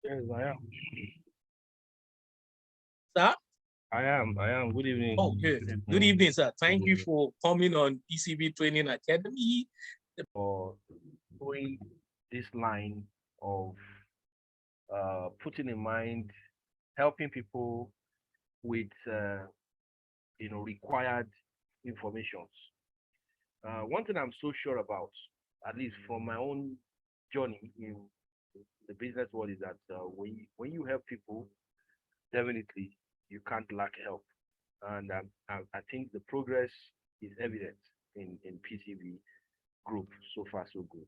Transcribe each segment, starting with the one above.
Yes, I am. Sir? I am. I am. Good evening. Oh, good. Good Good evening. evening, sir. Good Thank you evening. for coming on PCB Training Academy. For going this line of putting in mind helping people with required informations. One thing I'm so sure about, at least from my own journey in the business world, is that when you help people, definitely you can't lack help. And I think the progress is evident in PCB group so far so good.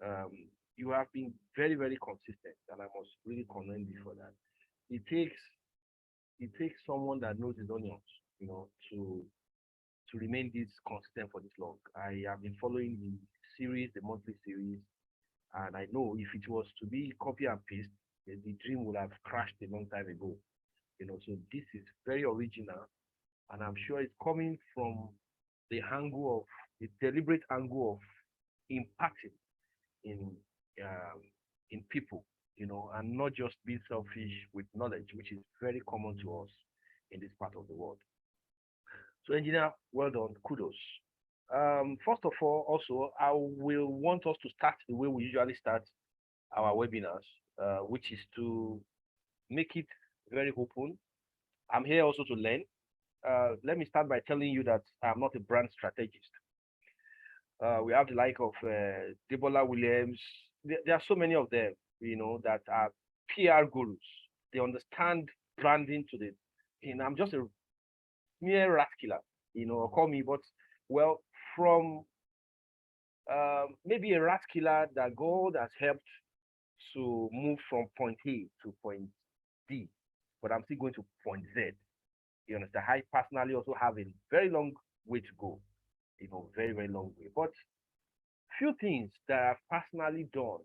Um, you have been very very consistent, and I must really commend you for that. It takes it takes someone that knows his onions, to remain this consistent for this long. I have been following the series, the monthly series, and I know if it was to be copy and paste, the dream would have crashed a long time ago. So this is very original, and I'm sure it's coming from the angle of the deliberate angle of impacting in um, in people, and not just being selfish with knowledge, which is very common to us in this part of the world. So, engineer, well done, kudos. First of all, also, I will want us to start the way we usually start our webinars, which is to make it very open. I'm here also to learn. Let me start by telling you that I'm not a brand strategist. We have the like of Debola Williams. There are so many of them, that are PR gurus. They understand branding to the. I'm just a mere rat killer, or call me, but well, from maybe a rat killer that God has helped to move from point A to point D, but I'm still going to point Z. You understand? I personally also have a very long way to go, very, very long way. But few things that I've personally done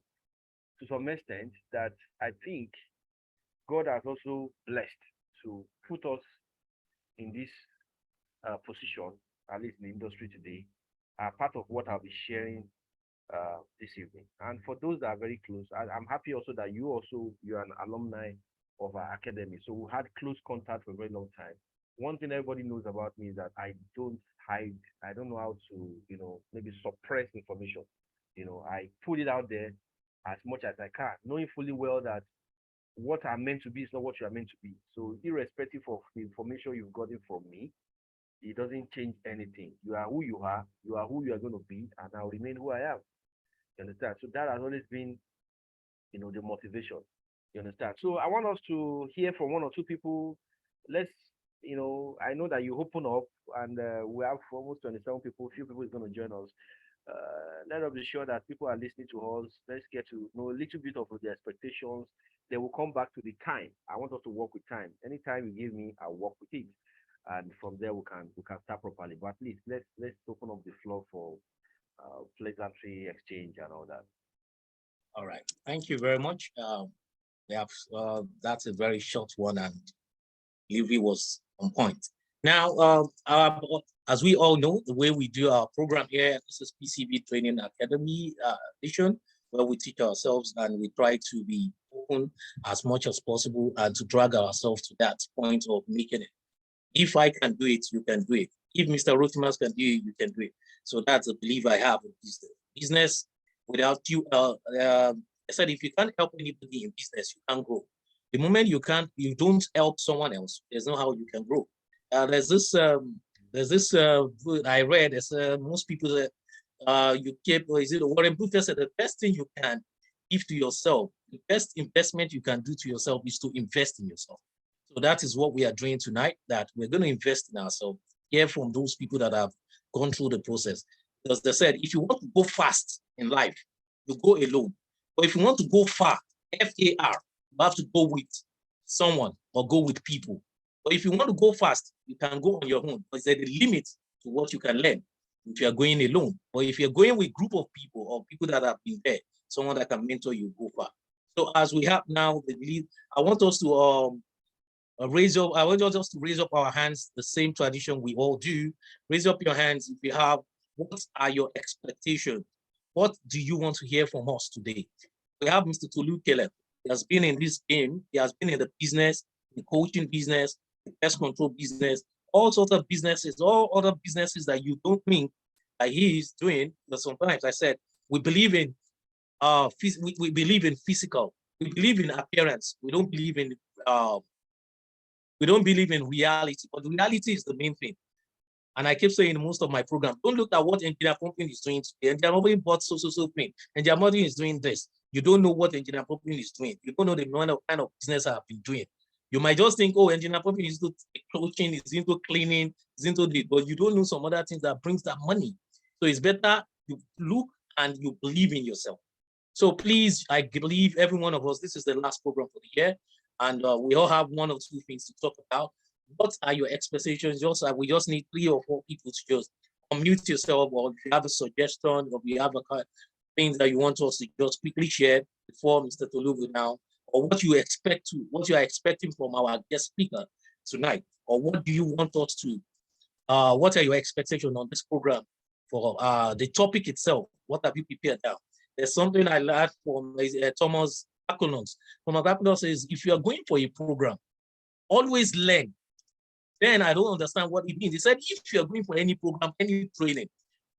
to some extent that I think God has also blessed to put us in this position, at least in the industry today, are part of what I'll be sharing this evening. And for those that are very close, I'm happy also that you're an alumni of our academy. So we had close contact for a very long time. One thing everybody knows about me is that I don't hide. I don't know how to, maybe suppress information. I put it out there as much as I can, knowing fully well that what I'm meant to be is not what you are meant to be. So irrespective of the information you've gotten from me, it doesn't change anything. You are who you are who you are going to be, and I'll remain who I am. You understand? So that has always been, the motivation. You understand? So I want us to hear from one or two people. Let's, I know that you open up, and we have almost 27 people. Few people is going to join us. Let us be sure that people are listening to us. Let's get to know a little bit of the expectations. They will come back to the time. I want us to work with time. Anytime you give me, I'll work with it, and from there we can start properly. But at least let's open up the floor for pleasantry exchange and all that. All right. Thank you very much. We have, that's a very short one, and delivery was on point. Now, as we all know, the way we do our program here, this is PCB Training Academy edition, where we teach ourselves and we try to be open as much as possible and to drag ourselves to that point of making it. If I can do it, you can do it. If Mr. Rotimas can do it, you can do it. So that's a belief I have in business. Business without you, I said, if you can't help anybody in business, you can't grow. The moment you don't help someone else, there's no how you can grow. There's this I read. Most people that you keep, or is it Warren Buffett said the best thing you can give to yourself, the best investment you can do to yourself is to invest in yourself. So that is what we are doing tonight, that we're going to invest in ourselves, hear from those people that have gone through the process. Because they said, if you want to go fast in life, you go alone. But if you want to go far, FAR, you have to go with someone or go with people. But if you want to go fast, you can go on your own. But there's a limit to what you can learn if you're going alone. Or if you're going with a group of people or people that have been there, someone that can mentor you, go far. So as we have now the lead, I want us to I want us to raise up our hands, the same tradition we all do. Raise up your hands if you have. What are your expectations? What do you want to hear from us today? We have Mr. Tolu Caleb. He has been in this game. He has been in the business, the coaching business, the pest control business, all sorts of businesses, all other businesses that you don't think that he is doing. But sometimes I said, we believe in we believe in physical. We believe in appearance. We don't believe in reality. But reality is the main thing. And I keep saying in most of my programs, don't look at what Engineer Pumping is doing today. Engineer Pumping bought so thing. Engineer Pumping is doing this. You don't know what Engineer Pumping is doing. You don't know the kind of business I have been doing. You might just think, oh, Engineer Pumping is into coaching, is into cleaning, is into this, but you don't know some other things that brings that money. So it's better you look and you believe in yourself. So please, I believe every one of us, this is the last program for the year, and we all have one or two things to talk about. What are your expectations? We just need 3 or 4 people to just unmute yourself, or if you have a suggestion, or if you have a kind of things that you want us to just quickly share before Mr. Tolu will now, or what you are expecting from our guest speaker tonight, or what do you want us to, what are your expectations on this program for the topic itself? What have you prepared now? There's something I learned from Thomas Akonos. Thomas Akonos says, if you are going for a program, always learn. Then I don't understand what it means. He said, if you're going for any program, any training,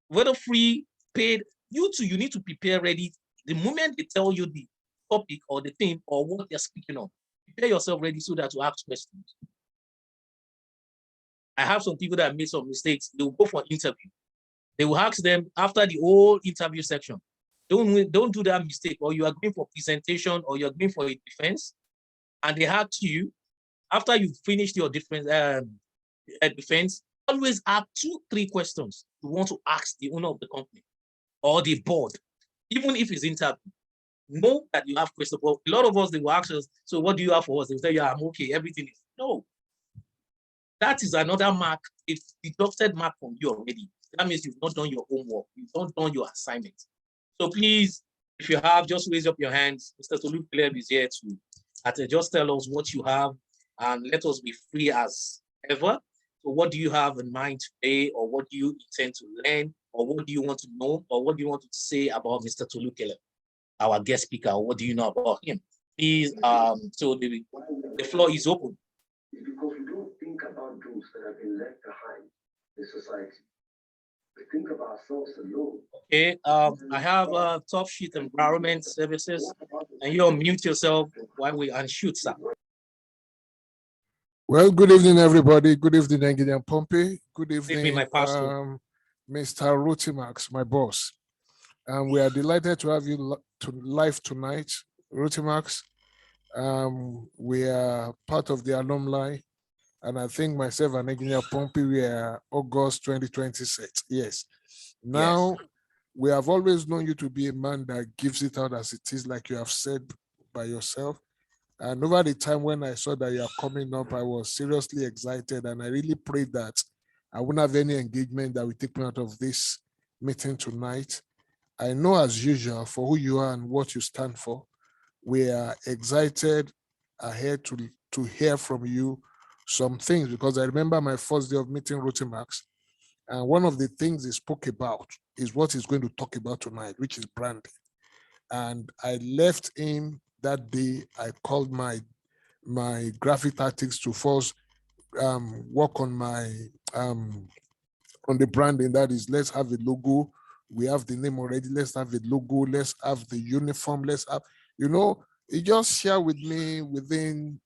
whether free, paid, you need to prepare ready. The moment they tell you the topic or the theme or what they're speaking on, prepare yourself ready so that to ask questions. I have some people that made some mistakes. They will go for interview. They will ask them after the whole interview section. Don't do that mistake. Or you are going for presentation or you're going for a defense, and they ask you, after you've finished your defense, always have 2-3 questions you want to ask the owner of the company or the board, even if it's interview. Know that you have questions. But a lot of us, they will ask us, so what do you have for us? They will say, yeah, I'm okay, everything is. No. That is another mark. It's deducted mark from you already. That means you've not done your homework. You've not done your assignment. So please, if you have, just raise up your hands. Mr. Tolu Caleb is here to just tell us what you have and let us be free as ever. So what do you have in mind today, or what do you intend to learn, or what do you want to know, or what do you want to say about Mr. Tolu Caleb, our guest speaker, or what do you know about him? Please, so the floor is open. It's because we don't think about those that have been left behind in society. We think of ourselves alone. Okay, I have Top Sheet Environment Services, and you unmute yourself while we unshoot, sir. Well, good evening, everybody. Good evening, Engineer Pompey. Good evening, my pastor. Mr. Rutimax, my boss. And we are delighted to have you live tonight, Rutimax. We are part of the alumni, and I think myself and Engineer Pompey, we are August 2026. Yes. Now, yes. We have always known you to be a man that gives it out as it is, like you have said by yourself. And over the time when I saw that you are coming up, I was seriously excited, and I really prayed that I wouldn't have any engagement that will take me out of this meeting tonight. I know, as usual, for who you are and what you stand for. We are excited ahead to hear from you some things, because I remember my first day of meeting Rutimax, and one of the things he spoke about is what he's going to talk about tonight, which is branding. And I left him that day. I called my graphic tactics to first work on my on the branding. That is, let's have a logo. We have the name already. Let's have a logo. Let's have the uniform. Let's have, he just shared with me within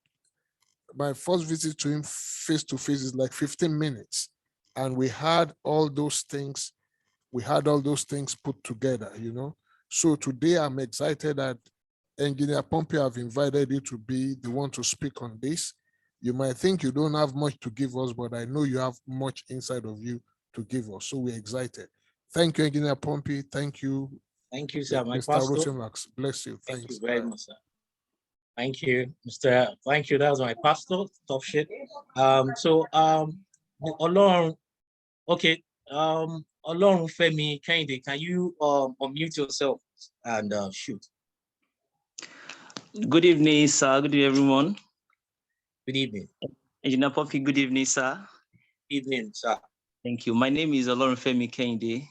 my first visit to him face to face is like 15 minutes. And we had all those things. We had all those things put together, So today I'm excited that Engineer Pompey have invited you to be the one to speak on this. You might think you don't have much to give us, but I know you have much inside of you to give us. So we're excited. Thank you, Engineer Pompey. Thank you. Thank you, sir. My Mr. Rutimax. Bless you. Thank you very much, sir. Thank you, Mr. Thank you. That was my pastor. Top shit. Olorun, okay. Olorun Femi Kehinde, can you unmute yourself and shoot? Good evening, sir. Good evening, everyone. Good evening. Engineer Poppy, good evening, sir. Evening, sir. Thank you. My name is Olorun Femi Kehinde,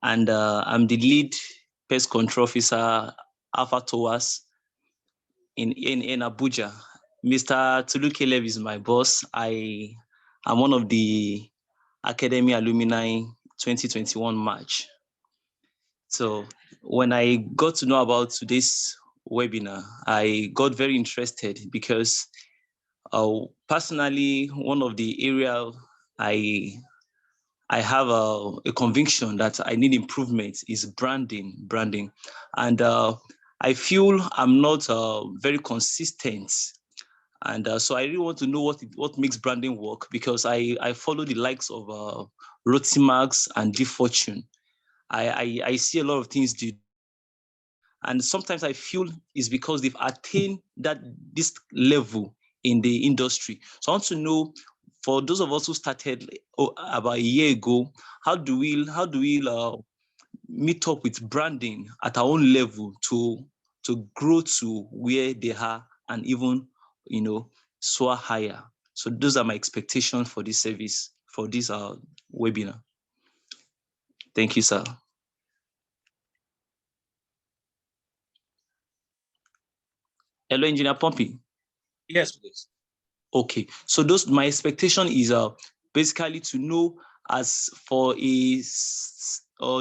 and I'm the lead pest control officer, Alpha Towers. in Abuja. Mr. Tulu Caleb is my boss. I am one of the Academy Alumni 2021 March. So when I got to know about today's webinar, I got very interested because personally, one of the area I have a conviction that I need improvement is branding. And I feel I'm not very consistent. And so I really want to know what makes branding work, because I follow the likes of Rotimax and Deep Fortune. I see a lot of things do. And sometimes I feel it's because they've attained this level in the industry. So I want to know, for those of us who started about a year ago, how do we meet up with branding at our own level to grow to where they are and even soar higher? So those are my expectations for this service, for this webinar. Thank you, sir. Hello, Engineer Pompey. Yes, please. Okay, so my expectation is basically to know, as for a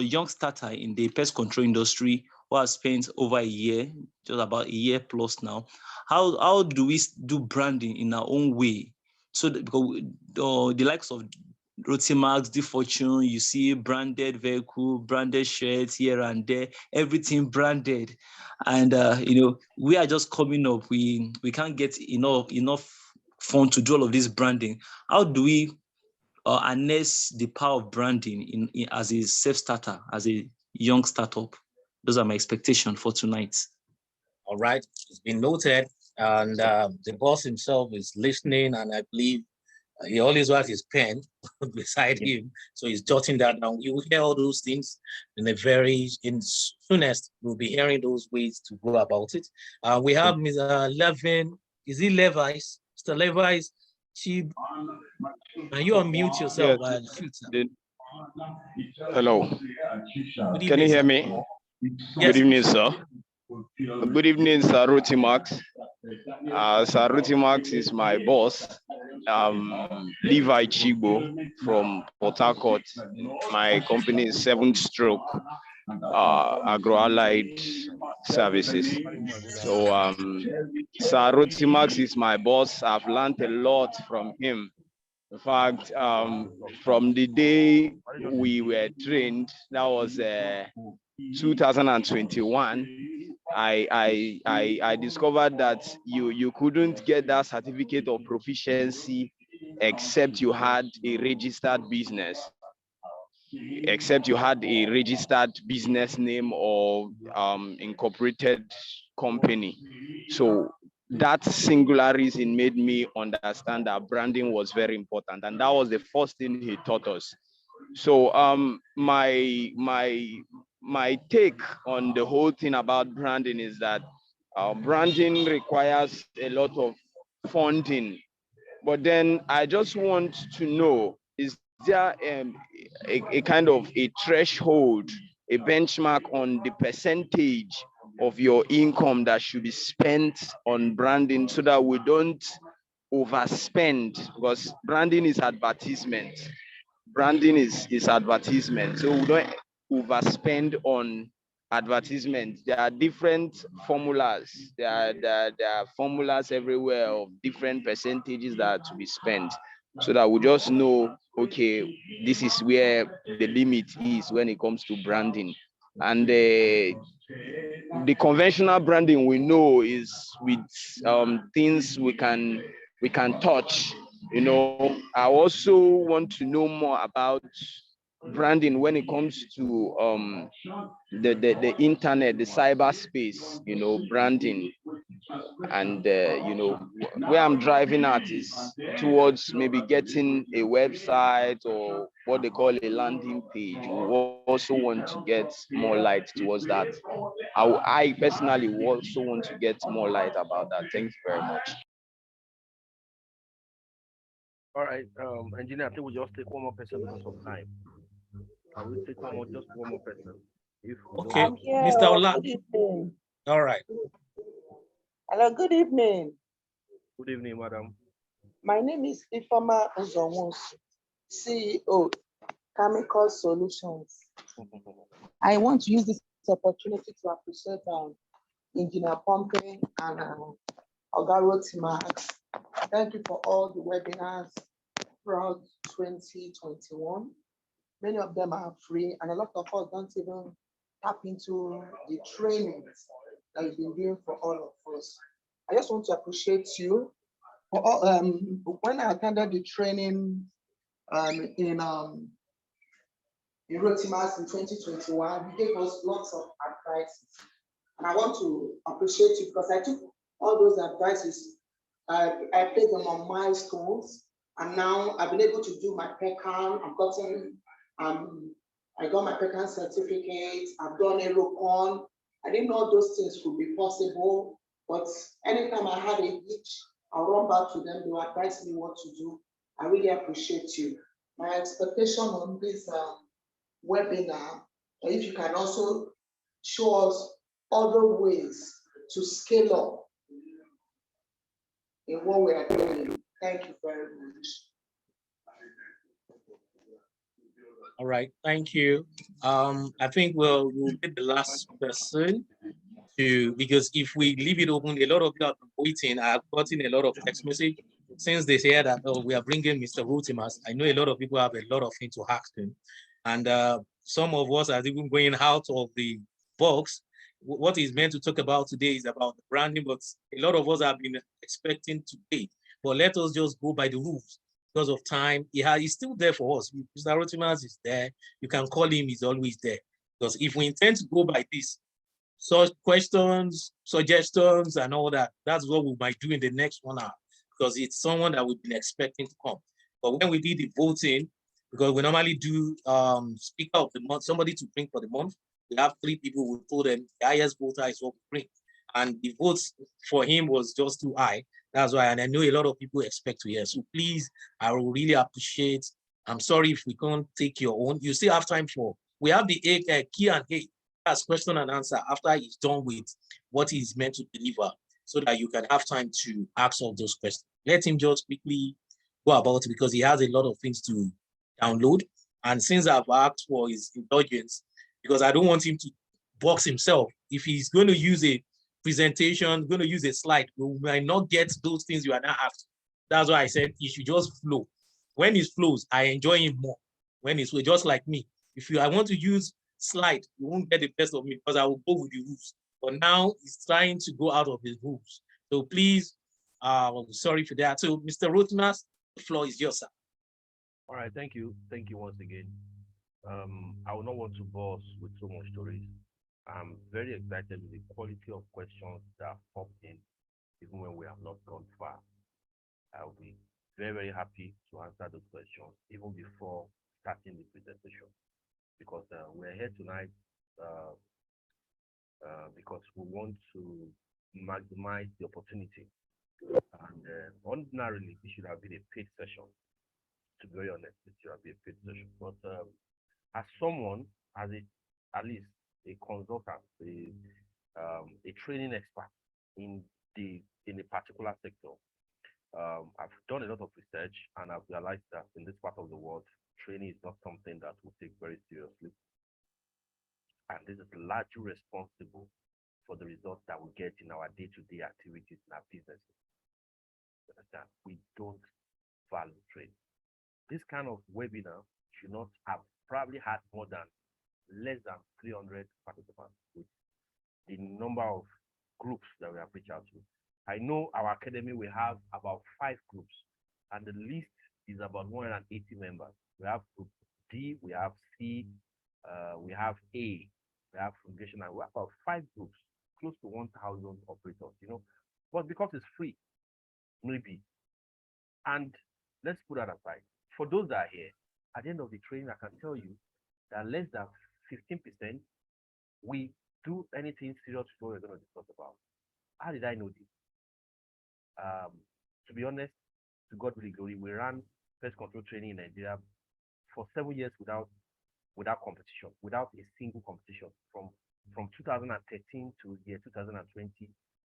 young starter in the pest control industry who has spent over a year, just about a year plus now, how do we do branding in our own way? So that, because the likes of Rotimax, Deep Fortune, you see branded vehicle, branded shirts here and there, everything branded. And we are just coming up. We can't get enough fund to do all of this branding. How do we harness the power of branding in as a self-starter, as a young startup? Those are my expectations for tonight. All right, it's been noted, and the boss himself is listening, and I believe he always has his pen beside him, so he's jotting that down. You will hear all those things in soonest. We'll be hearing those ways to go about it. We have Mr. Levin. Is he Levi's? Mr. Levi's. Can you unmute yourself? Yes. Hello. Can you hear me? Yes. Good evening, sir. Good evening, Sir Rotimax. Sir Rotimax is my boss. Levi Chibo from Port Harcourt. My company is 7th Stroke Agro-Allied Services. So Sir Rotimax is my boss. I've learned a lot from him. In fact, from the day we were trained, that was 2021. I discovered that you couldn't get that certificate of proficiency except you had a registered business, name or incorporated company. So that singular reason made me understand that branding was very important, and that was the first thing he taught us. So my take on the whole thing about branding is that branding requires a lot of funding. But then I just want to know, is there a kind of a threshold, a benchmark on the percentage of your income that should be spent on branding so that we don't overspend? Because branding is advertisement. So we don't overspend on advertisement. There are different formulas. There are formulas everywhere of different percentages that are to be spent, so that we just know, okay, this is where the limit is when it comes to branding. And the conventional branding we know is with things we can touch. I also want to know more about branding when it comes to the internet, the cyberspace, branding. And where I'm driving at is towards maybe getting a website or what they call a landing page. We also want to get more light towards that. I personally also want to get more light about that. Thank you very much. All right, engineer, I think we'll just take one more person because of time. I will take just one more person. Okay, Mr. Ola. All right. Hello, good evening. Good evening, madam. My name is Ifama Uzonwos, CEO, Chemical Solutions. I want to use this opportunity to appreciate Engineer Pompey and Ogaro Timax. Thank you for all the webinars throughout 2021. Many of them are free, and a lot of us don't even tap into the trainings that you've been doing for all of us. I just want to appreciate you. When I attended the training in Rotimas in 2021, you gave us lots of advice. And I want to appreciate you because I took all those advices, I placed them on milestones, and now I've been able to do my PECAN. I got my PECAN certificate, I've done Aerocon. I didn't know those things could be possible, but anytime I had a glitch, I'll run back to them, they'll advise me what to do. I really appreciate you. My expectation on this webinar, if you can also show us other ways to scale up in what we are doing. Thank you very much. All right, thank you. I think we'll get the last person to, because if we leave it open, a lot of people have been waiting. I've gotten a lot of text message since they say that, oh, we are bringing Mr. Rotimas. I know a lot of people have a lot of things to ask him. And some of us are even going out of the box. What he's meant to talk about today is about the branding, but a lot of us have been expecting today. But let us just go by the rules. Because of time, he's still there for us. Mr. Rotimas is there. You can call him, he's always there. Because if we intend to go by this, such questions, suggestions, and all that, that's what we might do in the next 1 hour, because it's someone that we've been expecting to come. But when we did the voting, because we normally do speaker of the month, somebody to bring for the month, we have 3 people who told them the highest voter is what we bring. And the votes for him was just too high. That's why, and I know a lot of people expect to hear. So please, I will really appreciate. I'm sorry if we can't take your own. You still have time for, we have the Q&A, as question and answer after he's done with what he's meant to deliver, so that you can have time to ask all those questions. Let him just quickly go about it, because he has a lot of things to download. And since I've asked for his indulgence, because I don't want him to box himself. If he's going to use a presentation, going to use a slide, we might not get those things you are not after. That's why I said he should just flow. When it flows, I enjoy him more. When it's just like me. If I want to use slide, you won't get the best of me, because I will go with the rules. But now he's trying to go out of his rules. So please, sorry for that. So Mr. Rotimas, the floor is yours, sir. All right, thank you. Thank you once again. I will not want to bore us with so much stories. I'm very excited with the quality of questions that have popped in, even when we have not gone far. I'll be very, very happy to answer those questions, even before starting the presentation, because we're here tonight because we want to maximize the opportunity. And ordinarily, it should have been a paid session. To be very honest, it should have been a paid session. But as someone, as at least a consultant, a training expert in a particular sector, I've done a lot of research, and I've realized that in this part of the world, training is not something that we take very seriously. And this is largely responsible for the results that we get in our day-to-day activities in our businesses. That we don't value training. This kind of webinar should not have probably had more than less than 300 participants, with the number of groups that we have reached out to. I know our academy will have about 5 groups, and the list is about 180 members. We have group D, we have C, we have A, we have foundation, and we have about 5 groups, close to 1,000 operators, but because it's free, maybe. And let's put that aside. For those that are here, at the end of the training, I can tell you that less than 15% we do anything serious what we're going to discuss about. How did I know this? To be honest, to God be the glory, we ran pest control training in Nigeria for 7 years without competition, without a single competition. From 2013 to year 2020,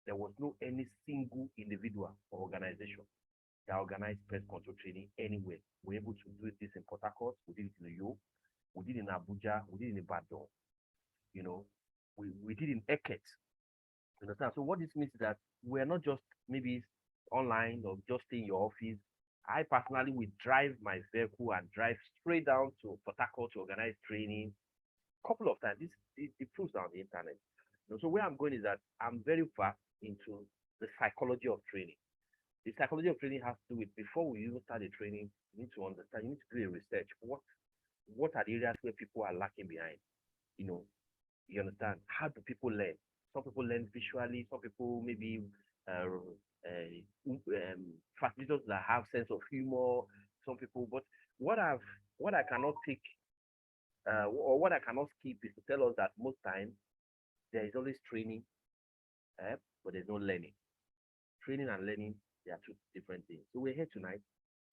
there was no any single individual or organization that organized pest control training anywhere. We're able to do this in Port Harcourt, we did it in New York, we did it in Abuja, we did it in Ibadan, you know, we did it in Eket. You understand? So what this means is that we're not just maybe online or just stay in your office. I personally will drive my vehicle and drive straight down to Port Harcourt to organize training a couple of times. This it proves on the internet. You know, so where I'm going is that I'm very fast into the psychology of training. The psychology of training has to do with before we even start the training, you need to understand, you need to do a research. What are the areas where people are lacking behind? You know, you understand? How do people learn? Some people learn visually, some people maybe facilitators that have sense of humor, some people, but what I cannot take or what I cannot skip is to tell us that most times there is always training, but there's no learning. Training and learning, they are two different things. So we're here tonight,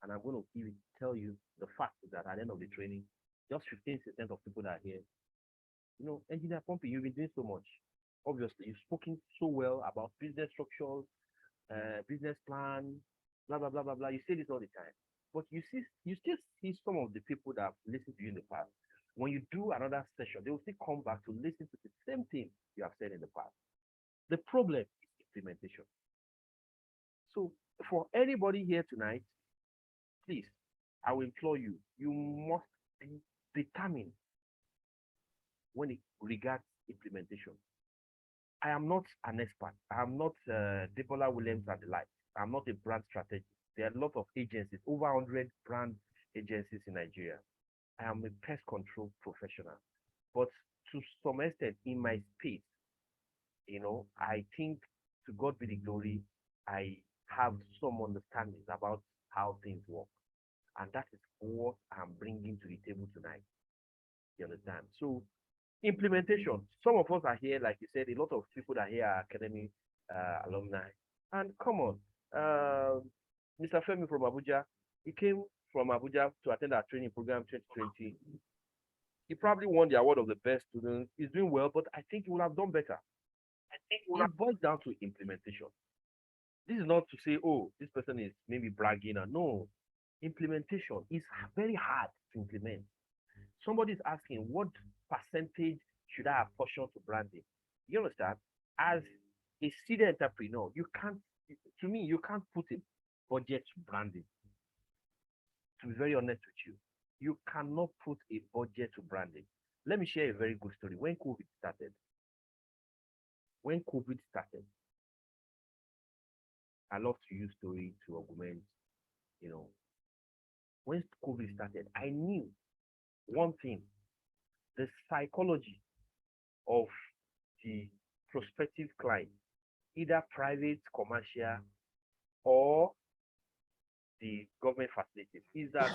and I'm going to tell you the fact that at the end of the training, just 15% of people that are here, you know, engineer pumping, you've been doing so much. Obviously, you've spoken so well about business structures, business plan, blah blah blah blah blah. You say this all the time, but you still see some of the people that have listened to you in the past. When you do another session, they will still come back to listen to the same thing you have said in the past. The problem is implementation. So for anybody here tonight, please, I will implore you, you must be determined when it regards implementation. I am not an expert. I am not Debola Williams and the like. I'm not a brand strategist. There are a lot of agencies, over 100 brand agencies in Nigeria. I am a pest control professional. But to some extent, in my space, you know, I think, to God be the glory, I have some understanding about how things work. And that is what I'm bringing to the table tonight. You understand? So implementation. Some of us are here, like you said, a lot of people that are here are academy alumni. And come on, Mr. Femi from Abuja, he came from Abuja to attend our training program 2020. He probably won the award of the best student. He's doing well, but I think he would have done better. I think it boils down to implementation. This is not to say, oh, this person is maybe bragging or no. Implementation is very hard to implement. Somebody is asking, what percentage should I apportion to branding? You understand? As a seed entrepreneur, you can't, to me, you can't put a budget to branding. To be very honest with you, you cannot put a budget to branding. Let me share a very good story. When COVID started, I love to use story to augment, you know, when COVID started, I knew one thing, the psychology of the prospective client, either private, commercial, or the government facilities, is that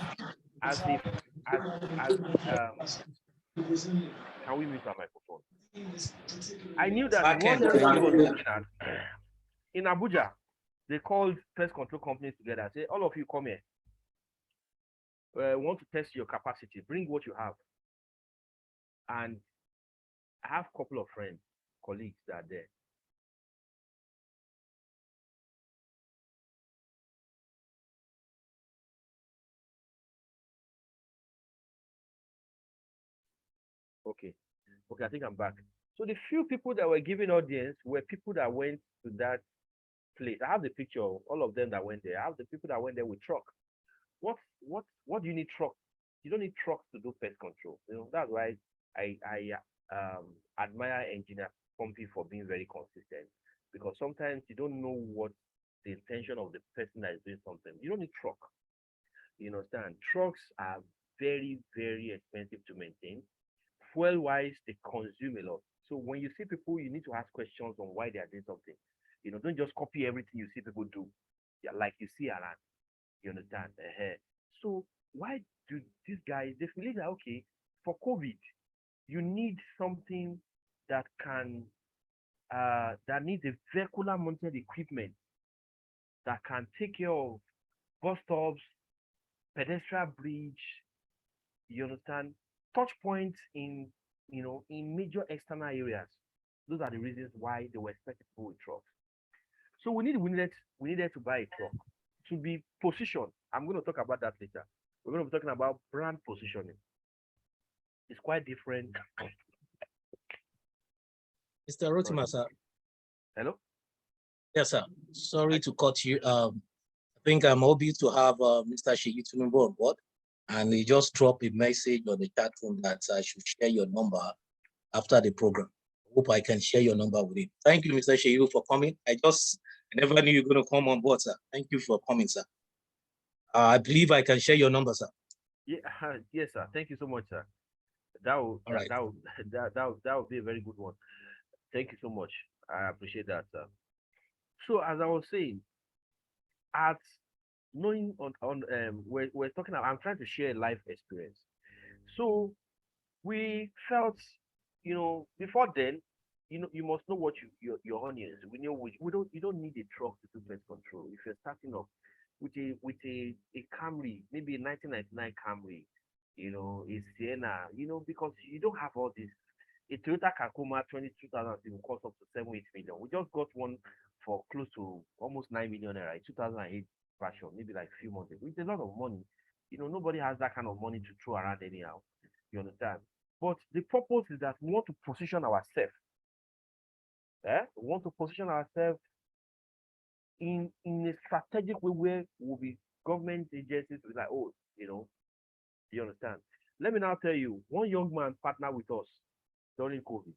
can we mute our microphone? I knew that what everybody was looking at in Abuja, they called pest control companies together and say, all of you come here. Want to test your capacity, bring what you have. And I have a couple of friends, colleagues that are there. Okay, I think I'm back. So the few people that were giving audience were people that went to that place. I have the picture of all of them that went there. I have the people that went there with truck. What do you need truck? You don't need trucks to do pest control. You know, that's why I admire engineer Pompey for being very consistent, because sometimes you don't know what the intention of the person that is doing something. You don't need truck. You understand? Trucks are very, very expensive to maintain. Fuel wise, they consume a lot. So when you see people, you need to ask questions on why they are doing something. You know, don't just copy everything you see people do. Yeah, like you see around. You understand? So why do these guys, they feel that, okay, for COVID, you need something that can that needs a vehicular mounted equipment that can take care of bus stops, pedestrian bridge, you understand, touch points in, you know, in major external areas. Those are the reasons why they were expected to go with trucks. So we needed to buy a truck to be positioned. I'm going to talk about that later. We're going to be talking about brand positioning. It's quite different. Mr. Rotima, sir. Hello? Yes, sir. Sorry to cut you. I think I'm hoping to have Mr. Sheyi Tinubu on board, and he just dropped a message on the chat room that I should share your number after the program. Hope I can share your number with him. Thank you, Mr. Sheyi, for coming. I never knew you were going to come on board, sir. Thank you for coming, sir. I believe I can share your number, sir. Yeah, yes, sir. Thank you so much, sir. That would be a very good one. Thank you so much. I appreciate that, sir. So as I was saying, at knowing we're talking about, I'm trying to share a life experience. So we felt, before then, you must know what your onions. We know you don't need a truck to do pest control. If you're starting off with a Camry, maybe a 1999 Camry, a Sienna, because you don't have all this. A Toyota Tacoma 2000 will cost up to 7-8 million. We just got one for close to almost 9 million naira, 2008 version, maybe like a few months ago. It's a lot of money. Nobody has that kind of money to throw around anyhow. You understand? But the purpose is that we want to position ourselves. We want to position ourselves in a strategic way where we'll be government agencies will be like, oh, you understand? Let me now tell you, one young man partnered with us during COVID.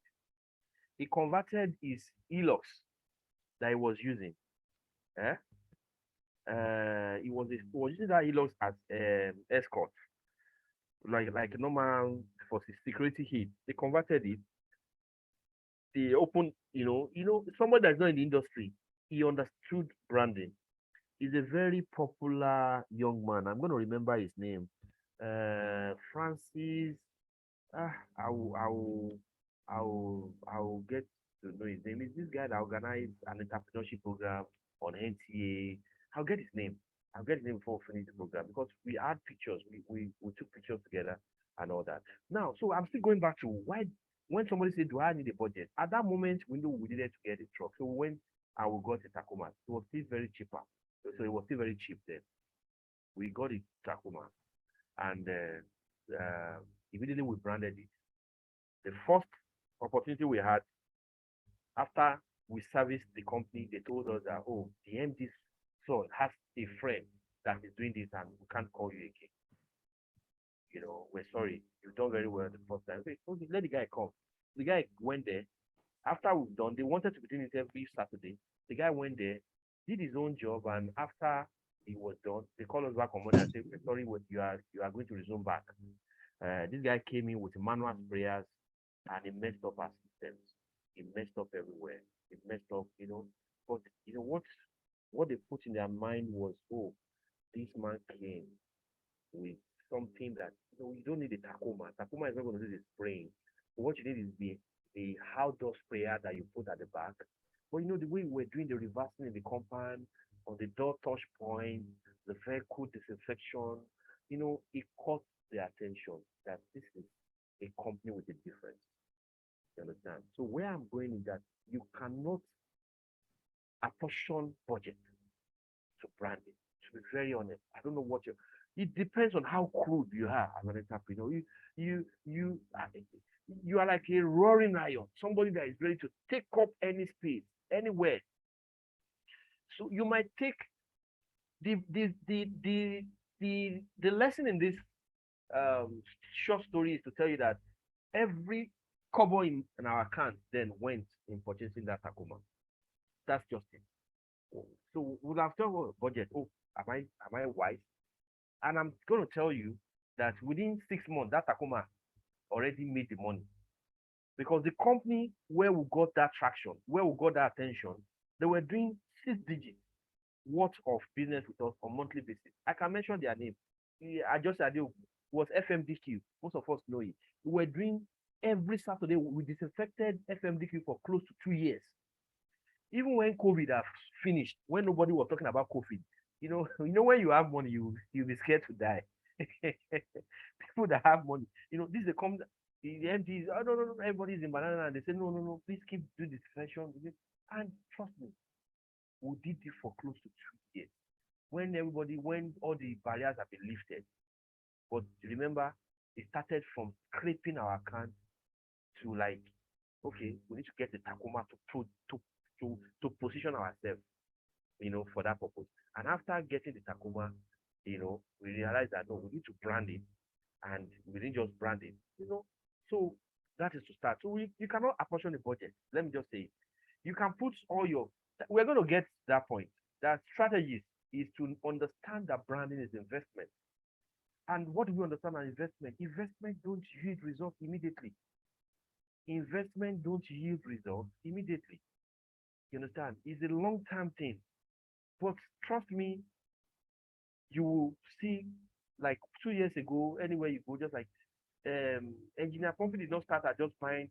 He converted his Hilux that he was using. He was using that Hilux as escort, like normal for security heat. They converted it. They opened, somebody that's not in the industry. He understood branding. He's a very popular young man. I'm going to remember his name. Francis. I will get to know his name. Is this guy that organized an entrepreneurship program on NTA? I'll get his name. I'll get his name before we finish the program because we had pictures. We took pictures together and all that. Now, so I'm still going back to why when somebody said, do I need a budget? At that moment, we knew we needed to get a truck. So we went and we got a Tacoma. It was still very cheaper. So it was still very cheap then. We got a Tacoma. And immediately we branded it. The first opportunity we had after we serviced the company, they told us that, oh, the MD's son has a friend that is doing this and we can't call you again. We're sorry. You've done very well the first time. Okay, let the guy come. The guy went there. After we've done, they wanted to be doing it every Saturday. The guy went there, did his own job, and after he was done, they called us back on Monday and said, sorry, you are going to resume back. This guy came in with manual sprayers and he messed up our systems. He messed up everywhere. He messed up, but what they put in their mind was, oh, this man came with something that you don't need a Tacoma. Tacoma is not going to do the spraying. But what you need is the outdoor sprayer that you put at the back. But the way we're doing the reversing in the compound, on the door touch point, the vehicle disinfection, it caught their attention that this is a company with a difference. You understand? So where I'm going is that you cannot apportion budget to branding. To be very honest, I don't know what it depends on how crude you are as an entrepreneur. You are like a roaring lion, somebody that is ready to take up any space, anywhere. So you might take the lesson in this short story is to tell you that every kobo in our account then went in purchasing that Tacoma. That's just it. So we'll have talked about budget. Oh, am I wise? And I'm going to tell you that within 6 months, that Tacoma already made the money. Because the company where we got that traction, where we got that attention, they were doing 6 digits worth of business with us on monthly basis. I can mention their name. I just said it was FMDQ. Most of us know it. We were doing every Saturday, we disinfected FMDQ for close to 2 years. Even when COVID has finished, when nobody was talking about COVID, when you have money, you'll be scared to die. People that have money, this is the company. The MDs, oh, no, everybody's in banana, and they say, no, please keep doing this session. And trust me, We did it for close to 2 years. When all the barriers have been lifted. But remember, it started from scraping our account to like, okay, we need to get the Tacoma to position ourselves, for that purpose. And after getting the Tacoma, we realized that no, we need to brand it, and we didn't just brand it, So that is to start. So you cannot apportion the budget. Let me just say, you can put all your. We're going to get that point. That strategies is to understand that branding is investment. And what do we understand as investment? Investment don't yield results immediately. Investment don't yield results immediately. You understand? It's a long-term thing. But trust me, you will see, like 2 years ago, anywhere you go, just like engineer company did not start at just buying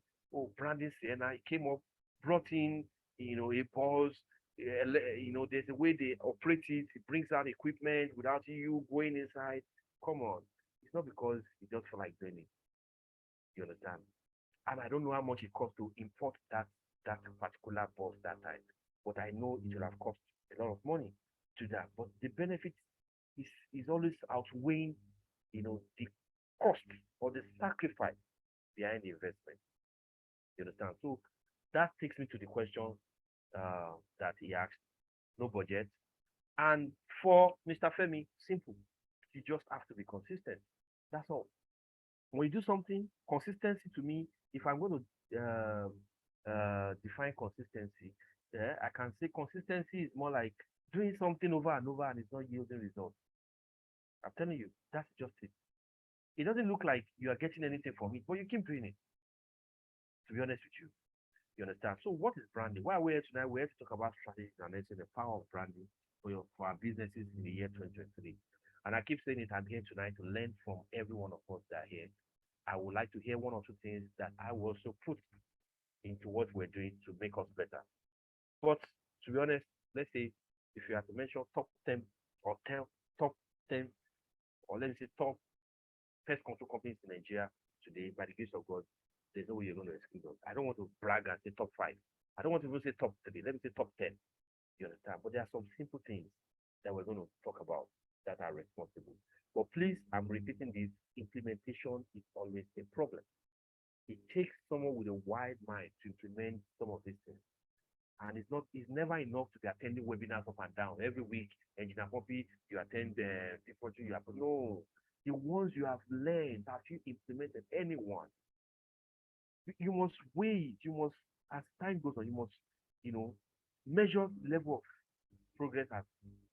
branding Sienna. It came up, brought in, a buzz. There's a way they operate it. It brings out equipment without you going inside. Come on, it's not because you just feel like doing it. You understand? And I don't know how much it costs to import that particular bus that time, but I know it will have cost a lot of money to that. But the benefit is always outweighing, the cost or the sacrifice behind the investment. You understand? So that takes me to the question that he asked. No budget. And for Mr. Femi, simple. You just have to be consistent. That's all. When you do something, consistency to me, if I'm going to define consistency, I can say consistency is more like doing something over and over and it's not yielding results. I'm telling you, that's just it. It doesn't look like you are getting anything from it, but you keep doing it. To be honest with you, you understand? So what is branding? Why are we here tonight? We're here to talk about strategies and the power of branding for our businesses in the year 2023. And I keep saying it, I'm here tonight to learn from every one of us that are here. I would like to hear one or two things that I will also put into what we're doing to make us better. But to be honest, let's say if you have to mention top 10 or 10, top 10, or let me say top pest control companies in Nigeria today, by the grace of God, there's no way you're going to exclude us. I don't want to brag and say top 5. I don't want to even say top 3. Let me say top 10. You understand? But there are some simple things that we're going to talk about that are responsible. But please, I'm repeating this, implementation is always a problem. It takes someone with a wide mind to implement some of these things. And it's never enough to be attending webinars up and down. Every week, Engineer Poppy, you attend people, no. The ones you have learned, have you implemented anyone? You must wait, as time goes on, you must, measure level of progress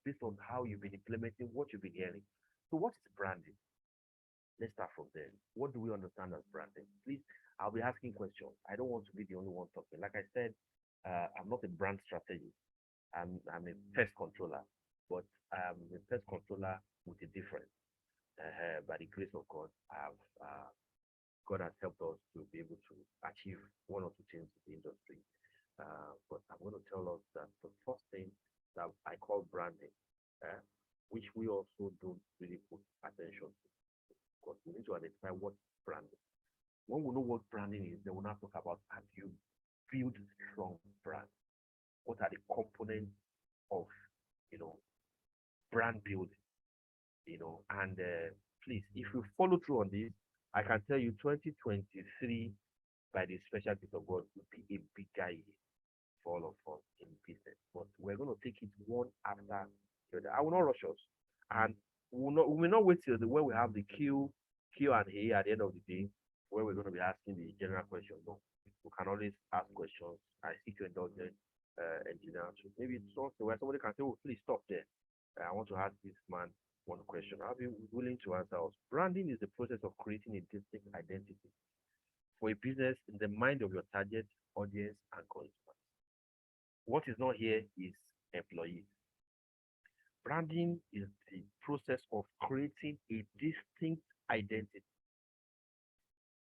based on how you've been implementing what you've been hearing. So what is branding? Let's start from there. What do we understand as branding? Please, I'll be asking questions. I don't want to be the only one talking. Like I said, I'm not a brand strategist. I'm a pest controller, but I'm a pest controller with a difference. By the grace of God, God has helped us to be able to achieve one or two things in the industry. But I'm going to tell us that the first thing that I call branding, which we also don't really put attention to, because we need to identify what branding. When we know what branding is, then we'll now talk about how you build strong brand. What are the components of, brand building? And please, if you follow through on this, I can tell you 2023, by the special grace of God, will be a bigger year for all of us in business. But we're going to take it one after the other. I will not rush us. And we will not wait till when we have the Q&A at the end of the day, where we're going to be asking the general question. No, we can always ask questions. I seek your indulgence, engineer. So maybe it's something where somebody can say, oh, please stop there. I want to ask this man one question. I'll be willing to answer us. Branding is the process of creating a distinct identity for a business in the mind of your target audience and consumers. What is not here is employees. Branding is the process of creating a distinct identity.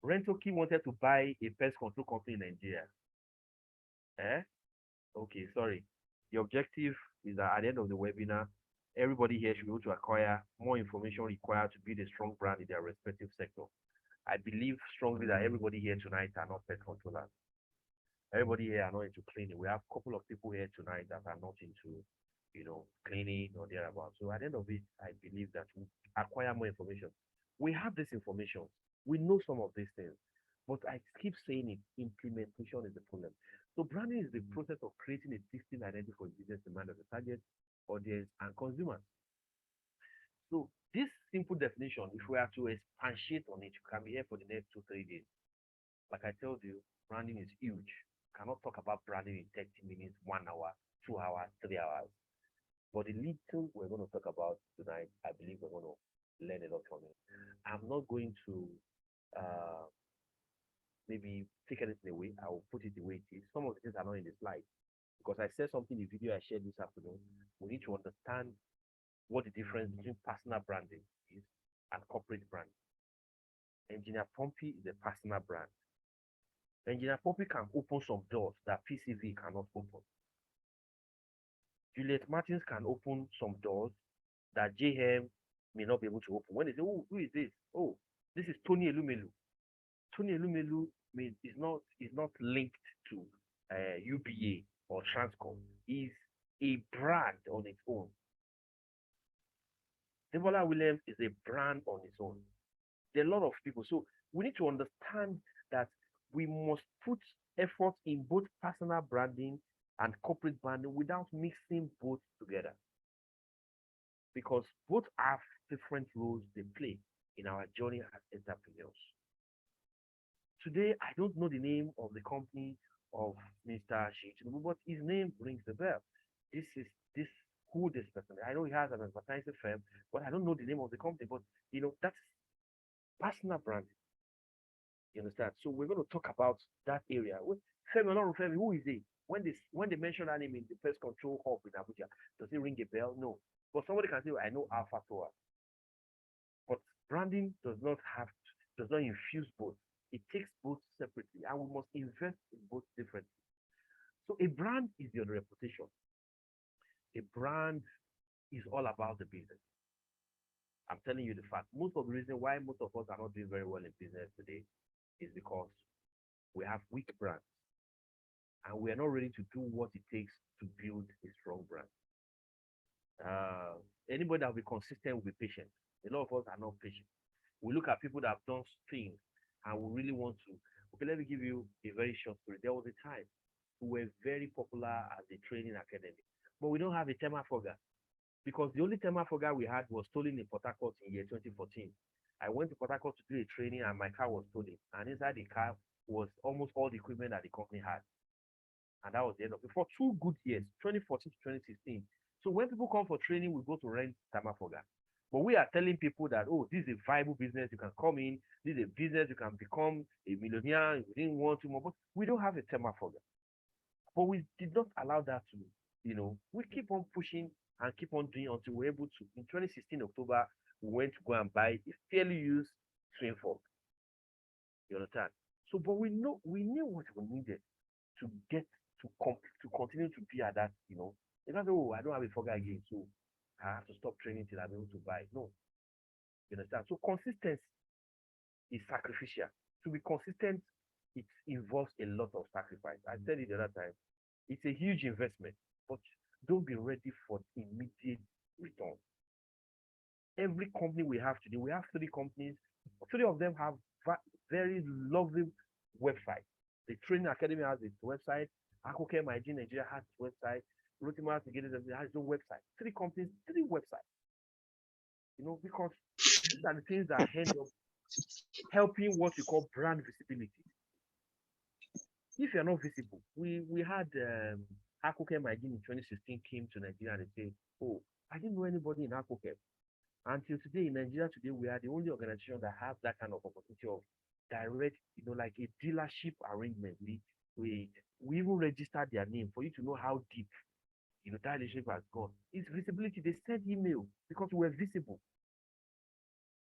Rentoki wanted to buy a pest control company in Nigeria. Okay, sorry. The objective is that at the end of the webinar, everybody here should be able to acquire more information required to build a strong brand in their respective sector. I believe strongly that everybody here tonight are not pest controllers. everybody here are not into cleaning. We have a couple of people here tonight that are not into, cleaning or thereabouts. So at the end of it, I believe that we acquire more information. We have this information. We know some of these things, but I keep saying it, implementation is the problem. So branding is the process of creating a distinct identity for business demand of the target audience and consumers. So this simple definition, if we are to expatiate on it, you can be here for the next 2-3 days. Like I told you, branding is huge. Cannot talk about branding in 30 minutes, 1 hour, 2 hours, 3 hours. But the little we're going to talk about tonight, I believe we're going to learn a lot from it. I'm not going to maybe take anything away. I will put it the way it is. Some of the things are not in the slide because I said something in the video I shared this afternoon. We need to understand what the difference between personal branding is and corporate branding. Engineer Pompey is a personal brand. Engineer Pompey can open some doors that PCV cannot open. Juliet Martins can open some doors that JM may not be able to open. When they say, oh, who is this? Oh, this is Tony Elumelu. Tony Elumelu is not linked to UBA or Transcom. He's a brand on its own. Debola Williams is a brand on its own. There are a lot of people. So we need to understand that we must put effort in both personal branding and corporate branding without mixing both together. Because both have different roles they play in our journey as entrepreneurs. Today, I don't know the name of the company of Mr. Sheikh, but his name rings the bell. This who this person. I know he has an advertising firm, but I don't know the name of the company. But that's personal branding. You understand? So we're going to talk about that area. Femi, who is he? When they mention that name in the Pest Control Hub in Abuja, does it ring a bell? No. But somebody can say, I know Alpha Tower. But branding does not infuse both. It takes both separately, and we must invest in both differently. So a brand is your reputation. A brand is all about the business. I'm telling you the fact. Most of the reason why most of us are not doing very well in business today is because we have weak brands, and we are not ready to do what it takes to build a strong brand. Anybody that will be consistent will be patient. A lot of us are not patient. We look at people that have done things, and we really want to. Okay, let me give you a very short story. There was a time we were very popular as a training academy, but we don't have a Temafoga because the only Temafoga we had was stolen in Port Harcourt in year 2014. I went to Port Harcourt to do a training, and my car was stolen. And inside the car was almost all the equipment that the company had. And that was the end of it. For 2 good years, 2014 to 2016. So when people come for training, we go to rent Temafoga. But we are telling people that, oh, this is a viable business. You can come in. This is a business. You can become a millionaire within 1-2 months. But we don't have a Temafoga. But we did not allow that to, we keep on pushing and keep on doing until we're able to. In 2016 October, we went to go and buy a fairly used swing fork. You understand? So, but we knew what we needed to get to continue to be at that, It's not, oh, I don't have a fogger again, so I have to stop training till I'm able to buy. No. You understand? So consistency is sacrificial. To be consistent, it involves a lot of sacrifice. I said it the other time. It's a huge investment, but don't be ready for immediate return. Every company we have today, we have 3 companies. 3 of them have very lovely websites. The Training Academy has its website. Akochem Hygiene Nigeria has its website. Rotimas has its own website. 3 companies, 3 websites. Because these are the things that end up helping what we call brand visibility. If you're not visible, we had Akochem Hygiene in 2016 came to Nigeria and they said, oh, I didn't know anybody in Akochem. Until today, in Nigeria today, we are the only organization that have that kind of opportunity of direct, like a dealership arrangement. We even registered their name for you to know how deep, that relationship has gone. It's visibility. They send email because we're visible.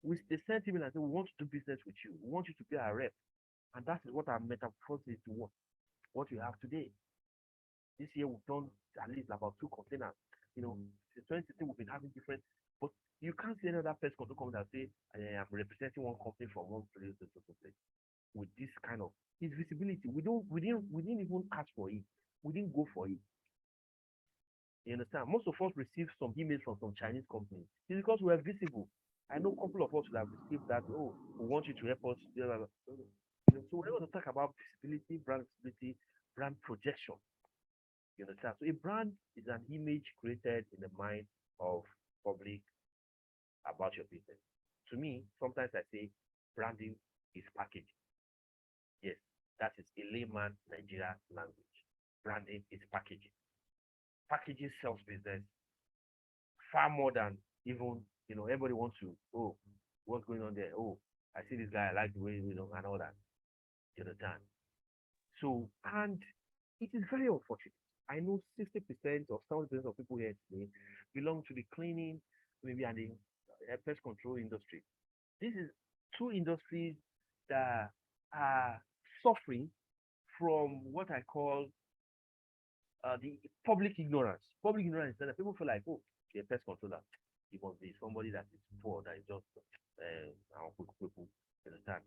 They sent email and said, we want to do business with you. We want you to be our rep. And that is what our metamorphosis is to what you have today. This year, we've done at least about 2 containers. Since 2016, we've been having different, but you can't see another pest control company that say, I am representing one company from one place to another place. with this kind of his visibility. We didn't even ask for it. We didn't go for it. You understand? Most of us received some emails from some Chinese companies. It's because we are visible. I know a couple of us would have received that. Oh, we want you to help us. Blah, blah, blah. So we're going to talk about visibility, brand projection. You understand? So a brand is an image created in the mind of public about your business. To me, sometimes I say branding is packaging. Yes, that is a layman Nigeria language. Branding is packaging. Packaging sells business far more than even, everybody wants to, oh, what's going on there? Oh, I see this guy, I like the way, and all that. You understand? So, and it is very unfortunate. I know 60% or 70% of people here today belong to the cleaning, maybe, and the pest control industry. This is two industries that are suffering from what I call the public ignorance. Public ignorance is that people feel like, oh, a pest controller, it must be somebody that is poor, that is just people. Understand?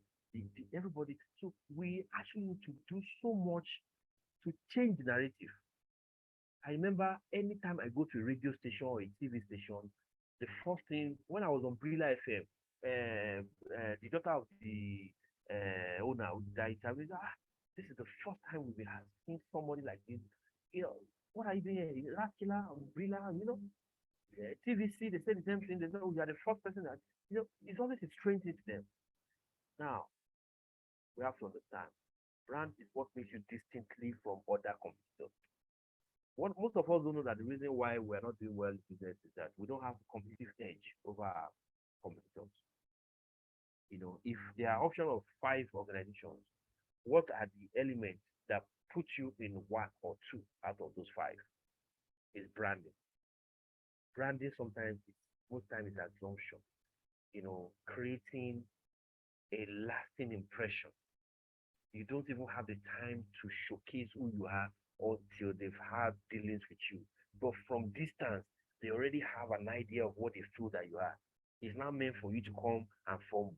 Everybody. So we actually need to do so much to change the narrative. I remember anytime I go to a radio station or a TV station, the first thing when I was on Brilla FM, the daughter of the owner died. I was this is the first time we've seen somebody like this. What are you doing here? Rakila, Brilla, TVC, they say the same thing. They say, oh, you are the first person that, it's always a strange thing to them. Now, we have to understand, brand is what makes you distinctly from other competitors. What most of us don't know that the reason why we're not doing well in business is that we don't have a competitive edge over our competitors. If there are option of 5 organizations, what are the elements that put you in 1 or 2 out of those 5? Is branding. Branding most times is assumption. Creating a lasting impression. You don't even have the time to showcase who you are until they've had dealings with you. But from distance, they already have an idea of what they feel that you are. It's not meant for you to come and form.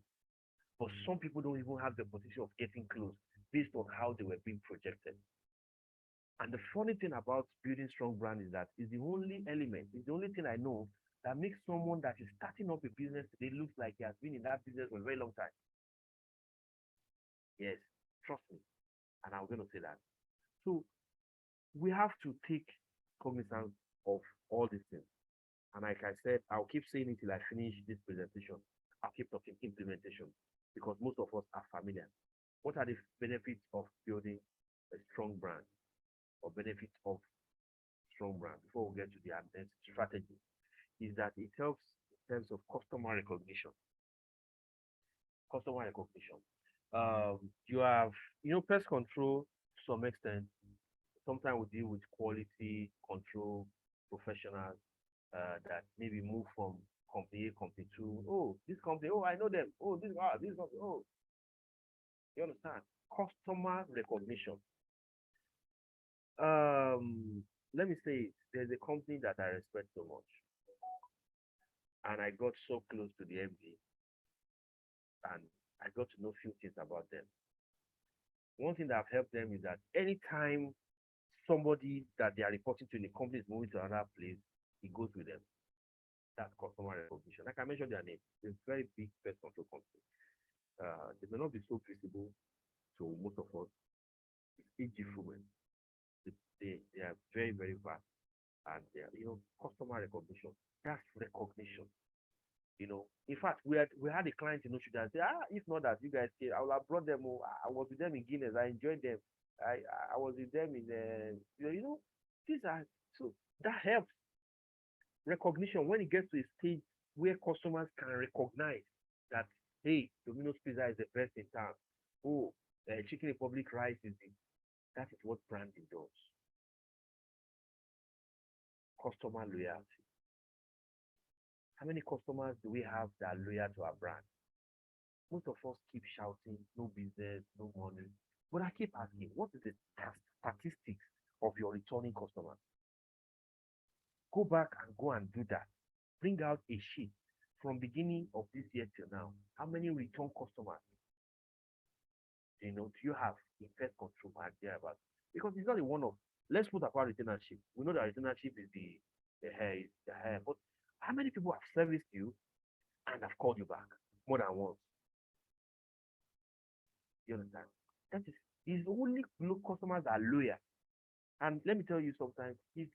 But some people don't even have the position of getting close based on how they were being projected. And the funny thing about building strong brand is that it's the only element, it's the only thing I know that makes someone that is starting up a business today look like he has been in that business for a very long time. Yes, trust me. And I'm going to say that. So we have to take cognizance of all these things. And like I said, I'll keep saying it till I finish this presentation. I'll keep talking implementation because most of us are familiar. What are the benefits of building a strong brand or benefits of strong brand before we get to the advanced strategy? Is that it helps in terms of customer recognition. Customer recognition. You have, pest control to some extent. Sometimes we deal with quality control professionals that maybe move from company A, company 2. Oh, this company, oh, I know them. Oh, this company, oh. You understand? Customer recognition. Let me say, there's a company that I respect so much. And I got so close to the MD. And I got to know a few things about them. One thing that I've helped them is that anytime somebody that they are reporting to in the company is moving to another place, he goes with them. That's customer recognition. Like I mentioned their name, it's a very big pest control company. They may not be so visible to most of us. It's AG Fumen. They are very, very vast. And they are, customer recognition. That's recognition. In fact, we had a client in Oshida say, if not that you guys came, I would have brought them. I was with them in Guinness. I enjoyed them. I was with them in these are so that helps recognition when it gets to a stage where customers can recognize that, hey, Domino's Pizza is the best in town. Oh, Chicken Republic rice is it. That is what branding does. Customer loyalty. How many customers do we have that are loyal to our brand? Most of us keep shouting, no business, no money. But I keep asking, what is the statistics of your returning customers? Go back and go and do that. Bring out a sheet from beginning of this year till now. How many return customers? do you have a pest control idea about? Because it's not a one of. Let's put apart retainership. We know that retainership is the hair, but how many people have serviced you and have called you back more than once? You understand? That is only customers that are loyal. And let me tell you, sometimes it's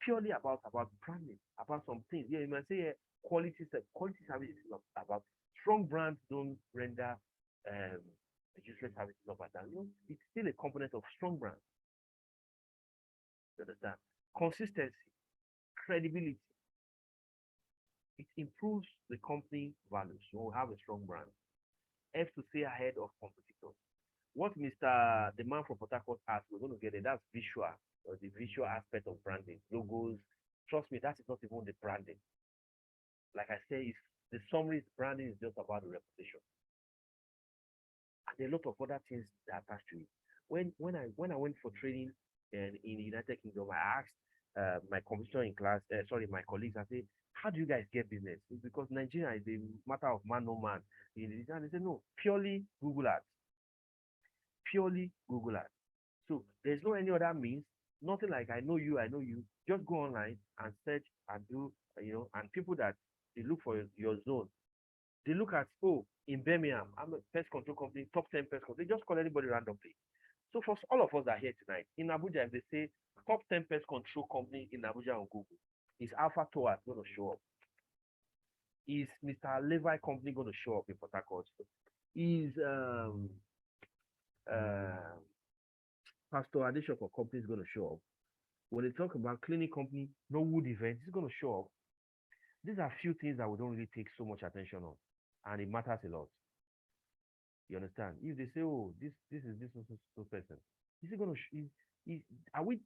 purely about branding, about some things. Yeah, you might say quality service is about strong brands don't render useless services up and down. It's still a component of strong brands. You understand? Consistency, credibility. It improves the company values. You will have a strong brand. Helps to stay ahead of competitors. What Mr. The man from Port Harcourt asked, we're going to get it. That's visual, or the visual aspect of branding, logos. Trust me, that is not even the branding. Like I say, the summary is branding is just about the reputation. And there are a lot of other things that attach to it. When I went for training in the United Kingdom, I asked my competitor in class, my colleagues, I said, how do you guys get business? It's because Nigeria is a matter of man, no man. And they said, no, purely Google Ads. Purely Google Ads. So there's no any other means, nothing like I know you. Just go online and search and do, and people that they look for your zone. They look at, in Birmingham, I'm a pest control company, top 10 pest control. They just call anybody randomly. So for all of us that are here tonight, in Abuja, if they say top 10 pest control company in Abuja on Google, is Alpha Tower going to show up? Is Mr. Levi company going to show up in Port Harcourt? Is Pastor Adeshoko company is going to show up? When they talk about cleaning company, no wood event, it's going to show up. These are few things that we don't really take so much attention on, and it matters a lot. You understand? If they say, this is this person, is it going to? Are we?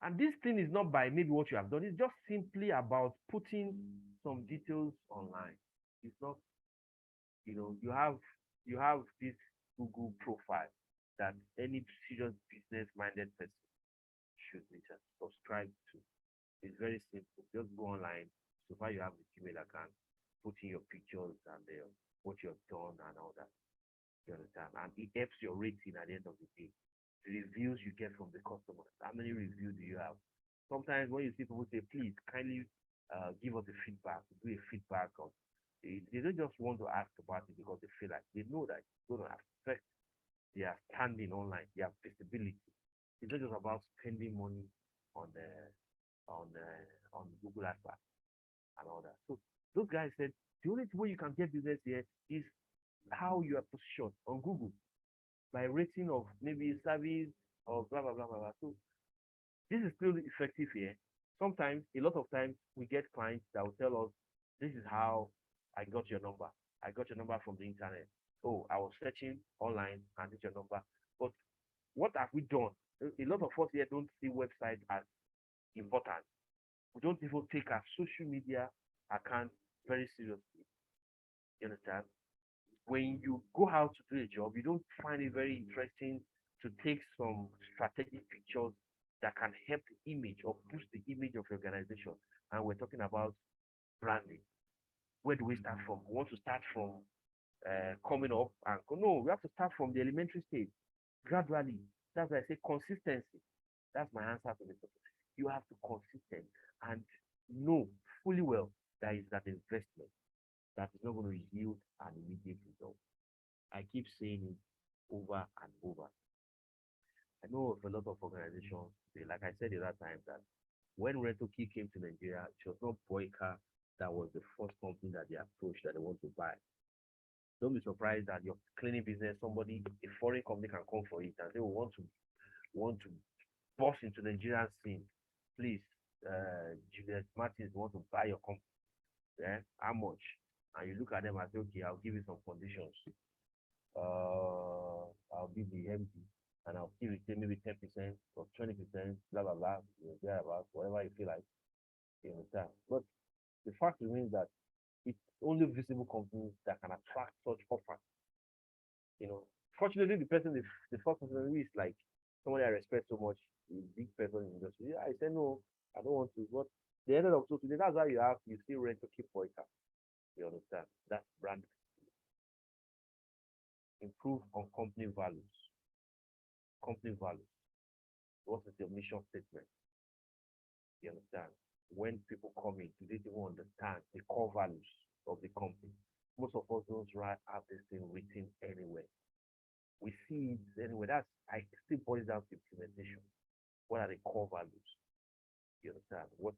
And this thing is not by maybe what you have done. It's just simply about putting some details online. It's not, you have this Google profile that any serious business-minded person should be subscribe to. It's very simple. Just go online. So far, you have the Gmail account. Put in your pictures and what you have done and all that. You understand? And it helps your rating at the end of the day. The reviews you get from the customers. How many reviews do you have? Sometimes when you see people say, please kindly give us a feedback, do a feedback on. They don't just want to ask about it because they feel like they know that it's going to affect their standing online, their visibility. It's not just about spending money on Google Adverts and all that. So those guys said the only way you can get business here is how you are positioned on Google by rating of maybe service or blah blah blah blah blah. So this is still effective here. Sometimes, a lot of times, we get clients that will tell us, "This is how I got your number. I got your number from the internet. Oh, I was searching online and it's your number." But what have we done? A lot of us here don't see websites as important. We don't even take our social media account very seriously. You understand? When you go out to do a job, you don't find it very interesting to take some strategic pictures that can help the image or boost the image of your organization. And we're talking about branding. Where do we start from? We want to start from coming up and go. No, we have to start from the elementary stage gradually. That's why I say consistency. That's my answer to this. You have to consistent and know fully well that is that investment that is not going to yield an immediate result. I keep saying it over and over. I know of a lot of organizations, like I said the other time, that when Rentokey came to Nigeria, it was not Boyka that was the first company that they approached that they want to buy. Don't be surprised that your cleaning business, somebody, a foreign company can come for it and they will want to bust into the Nigerian scene. Please, Juliet Martins want to buy your company. Yeah, how much? And you look at them and say, okay, I'll give you some conditions. I'll be the MD and I'll still retain maybe 10% or 20%, blah, blah, blah, thereabouts, whatever you feel like. You understand? But the fact remains that it's only visible companies that can attract such offers. Fortunately, the first person is like somebody I respect so much, a big person in the industry. Yeah, I said, no, I don't want to. But the end of today, that's why you still rent to keep for it. You understand? That's brand. improve on company values. Company values. What is your mission statement? You understand? When people come in, do they even understand the core values of the company? Most of us don't have this thing written anywhere. We see it anyway. That's I still boils down to implementation. What are the core values? You understand? What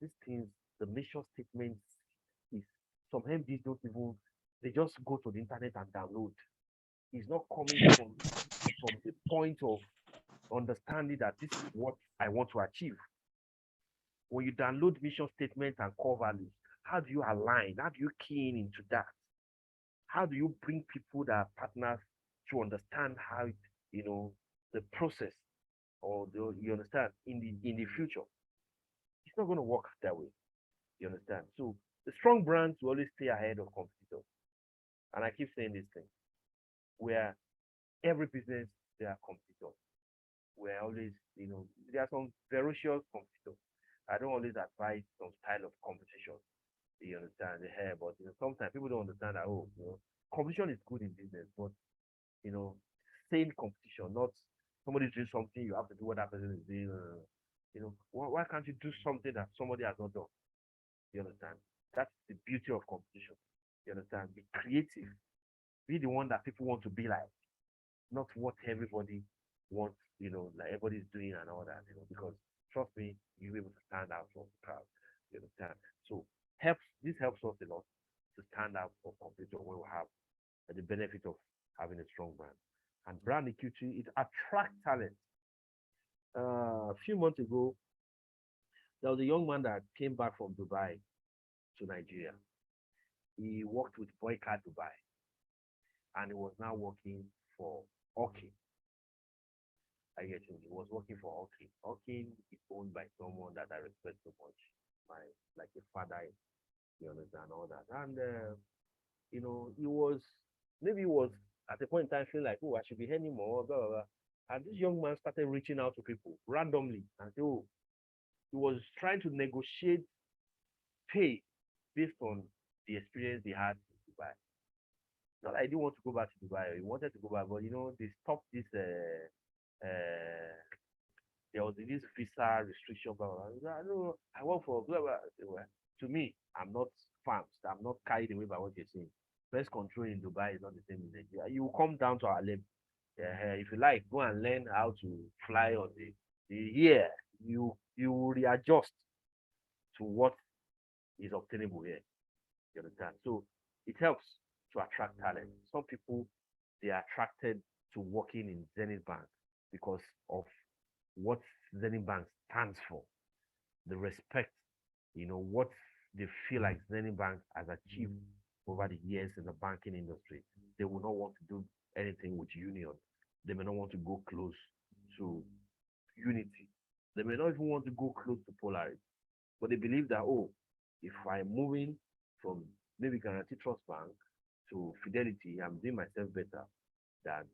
these things, the mission statements is some MDs don't even they just go to the internet and download. It's not coming from the point of understanding that this is what I want to achieve. When you download mission statement and core values, how do you align? How do you key in into that? How do you bring people that are partners to understand how it, the process or you understand in the future? It's not going to work that way. You understand? So the strong brands will always stay ahead of competitors. And I keep saying this thing, where every business there are competitors. We're always, there are some ferocious competitors. I don't always advise some style of competition. You understand? But sometimes people don't understand that, competition is good in business, but same competition, not somebody's doing something, you have to do what that person is doing. Why can't you do something that somebody has not done? You understand? That's the beauty of competition. You understand? Be creative. Be the one that people want to be like, not what everybody wants, like everybody's doing and all that, because trust me, you'll be able to stand out from the crowd. You understand? So this helps us a lot to stand out from competition when we have the benefit of having a strong brand. And brand equity, it attracts talent. A few months ago, there was a young man that came back from Dubai to Nigeria. He worked with Boycott Dubai, and he was now working for Orkin. I get him. He was working for Orkin. Orkin is owned by someone that I respect so much, like a father, you understand, all that. And he was at a point in time feeling like, oh, I should be earning more, blah, blah, blah. And this young man started reaching out to people randomly and say, oh, he was trying to negotiate pay based on the experience he had in Dubai. Not like he didn't want to go back to Dubai. He wanted to go back, but they stopped this. There was this visa restriction. Blah, blah, blah. No, I work for blah, blah. Well, to me, I'm not farms. I'm not carried away by what you're saying. Pest control in Dubai is not the same in Nigeria. You will come down to our level. If you like, go and learn how to fly on the here. You readjust to what is obtainable here. You understand? So it helps to attract talent. Some people, they are attracted to working in Zenith Bank because of what Zenith Bank stands for, the respect, what they feel like Zenith Bank has achieved over the years in the banking industry. They will not want to do anything with Union. They may not want to go close to Unity. They may not even want to go close to Polaris. But they believe that, if I'm moving from maybe Guarantee Trust Bank to Fidelity, I'm doing myself better than,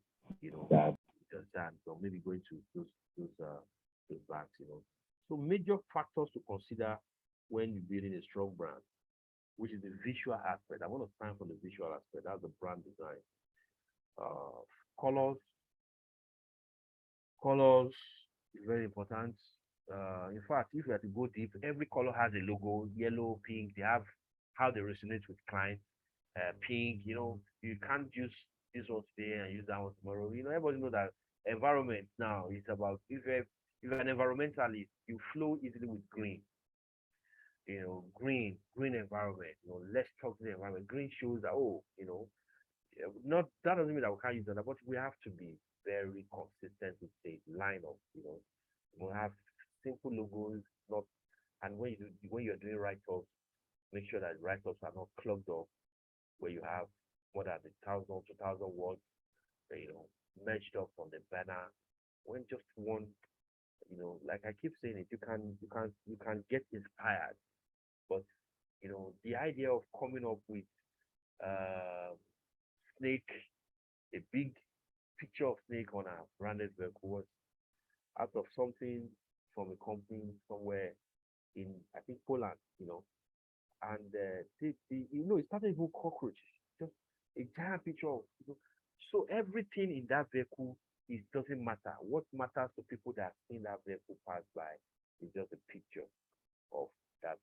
just that. So maybe going to those banks, So major factors to consider when you're building a strong brand, which is the visual aspect. I want to stand for the visual aspect. That's the brand design. Colors is very important. In fact, if you have to go deep, every color has a logo, yellow, pink. They have how they resonate with clients. Pink, you can't use this one today and use that one tomorrow. Everybody knows that environment now is about if you're an environmentalist, you flow easily with green. Green environment, less toxic environment. Green shows that, not that doesn't mean that we can't use that, but we have to be very consistent with the lineup. We'll have simple logos, not and when you're doing write-ups, make sure that write-ups are not clogged up, where you have more than 1,000, 2,000 words, merged up on the banner. When just one, like I keep saying it, you can get inspired, but the idea of coming up with snake, a big picture of snake on a branded vehicle was out of something from a company somewhere in, I think, Poland, and it started even cockroaches. Just a giant picture of, so everything in that vehicle, it doesn't matter. What matters to people that have seen that vehicle pass by is just a picture of that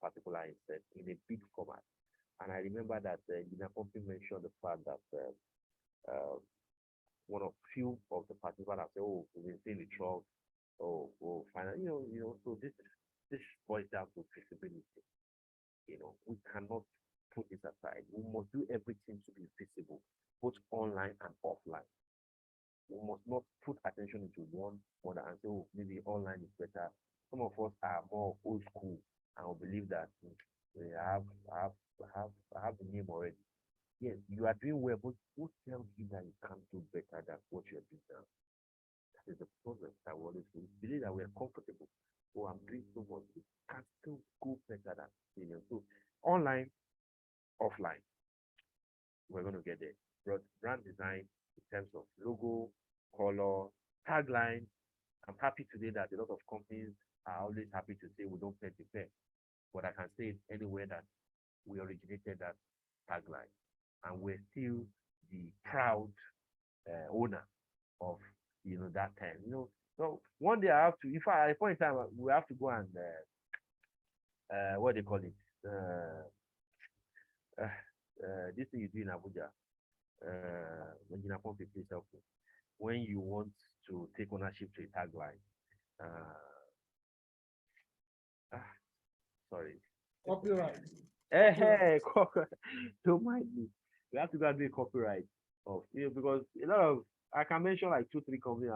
particular incident in a big format. And I remember that Engineer Pumpy mentioned the fact that one of few of the participants have said, "Oh, we've been seeing the truck. Oh, finally, So this boils down to visibility. We cannot put this aside. We must do everything to be visible, both online and offline. We must not put attention into one or the and say, oh, maybe online is better. Some of us are more old school and we believe that I have the name already. Yes, you are doing well, but who tells you that you can't do better than what you are doing now? That is the problem that we always believe that we are comfortable. Oh, I'm doing so much. We can still go better than So online, offline, we're going to get there. But brand design in terms of logo, color, tagline. I'm happy today that a lot of companies are always happy to say we don't pay the fair. But I can say it anywhere that we originated that tagline. And we're still the proud owner of that time. So one day I have to, if I at a point in time we have to go and what do they call it? This thing you do in Abuja, when you want to take ownership to a tagline. Sorry. Copyright. Hey, don't mind me. We have to go and do a copyright of because a lot of I can mention like 2-3 companies.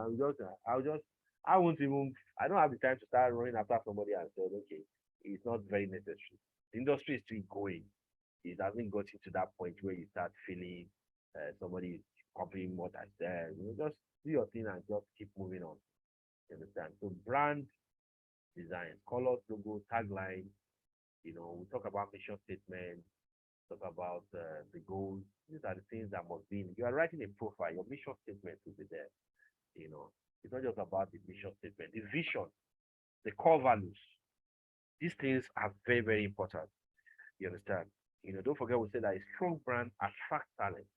I won't even. I don't have the time to start running after somebody and say, okay, it's not very necessary. The industry is still going. It hasn't got to that point where you start feeling somebody is copying what I said. Just do your thing and just keep moving on. You understand? So brand design, colors, logo, tagline. We talk about mission statement, talk about the goals. These are the things that must be in. You are writing a profile, your mission statement will be there. It's not just about the mission statement, the vision, the core values. These things are very, very important. You understand? Don't forget we say that a strong brand attracts talent.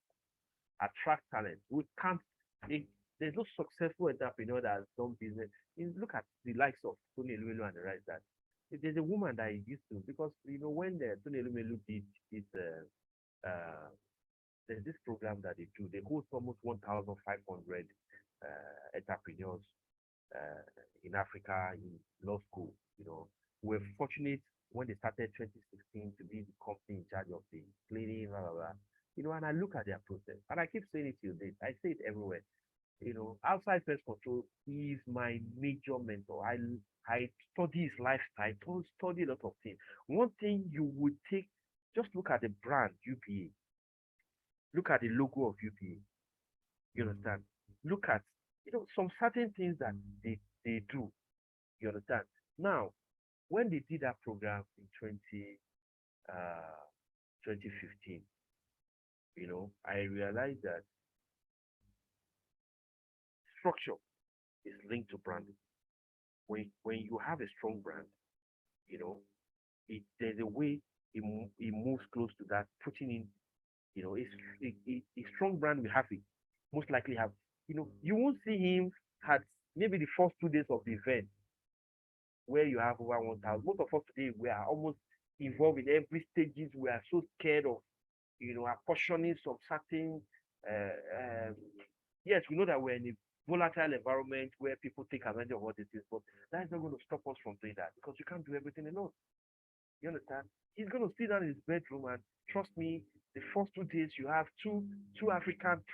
Attract talent. We can't. There's no successful entrepreneur that has done business. Look at the likes of Tony Elumelu and the rest. That if there's a woman that is used to, because when the Tony Elumelu did this, there's this program that they do. They host almost 1,500 entrepreneurs in Africa in law school. We're fortunate when they started 2016 to be the company in charge of the cleaning, blah, blah, blah. And I look at their process, and I keep saying it till date. I say it everywhere. Outside Pest Control, he is my major mentor. I study his lifestyle, study a lot of things. One thing you would take, just look at the brand UPA. Look at the logo of UPA. You understand? Look at some certain things that they do. You understand? Now, when they did that program in 2015, I realized that structure is linked to branding. When you have a strong brand, there's a way it moves close to that, putting in, a strong brand will have it, most likely have, you won't see him at maybe the first 2 days of the event where you have over 1,000. Most of us today, we are almost involved in every stages. We are so scared of, apportioning some certain, yes, we know that we're in a volatile environment where people take advantage of what it is, but that is not going to stop us from doing that because you can't do everything alone. You understand? He's going to sit down in his bedroom and trust me, the first 2 days you have two African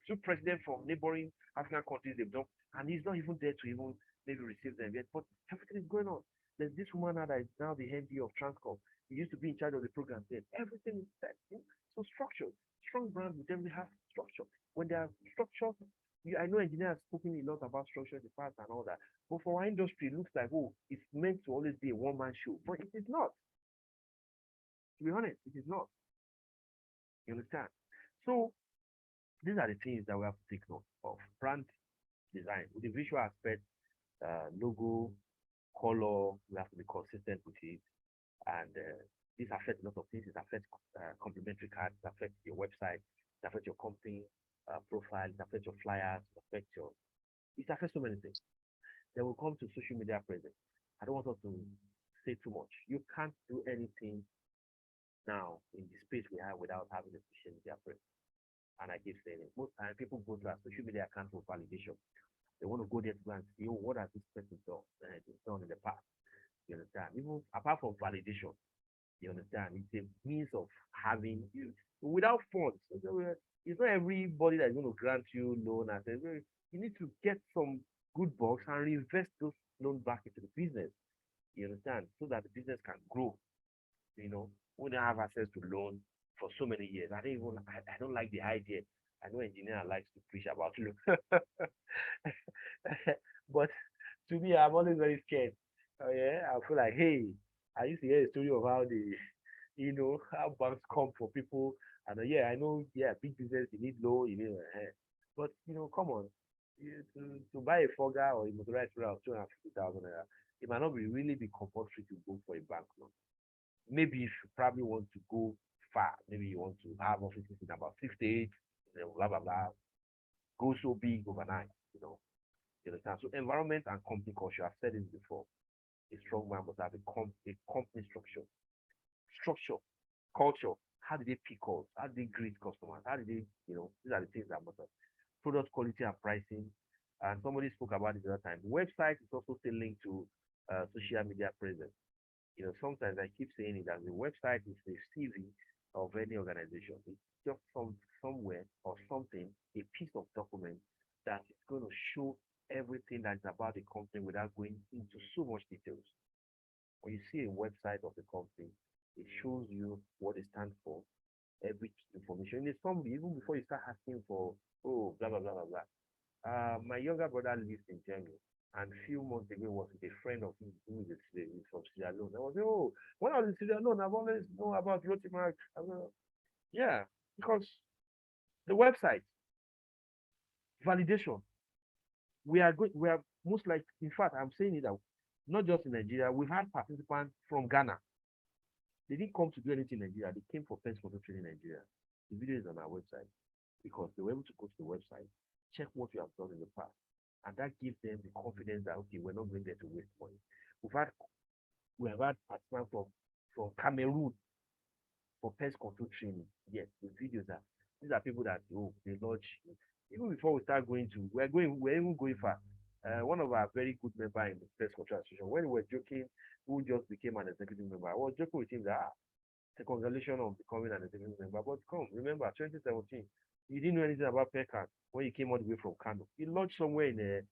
two presidents from neighboring African countries they've done, and he's not even there to even maybe receive them yet. But everything is going on. There's this woman now that is now the MD of Transcorp. He used to be in charge of the program then. Everything is set. So structure. Strong brand will definitely have structure. When there are structure, I know engineers have spoken a lot about structure in the past and all that. But for our industry, it looks like, it's meant to always be a one-man show. But it is not. To be honest, it is not. You understand? So these are the things that we have to take note of. Brand design with the visual aspect, logo, color, we have to be consistent with it, and This affects a lot of things. It affects complimentary cards, it affects your website, it affects your company profile, it affects your flyers, it affects so many things. Then we'll come to social media presence. I don't want us to say too much. You can't do anything now in the space we have without having a social media presence. And I keep saying it. Most times people go to our social media account for validation. They want to go there to go and see, oh, what has this person done? It's done in the past. You understand? Even apart from validation, you understand? It's a means of having you without funds. It's not everybody that's going to grant you loan. And you need to get some good bucks and reinvest those loans back into the business. You understand? So that the business can grow. You know, we don't have access to loan for so many years. I don't like the idea. I know engineer likes to preach about loan. But to me, I'm always very scared. Oh yeah, I feel like, hey, I used to hear a story of how how banks come for people. And yeah, I know, yeah, big business, you need loan, you need, but come on, to buy a Fogger or a motorized route, 250,000 naira, it might not really be compulsory to go for a bank loan. Maybe if you probably want to go far, maybe you want to have offices in about 6 states, blah blah blah, go so big overnight. You understand? So environment and company culture, I've said this before. A strong man must have a company structure. Structure, culture. How do they pick us? How do they greet customers? How do they, these are the things that matter. Product quality and pricing. And somebody spoke about it the other time. The website is also still linked to social media presence. Sometimes I keep saying it that the website is the CV of any organization. It's just somewhere or something, a piece of document that is going to show everything that's about the company without going into so much details. When you see a website of the company, it shows you what it stands for, every information. In a summary, even before you start asking for, oh, blah, blah, blah, blah, blah. My younger brother lives in Germany, and a few months ago was with a friend of his who is from Sierra Leone. I was like, oh, when I was in Sierra Leone, I've always known about Rotimark. Yeah, because the website, validation, we are most like, in fact, I'm saying it that not just in Nigeria, we've had participants from Ghana. They didn't come to do anything in Nigeria. They came for pest control training in Nigeria. The video is on our website because they were able to go to the website, check what you have done in the past, and that gives them the confidence that, okay, we're not going there to waste money. We have had participants from Cameroon for pest control training. Yes, the videos these are people that they lodge. Even before we start going to, we're even going far. One of our very good members in the pest control association, when we were joking, who just became an executive member, I was joking with him that congratulations on becoming an executive member. But remember, 2017, you didn't know anything about PECAN when you came all the way from Kano. You lodged somewhere in a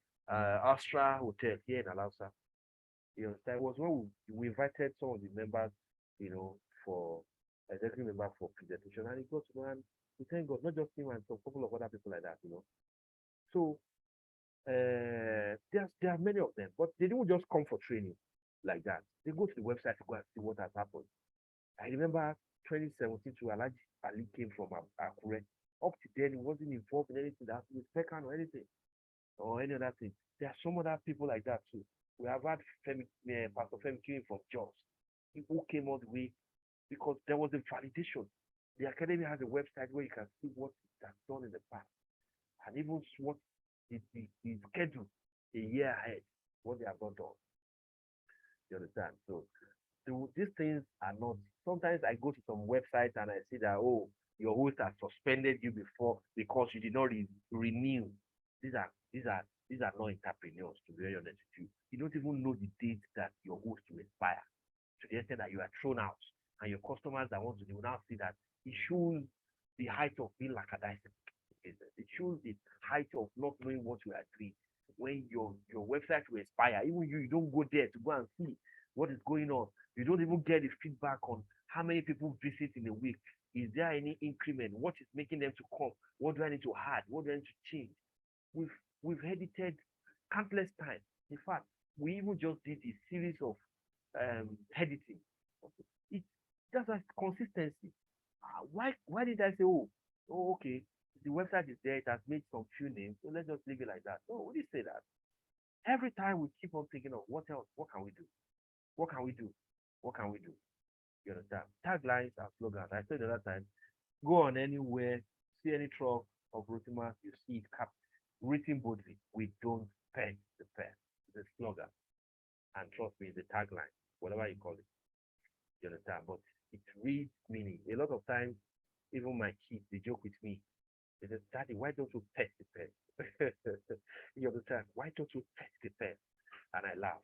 Astra Hotel here in Alausa. That was when we invited some of the members, for executive member for presentation, and it got to know, and we thank God, not just him and some couple of other people like that. So there are many of them, but they don't just come for training like that. They go to the website to go and see what has happened. I remember 2017 to Alhaji Ali came from Akure. Up to then, he wasn't involved in anything that with PECAN or anything or any other thing. There are some other people like that too. We have had Pastor Femi came from Jos. People came all the way because there was a validation. The academy has a website where you can see what it has done in the past and even what is scheduled a year ahead, what they have not done. You understand? So these things are not. Sometimes I go to some websites and I see that, oh, your host has suspended you before because you did not renew. These are not entrepreneurs, to be very honest with you. You don't even know the date that your host will expire, to the extent that you are thrown out, and your customers that want to, they will now see that it shows the height of being lackadaisical. It shows the height of not knowing what you are doing. When your website will expire, even you don't go there to go and see what is going on. You don't even get the feedback on how many people visit in a week. Is there any increment? What is making them to come? What do I need to add? What do I need to change? We've edited countless times. In fact, we even just did a series of editing. It's just a consistency. Why did I say, oh, okay, the website is there, it has made some few names, so let's just leave it like that? No, we didn't say that. Every time we keep on thinking of what else, what can we do? What can we do? What can we do? You understand? Taglines and slogans. I said the other time, go on anywhere, see any truck of Rotimas, you see it written boldly. We don't peg the pen. The slogan. And trust me, the tagline, whatever you call it. You understand? But it reads meaning. A lot of times, even my kids, they joke with me. They say, Daddy, why don't you pet the pen? You understand? Why don't you pet the pen? And I laugh.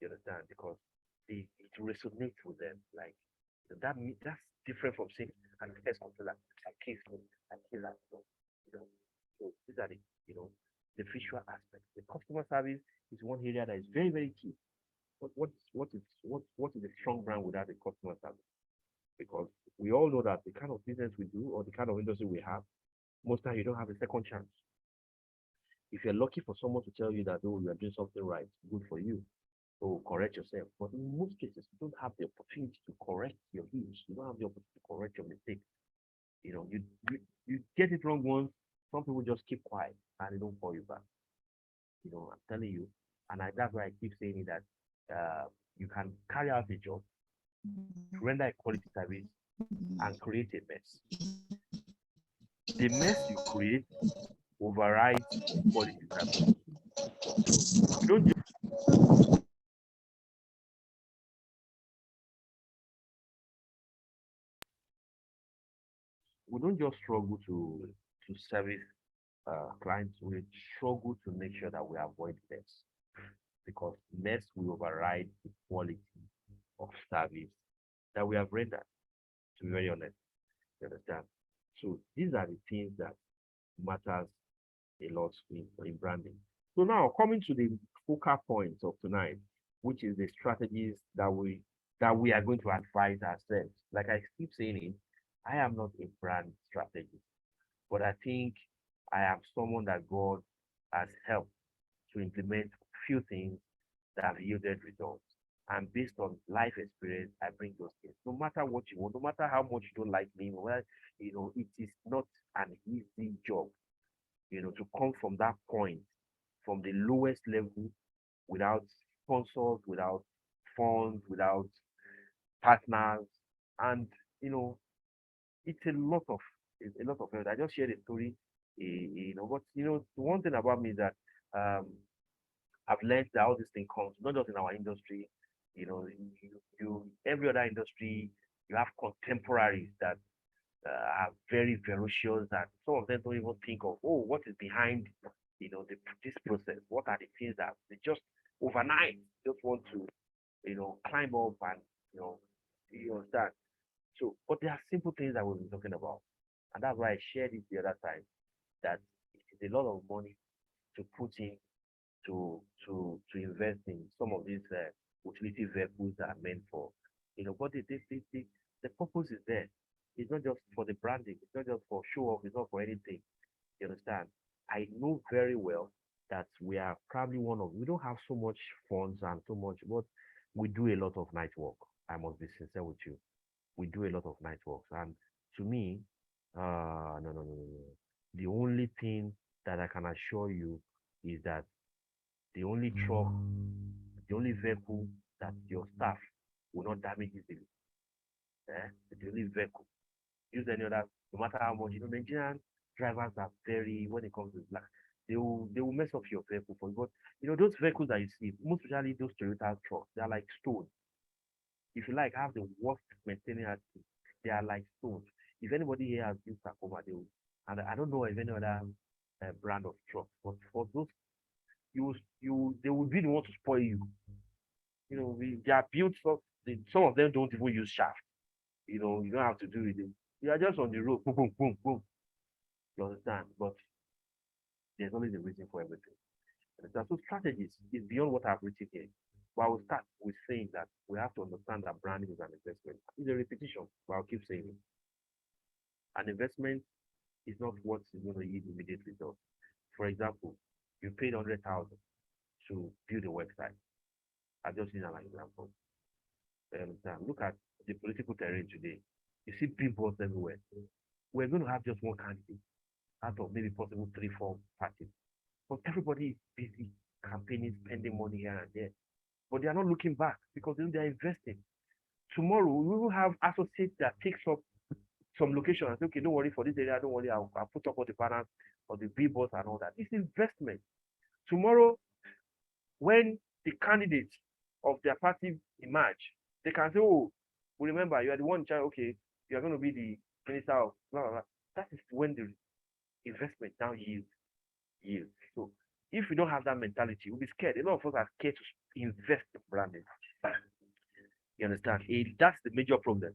You understand? Because it resonates with them. Like that's different from saying and test something like a case and kill that. You know, so these are the visual aspect. The customer service is one area that is very, very key. But what is a strong brand without a customer service? Because we all know that the kind of business we do or the kind of industry we have, most times you don't have a second chance. If you're lucky for someone to tell you that, oh, you are doing something right, good for you, or correct yourself. But in most cases, you don't have the opportunity to correct your views. You don't have the opportunity to correct your mistakes. You know, you get it wrong once, some people just keep quiet and they don't call you back. You know, I'm telling you, and that's why I keep saying that you can carry out a job, render a quality service, and create a mess. The mess you create overrides quality service. You don't just we don't just struggle to service clients, we struggle to make sure that we avoid mess because mess will override the quality of service that we have rendered, to be very honest. You understand? So these are the things that matters a lot in branding. So now coming to the focal points of tonight, which is the strategies that we are going to advise ourselves. Like I keep saying it, I am not a brand strategist, but I think I am someone that God has helped to implement few things that have yielded results. And based on life experience, I bring those things. No matter what you want, no matter how much you don't like me, well, it is not an easy job, to come from that point, from the lowest level, without sponsors, without funds, without partners, and it's a lot of effort. I just shared a story, but the one thing about me is that I've learned that all these things comes not just in our industry. Every other industry, you have contemporaries that are very ferocious, and some of them don't even think of, oh, what is behind, this process. What are the things that they just overnight just want to, climb up and, you understand. So, but there are simple things that we've been talking about, and that's why I shared it the other time that it is a lot of money to put in to invest in some of these utility vehicles that are meant for, but the purpose is there. It's not just for the branding, it's not just for show off, it's not for anything. You understand? I know very well that we are probably we don't have so much funds and so much, but we do a lot of night work. I must be sincere with you. We do a lot of night works. And to me, no. The only thing that I can assure you is that the only truck, the only vehicle that your staff will not damage easily. The only vehicle. Use any other, no matter how much. Nigerian drivers are very, when it comes to black, they will mess up your vehicle for you. But those vehicles that you see, most especially those Toyota trucks, they are like stone. If you like have the worst maintaining attitude, they are like stones. If anybody here has used Tacoma, they will, and I don't know of any other brand of truck, but for those they will be the one to spoil you. They are built so some of them don't even use shaft. You don't have to do it. You are just on the road, boom, boom, boom, boom. You understand? But there's always a reason for everything. So strategies is beyond what I've written here. But I will start with saying that we have to understand that branding is an investment. It's a repetition, but I'll keep saying it. An investment is not what is going to yield immediate results. For example, you paid 100,000 to build a website. I just use an example. Look at the political terrain today. You see billboards everywhere. We're going to have just one candidate out of maybe possible 3-4 parties. But everybody is busy campaigning, spending money here and there. But they are not looking back because they are investing. tomorrow we will have associates that takes up some location and say, okay, don't worry for this area, don't worry, I'll put up all the banners or the billboards and all that. It's investment. Tomorrow, when the candidates of their party emerge, they can say, oh, we remember you are the one child, okay, you are going to be the minister of blah, blah, blah. That is when the investment now yields. So if we don't have that mentality, we'll be scared. A lot of us are scared to invest in branding. You understand? That's the major problem.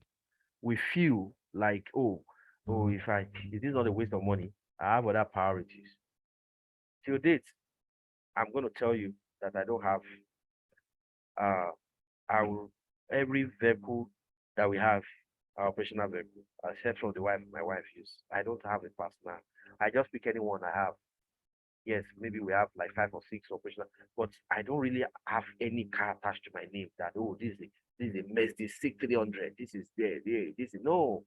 We feel like, oh, if this is not a waste of money, I have other priorities. Till date, I'm going to tell you that I don't have every vehicle that we have, our operational vehicle, except from my wife use. I don't have a personal. I just pick anyone I have. Yes, maybe we have like 5 or 6 operational, but I don't really have any car attached to my name that, oh, this is a Mercedes 6300. This is there, this is no.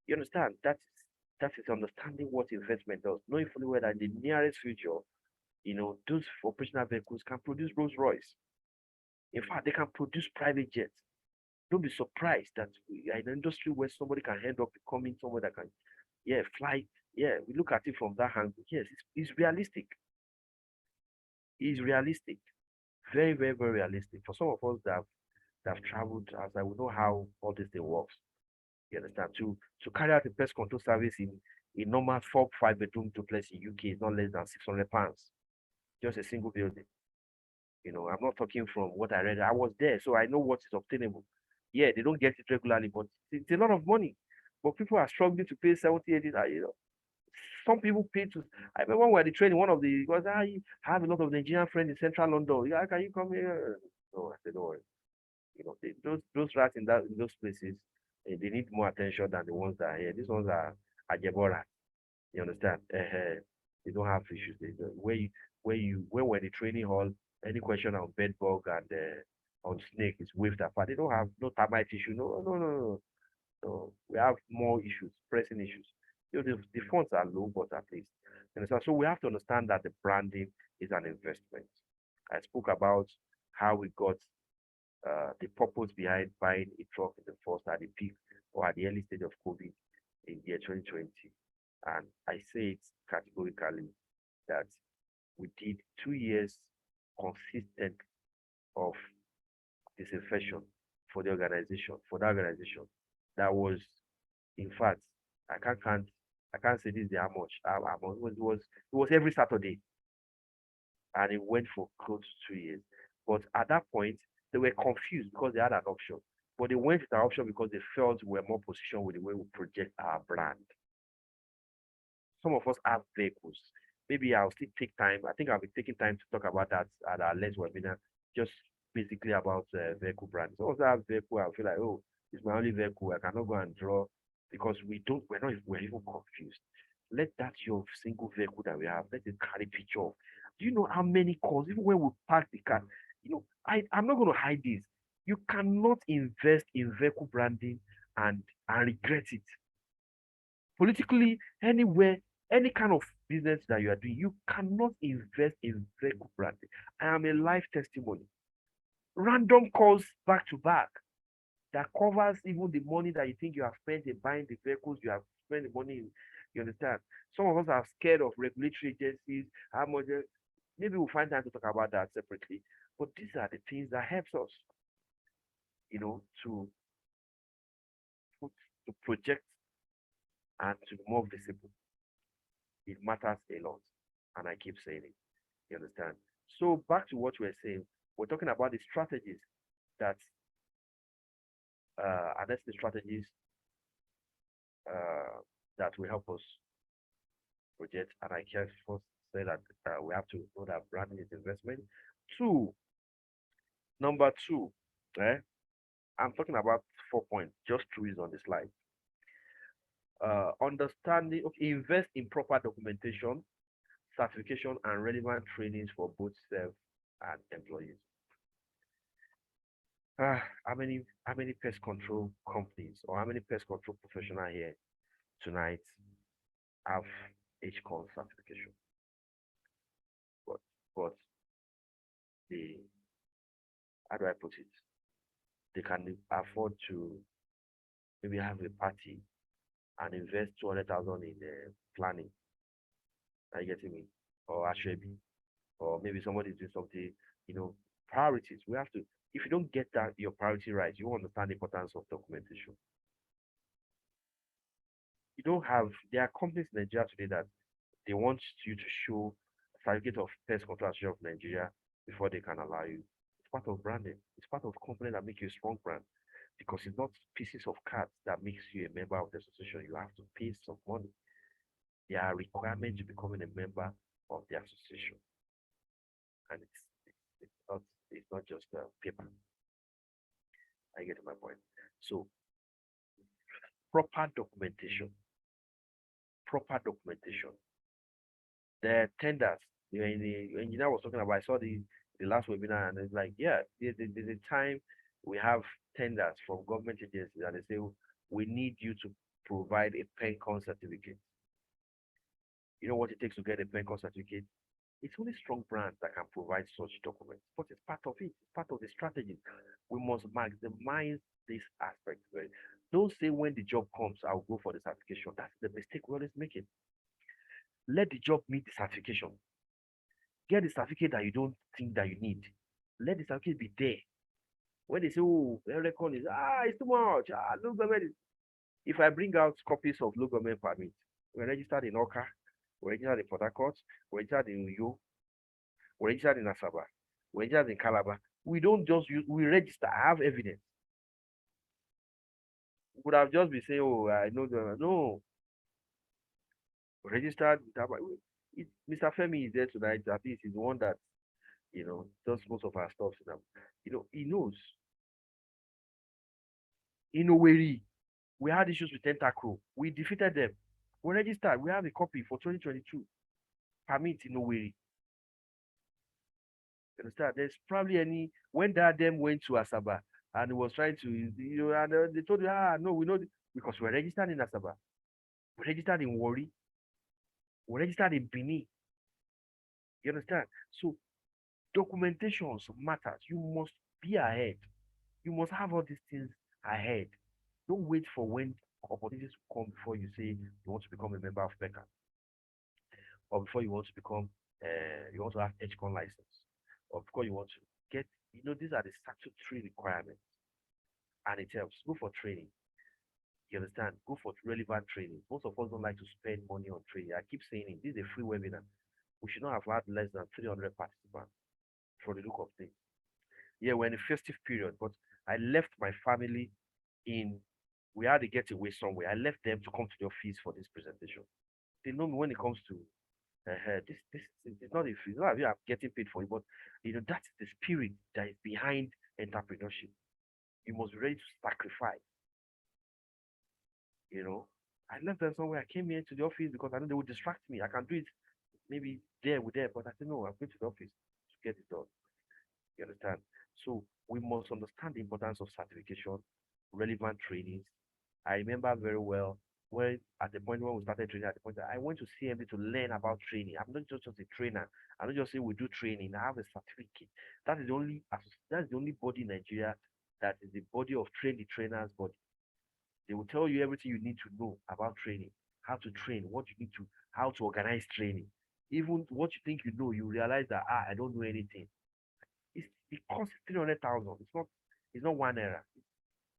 You understand? That is understanding what investment does, knowing fully well that in the nearest future, those operational vehicles can produce Rolls Royce. In fact, they can produce private jets. Don't be surprised that we are in an industry where somebody can end up becoming someone that can, fly. Yeah, we look at it from that angle. Yes, it's realistic. It's realistic. Very, very, very realistic. For some of us that have traveled, as I would know how all this thing works. You understand? To carry out a pest control service in a normal 4-5 bedroom duplex in UK is not less than £600. Just a single building. I'm not talking from what I read. I was there, so I know what is obtainable. Yeah, they don't get it regularly, but it's a lot of money. But people are struggling to pay 70, 80. Some people pay to. I remember when we were training, one of the was I have a lot of Nigerian friends in central London. Yeah, can you come here? No, I said, don't worry. Those rats in those places, they need more attention than the ones that are here. These ones are Ajebora. You understand? They don't have issues. When we're in the training hall, any question on bed bug and on snake is waved apart. They don't have no termite issue. No. So we have more issues, pressing issues. The funds are low, but at least. So we have to understand that the branding is an investment. I spoke about how we got the purpose behind buying a truck in the first at the peak or at the early stage of COVID in year 2020. And I say it categorically that we did 2 years consistent of disinfection for that organization. That was, in fact, I can't say this how much. It was every Saturday, and it went for close to 2 years. But at that point, they were confused because they had an option. But they went with our option because they felt we were more positioned with the way we project our brand. Some of us have vehicles. Maybe I'll still take time. I think I'll be taking time to talk about that at our next webinar, just basically about vehicle brands. So also have vehicle, I feel like, oh, it's my only vehicle. I cannot go and draw because we're even confused. Let that your single vehicle that we have, let it carry picture of. Do you know how many calls, even when we park the car, I'm not going to hide this. You cannot invest in vehicle branding and regret it. Politically, anywhere, any kind of business that you are doing, you cannot invest in vehicle branding. I am a live testimony. Random calls back to back that covers even the money that you think you have spent in buying the vehicles, you have spent the money in, you understand? Some of us are scared of regulatory agencies, how much, maybe we'll find time to talk about that separately. But these are the things that helps us, to project and to be more visible. It matters a lot. And I keep saying it. You understand? So back to what we're saying, we're talking about the strategies that and that's the strategies that will help us project. And I can first say that we have to know that branding is investment. Number two, I'm talking about 4 points, just 2 is on the slide. Understanding, invest in proper documentation, certification, and relevant trainings for both self and employees. How many pest control companies or how many pest control professionals here tonight have HCON certification? But how do I put it? they can afford to maybe have a party and invest 200,000 in planning. Are you getting me? Or actually, or maybe somebody is doing something, priorities. We have to, if you don't get that your priority right, you won't understand the importance of documentation. You don't have, there are companies in Nigeria today that they want you to show a certificate of pest control association of Nigeria before they can allow you. It's part of branding. It's part of company that make you a strong brand, because it's not pieces of cards that makes you a member of the association. You have to pay some money. There are requirements to becoming a member of the association, and it's not just paper. I get my point. So proper documentation. Proper documentation. The tenders, the engineer was talking about, I saw the last webinar, and it's like, yeah, there's a time we have tenders from government agencies, and they say, we need you to provide a PENCON certificate. You know what it takes to get a PENCON certificate? It's only strong brands that can provide such documents, but it's part of it. It's part of the strategy. We must maximize this aspect. Right? Don't say when the job comes, I'll go for the certification. That's the mistake we're always making. Let the job meet the certification. Get the certificate that you don't think that you need. Let the certificate be there. When they say, oh, record is, it's too much. Local government. If I bring out copies of local government permits, we're registered in Oka, we're registered in Port Harcourt, we're registered in Uyo, we're registered in Asaba, we're registered in Calabar. We don't just use, we register, I have evidence. We could have just been saying, oh, I know no. Registered, Mr. Femi is there tonight. At least he's the one that, does most of our stuff. He knows. In Owerri, we had issues with Tentacro. We defeated them. We registered. We have a copy for 2022 permit in Owerri. You understand? There's probably when them went to Asaba and was trying to, and they told you, no, we know, because we're registered in Asaba. We're registered in Warri. We're registered in Bini. You understand? So documentations matters. You must be ahead. You must have all these things ahead. Don't wait for when opportunities come before you say you want to become a member of PECA, or before you want to become, you want to have HCON license, or before you want to get, these are the statutory requirements, and it helps. Go for training. You understand? Go for relevant training. Most of us don't like to spend money on training. I keep saying it. This is a free webinar. We should not have had less than 300 participants for the look of things. Yeah, we're in a festive period, but I left my family we had to get away somewhere. I left them to come to the office for this presentation. They know me when it comes to this it's not if it's not I'm getting paid for it, but that's the spirit that is behind entrepreneurship. You must be ready to sacrifice. I left them somewhere. I came here to the office because I know they would distract me. I can do it maybe there with them, but I said no, I'm going to the office to get it done. You understand? So we must understand the importance of certification, relevant trainings. I remember very well when at the point when we started training, at the point that I went to CMD to learn about training. I'm not just a trainer. I'm not just saying we do training. I have a certificate. That is the only body in Nigeria that is the body of train the trainers body. They will tell you everything you need to know about training, how to train, what you need to, how to organize training. Even what you think you know, you realize that I don't know anything. It costs 300,000. It's not one era.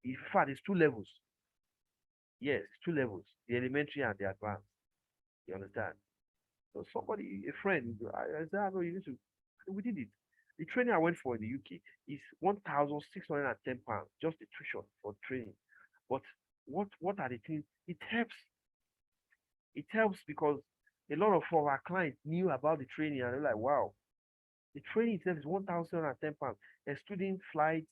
In fact, it's two levels. Yes, two levels: the elementary and the advanced. You understand? So a friend, I said, no, you need to. We did it. The training I went for in the UK is £1,610 just the tuition for training. But what are the things? It helps. It helps because a lot of our clients knew about the training and they're like, wow, the training itself is £1,710. A student flight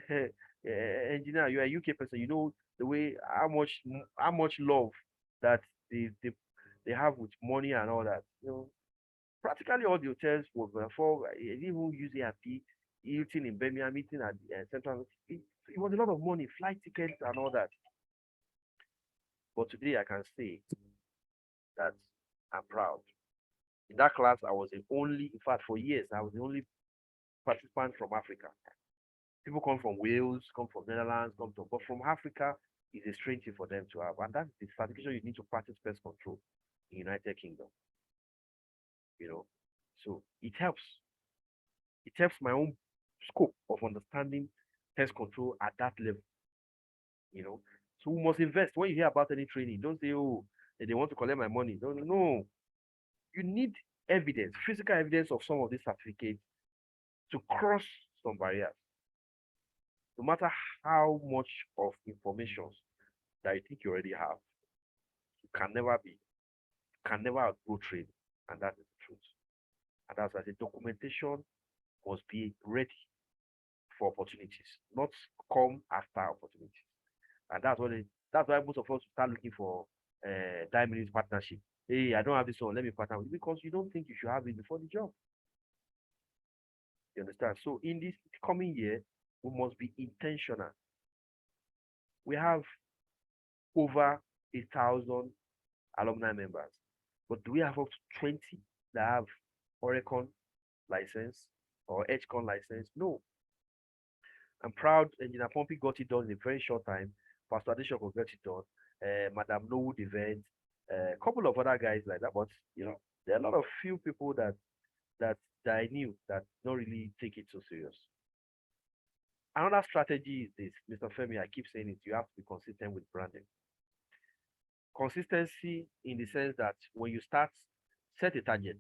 engineer, you're a UK person, you know the way how much love that they have with money and all that. Practically all the hotels were before I didn't even use ARP, Hilton in Birmingham, meeting at Central. It was a lot of money, flight tickets and all that. But today I can say that I'm proud. In that class, I was the only, in fact, for years, I was the only participant from Africa. People come from Wales, come from Netherlands, but from Africa is a strange thing for them to have. And that's the certification you need to practice pest control in United Kingdom. You know, so it helps. It helps my own scope of understanding pest control at that level. You know, so we must invest. When you hear about any training, don't say, oh, they want to collect my money. No. You need evidence, physical evidence of some of these certificates to cross some barriers. No matter how much of information that you think you already have, you can never outgrow training. And that is the truth. And that's why the documentation must be ready for opportunities, not come after opportunities. And that's why most of us start looking for minutes partnership. Hey, I don't have this one, let me partner with you, because you don't think you should have it before the job. You understand? So in this coming year, we must be intentional. We have over 1,000 alumni members, but do we have up to 20 that have Orecon license or EdgeCon license? No. I'm proud Engineer Pompey got it done in a very short time. Pastor Adeshoko got it done. Madam Norwood event, a couple of other guys like that. But you know, there are a lot of few people that I knew that don't really take it so serious. Another strategy is this, Mr. Femi, I keep saying it, you have to be consistent with branding. Consistency in the sense that when you start, set a target.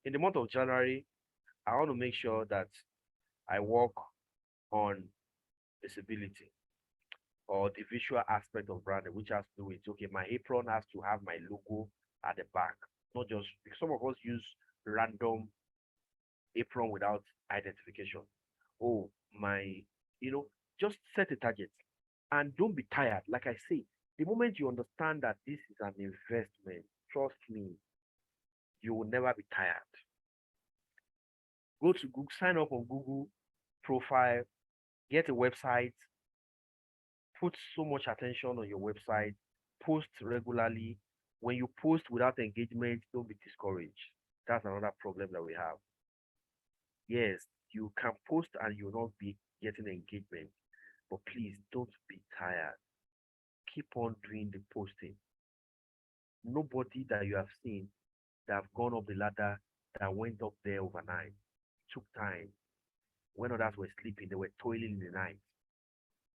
In the month of January, I want to make sure that I work on visibility or the visual aspect of branding, which has to do with, okay, my apron has to have my logo at the back, not just, some of us use random apron without identification. Oh, just set a target and don't be tired. Like I say, the moment you understand that this is an investment, trust me, you will never be tired. Go to Google, sign up on Google profile, get a website, put so much attention on your website, post regularly. When you post without engagement, don't be discouraged. That's another problem that we have. Yes, you can post and you'll not be getting engagement, but please don't be tired. Keep on doing the posting. Nobody that you have seen that have gone up the ladder that went up there overnight. It took time. When others were sleeping, they were toiling in the night.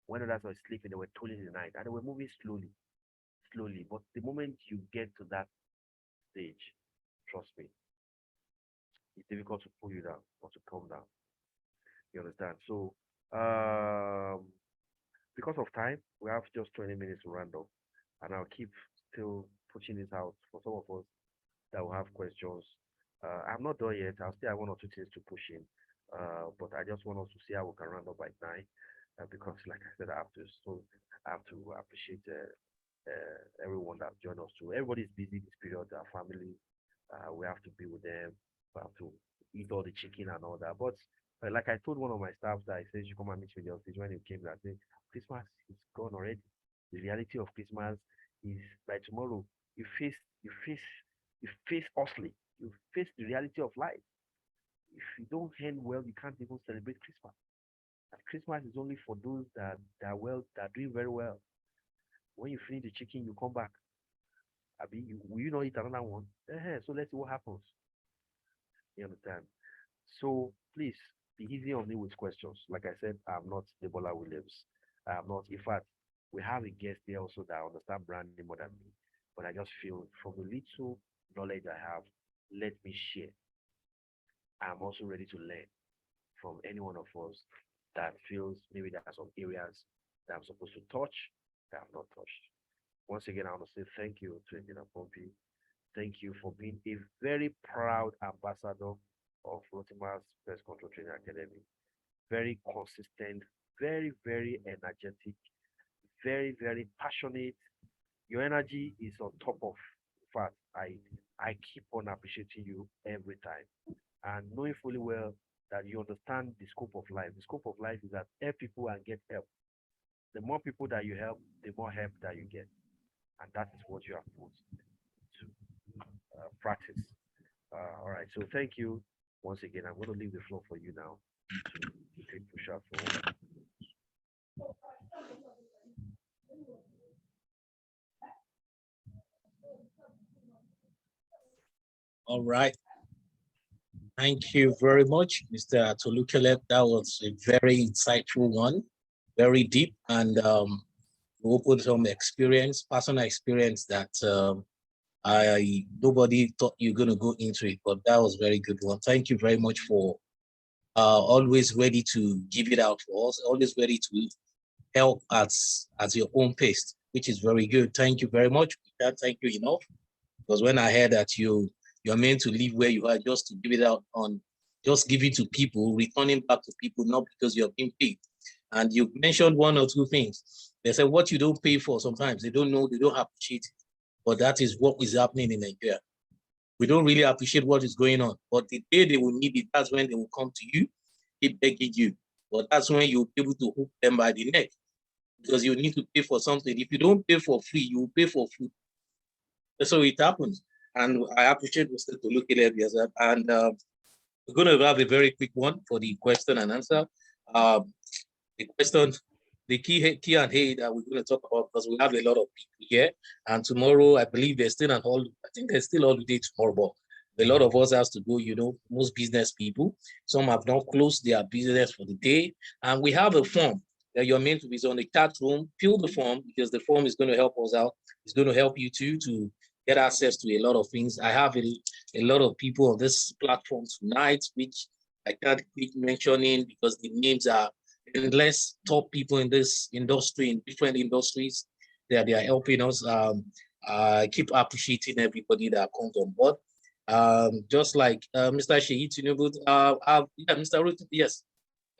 When others were sleeping, they were toiling in the night, and they were moving slowly. But the moment you get to that stage, trust me, it's difficult to pull you down or to calm down. You understand? So, because of time, we have just 20 minutes to round up, and I'll keep still pushing this out for some of us that will have questions. I'm not done yet. I'll still have one or two things to push in, but I just want us to see how we can round up by 9, because, like I said, I have to appreciate everyone that joined us too. Everybody's busy this period. Our family, we have to be with them. We have to eat all the chicken and all that. But like I told one of my staff that I said, you come and meet me in the office when he came. I said, Christmas is gone already. The reality of Christmas is by tomorrow. You face hustling. You face the reality of life. If you don't end well, you can't even celebrate Christmas. And Christmas is only for those that are doing very well. When you finish the chicken, you come back. Will you not eat another one? So let's see what happens. You understand? So please be easy on me with questions. Like I said, I'm not Debola Williams. I'm not. In fact, we have a guest here also that understand branding more than me. But I just feel from the little knowledge I have, let me share. I'm also ready to learn from any one of us that feels maybe there are some areas that I'm supposed to touch that I've not touched. Once again, I want to say thank you to Engineer Pompey. Thank you for being a very proud ambassador of Rotimar's Pest Control Training Academy. Very consistent, very, very energetic, very, very passionate. Your energy is on top of. In fact, I keep on appreciating you every time, and knowing fully well that you understand the scope of life. The scope of life is that help people and get help. The more people that you help, the more help that you get, and that is what you have put to practice. All right. So thank you once again. I'm going to leave the floor for you now. Take push-ups for All right. Thank you very much, Mr. Tolukele. That was a very insightful one, very deep, and we opened some experience, personal experience that nobody thought you're going to go into it, but that was very good one. Thank you very much for always ready to give it out for us, always ready to help at your own pace, which is very good. Thank you very much. We can't thank you enough, because when I heard that you're meant to live where you are just to give it out on, just give it to people, returning back to people, not because you're being paid. And you mentioned one or two things. They said what you don't pay for sometimes, they don't know, they don't appreciate it. But that is what is happening in Nigeria. We don't really appreciate what is going on. But the day they will need it, that's when they will come to you, keep begging you. But that's when you'll be able to hook them by the neck, because you need to pay for something. If you don't pay for free, you will pay for food. So it happens. And I appreciate Mr. Tolukele. And we're going to have a very quick one for the question and answer. The question, the key and hey that we're going to talk about, because we have a lot of people here. And tomorrow, I believe there's still I think there's still holiday tomorrow, but a lot of us has to go, most business people. Some have not closed their business for the day. And we have a form that you're meant to be on the chat room. Fill the form, because the form is going to help us out. It's going to help you too to get access to a lot of things. I have a lot of people on this platform tonight, which I can't keep mentioning because the names are endless. Top people in this industry, in different industries, they are helping us. I keep appreciating everybody that comes on board. Just like Mr. Sheyi Tinubu, yeah, Mr. Ruth, yes,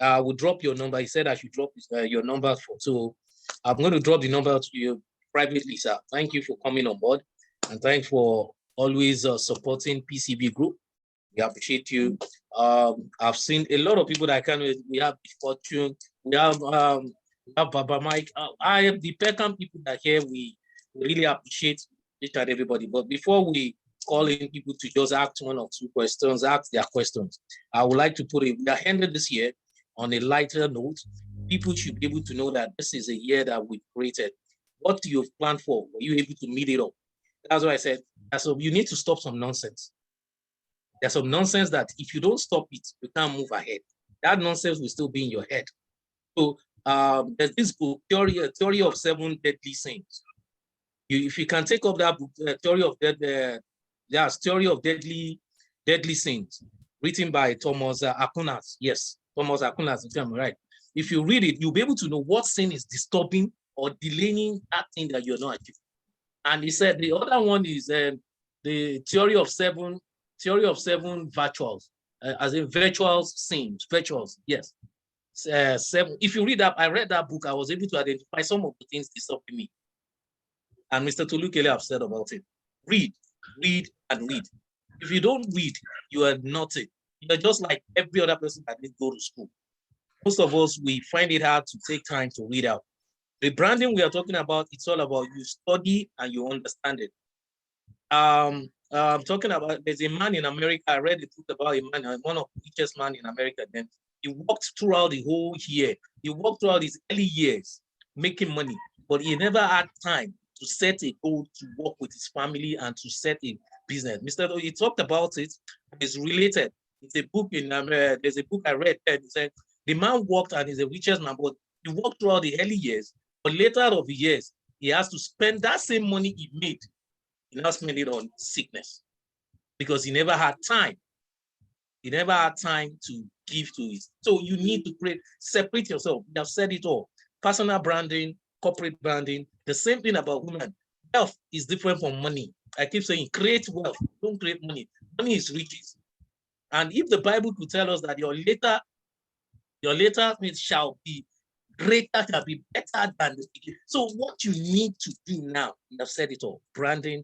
I will drop your number. He said I should drop your number. So I'm going to drop the number to you privately, sir. Thank you for coming on board. And thanks for always supporting PCB Group. We appreciate you. I've seen a lot of people that can. We have Fortune. We have Baba Mike. I have the Peckham people that here. We really appreciate each and everybody. But before we call in people to just ask one or two questions, ask their questions, I would like to put it. We are ended this year on a lighter note. People should be able to know that this is a year that we created. What you've planned for, were you able to meet it up? That's why I said, so you need to stop some nonsense. There's some nonsense that if you don't stop it, you can't move ahead. That nonsense will still be in your head. So there's this book, Theory of 7 Deadly Sins. If you can take up that book, Theory of Deadly Sins, written by Thomas Aquinas. Yes, Thomas Aquinas, if I'm right. If you read it, you'll be able to know what sin is disturbing or delaying that thing that you're not achieving. And he said the other one is the Theory of 7 virtuals, as in virtual sins, virtuals, yes. 7. If you read that, I read that book, I was able to identify some of the things disturbing me. And Mr. Tolukele have said about it. Read, and read. If you don't read, you are nothing. You're just like every other person that didn't go to school. Most of us, we find it hard to take time to read out. The branding we are talking about, it's all about you study and you understand it. I'm talking about, there's a man in America, I read a book about a man, one of the richest men in America then. He worked throughout the whole year. He worked throughout his early years making money, but he never had time to set a goal to work with his family and to set a business. Mr. He talked about it, it's related. It's a book in there's a book I read that said the man worked and is the richest man, but he worked throughout the early years, but later of the years, he has to spend that same money he made. He now spend it on sickness because he never had time. He never had time to give to it. So you need to separate yourself. You have said it all. Personal branding, corporate branding, the same thing about women. Wealth is different from money. I keep saying create wealth, don't create money. Money is riches. And if the Bible could tell us that your later shall be greater, shall be better than the beginning. So what you need to do now, you have said it all, branding.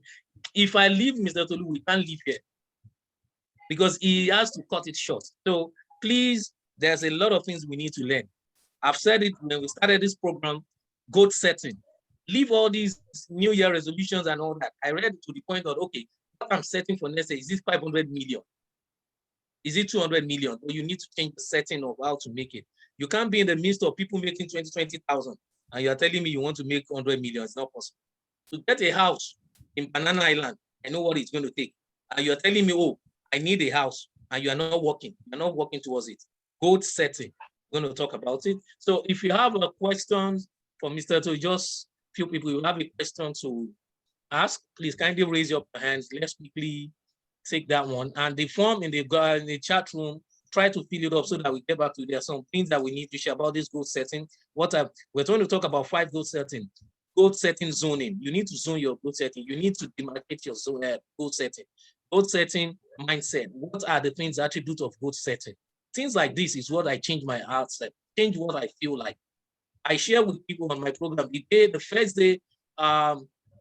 If I leave Mr. Tolu, we can't live here because he has to cut it short. So please, there's a lot of things we need to learn. I've said it when we started this program, goal setting. Leave all these New Year resolutions and all that. I read it to the point of, okay, what I'm setting for next year, is this 500 million? Is it 200 million? Or you need to change the setting of how to make it. You can't be in the midst of people making 20,000 and you're telling me you want to make 100 million. It's not possible. To get a house in Banana Island, I know what it's going to take. And you're telling me, oh, I need a house, and you are not working. You're not working towards it. Goal setting. We're going to talk about it. So if you have a question for Mr. To, just few people, you have a question to ask, please kindly raise your hands. Let's quickly take that one. And the form in the chat room, try to fill it up so that we get back to there. Some things that we need to share about this goal setting. We're going to talk about 5 goal setting. Goal setting zoning. You need to zone your goal setting. You need to demarcate your zone goal setting. Goal setting mindset. What are the things, attributes of goal setting? Things like this is what I change my mindset, change what I feel like. I share with people on my program the first day,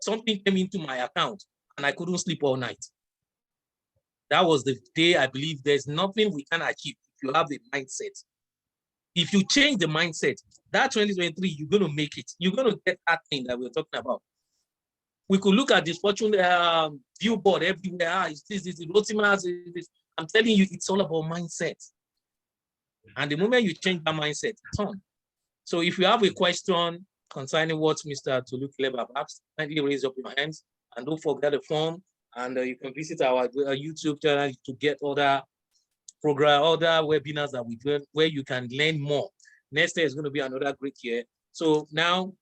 something came into my account and I couldn't sleep all night. That was the day I believe there's nothing we can achieve if you have the mindset. If you change the mindset, that 2023, you're going to make it. You're going to get that thing that we're talking about. We could look at this fortune billboard everywhere. Is this Rotimas? I'm telling you, it's all about mindset. And the moment you change that mindset, it's on. So if you have a question concerning what Mr. Tolu Kileba asked, kindly raise up your hands and don't forget the form. And you can visit our YouTube channel to get other webinars that we do where you can learn more. Next year is going to be another great year. So now,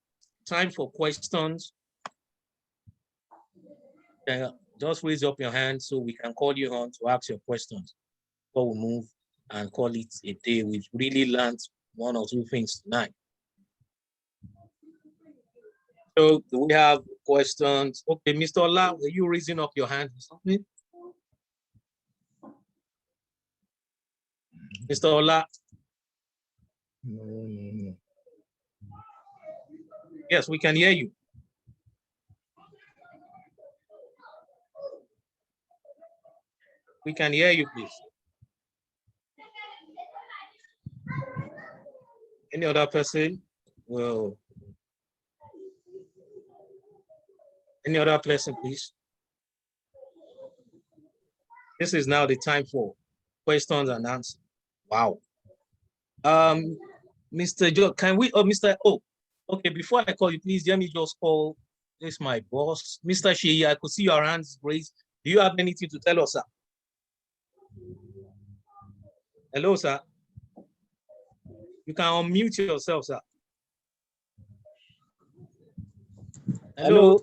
time for questions. Just raise up your hand so we can call you on to ask your questions before we move and call it a day. We've really learned 1 or 2 things tonight. So do we have questions? Okay, Mr. Ola, are you raising up your hand or something? Mr. Ola? No. Yes, we can hear you. We can hear you, please. Any other person? Well, any other person, please? This is now the time for questions and answers. Wow. Mr. Joe, can we, Mr. Oh, okay, before I call you, please let me just call this my boss. Mr. Sheyi, I could see your hands raised. Do you have anything to tell us, sir? Hello, sir. You can unmute yourself, sir. Hello.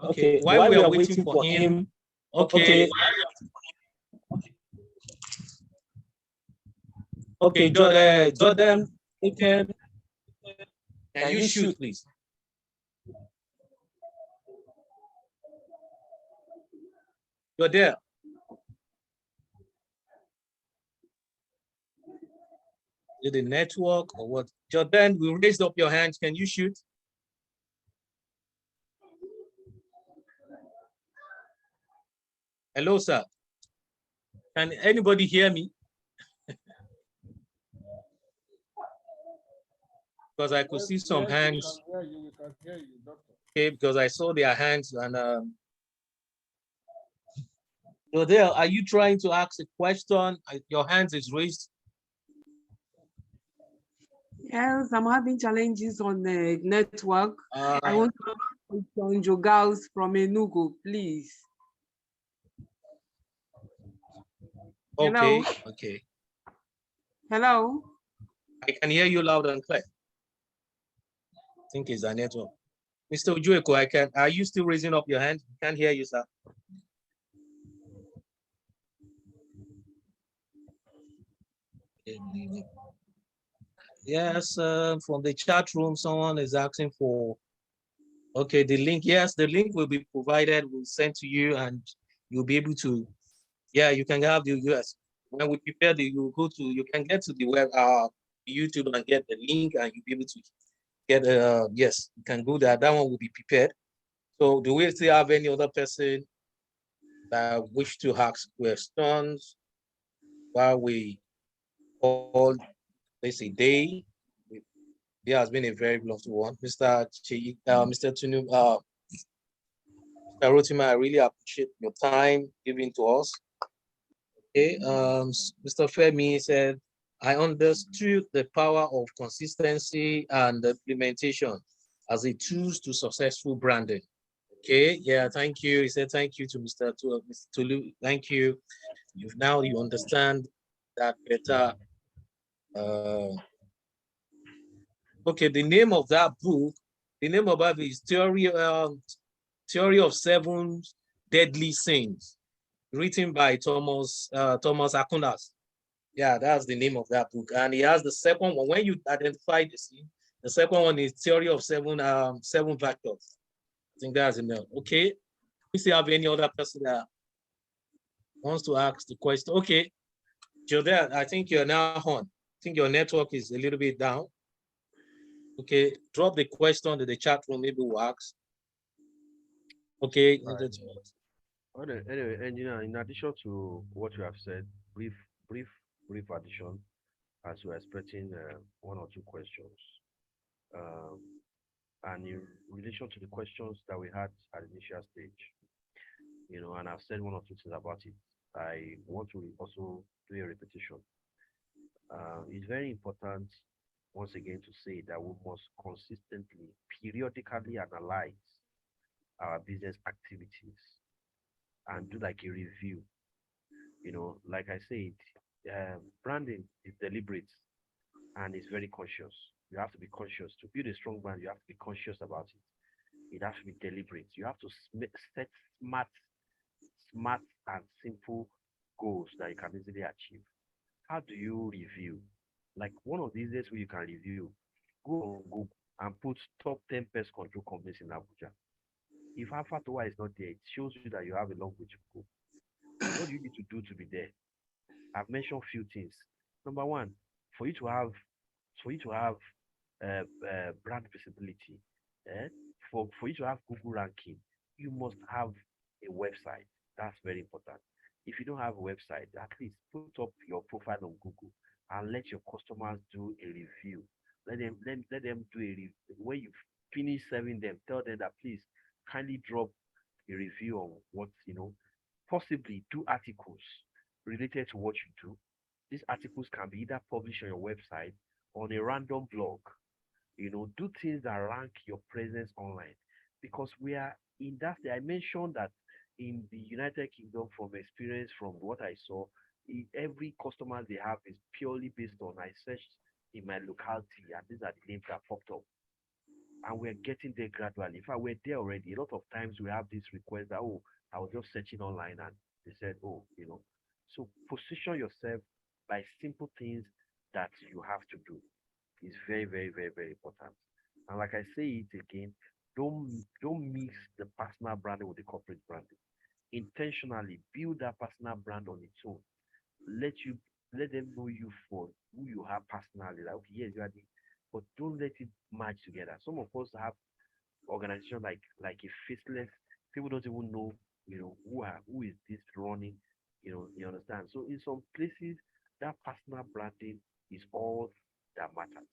Okay, while we are waiting for him. Okay. Okay, Jordan, can you shoot, please? You're there. Is it the network or what? Jordan, we raised up your hands. Can you shoot? Hello, sir. Can anybody hear me? Because I could see some hands. Okay, because I saw their hands and so there, are you trying to ask a question? Your hands is raised. Yes, I'm having challenges on the network. I want to ask John Jogals from Enugu, please. Okay, Hello? okay. Hello? I can hear you loud and clear. I think it's a network. Mr. Ujueko, are you still raising up your hand? I can't hear you, sir. Yes, from the chat room, someone is asking for, okay, the link. Yes, the link will be provided, we'll send to you and you'll be able to, yeah, you can have the US. When we prepare you can get to the web, YouTube and get the link and you'll be able to get, yes, you can go there. That one will be prepared. So do we still have any other person that wish to ask questions while we call this a day? There has been a very lovely one. Mr. Tunu, Mr. Rotima, I really appreciate your time given to us. Okay, Mr. Femi said, I understood the power of consistency and implementation as a tools to successful branding. Okay, yeah, thank you. He said, thank you to Mr. Tulu. Thank you. You understand that better. Okay, the name of that book, the name of that is Theory of Seven Deadly Sins, written by Thomas Aquinas. Yeah, that's the name of that book. And he has the second one. When you identify the sin, the second one is Theory of Seven Factors. I think that's enough. Okay. We still have any other person that wants to ask the question? Okay, Jodelle, I think you're now on. I think your network is a little bit down. Okay, drop the question to the chat room, maybe we'll ask. Okay. Right. Anyway, engineer, in addition to what you have said, brief addition, as we're expecting one or two questions. And in relation to the questions that we had at the initial stage, and I've said one or two things about it, I want to also do a repetition. It's very important, once again, to say that we must consistently, periodically analyze our business activities and do like a review. Like I said, branding is deliberate and it's very conscious. You have to be conscious. To build a strong brand, you have to be conscious about it. It has to be deliberate. You have to set smart and simple goals that you can easily achieve. How do you review? Like one of the easiest way you can review, go on Google and put top 10 pest control companies in Abuja. If Alpha Tower is not there, it shows you that you have a long way to go. What do you need to do to be there? I've mentioned a few things. Number one, for you to have brand visibility, eh? For you to have Google ranking, you must have a website. That's very important. If you don't have a website, at least put up your profile on Google and let your customers do a review. Let them do a review. When you finish serving them, tell them that please kindly drop a review on what possibly do articles related to what you do. These articles can be either published on your website or on a random blog. Do things that rank your presence online. Because we are in that I mentioned that in the United Kingdom, from experience, from what I saw, every customer they have is purely based on I searched in my locality and these are the names that popped up. And we're getting there gradually. In fact, we're there already. A lot of times we have this request that, oh, I was just searching online and they said, oh, So position yourself by simple things that you have to do is very, very, very, very important. And like I say it again, don't mix the personal branding with the corporate branding. Intentionally build that personal brand on its own. Let them know you for who you are personally. Like, okay, yes, you are the, but don't let it merge together. Some of us have organization like a faceless. People don't even know, who is this running. You understand. So in some places, that personal branding is all that matters.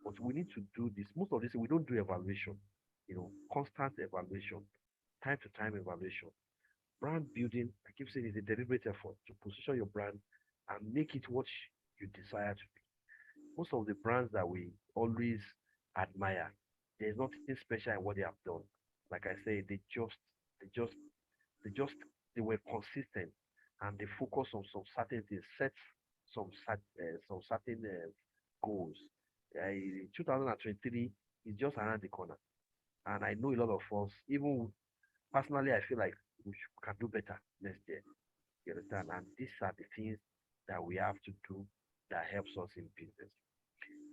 But we need to do this. Most of this we don't do evaluation. Constant evaluation, time to time evaluation. Brand building, I keep saying, is a deliberate effort to position your brand and make it what you desire to be. Most of the brands that we always admire, there's nothing special in what they have done. Like I say, they just, they just, they were consistent and they focus on some certain things, set some certain goals. 2023 is just around the corner, and I know a lot of us, even personally, I feel like can do better next year. You understand? And these are the things that we have to do that helps us in business.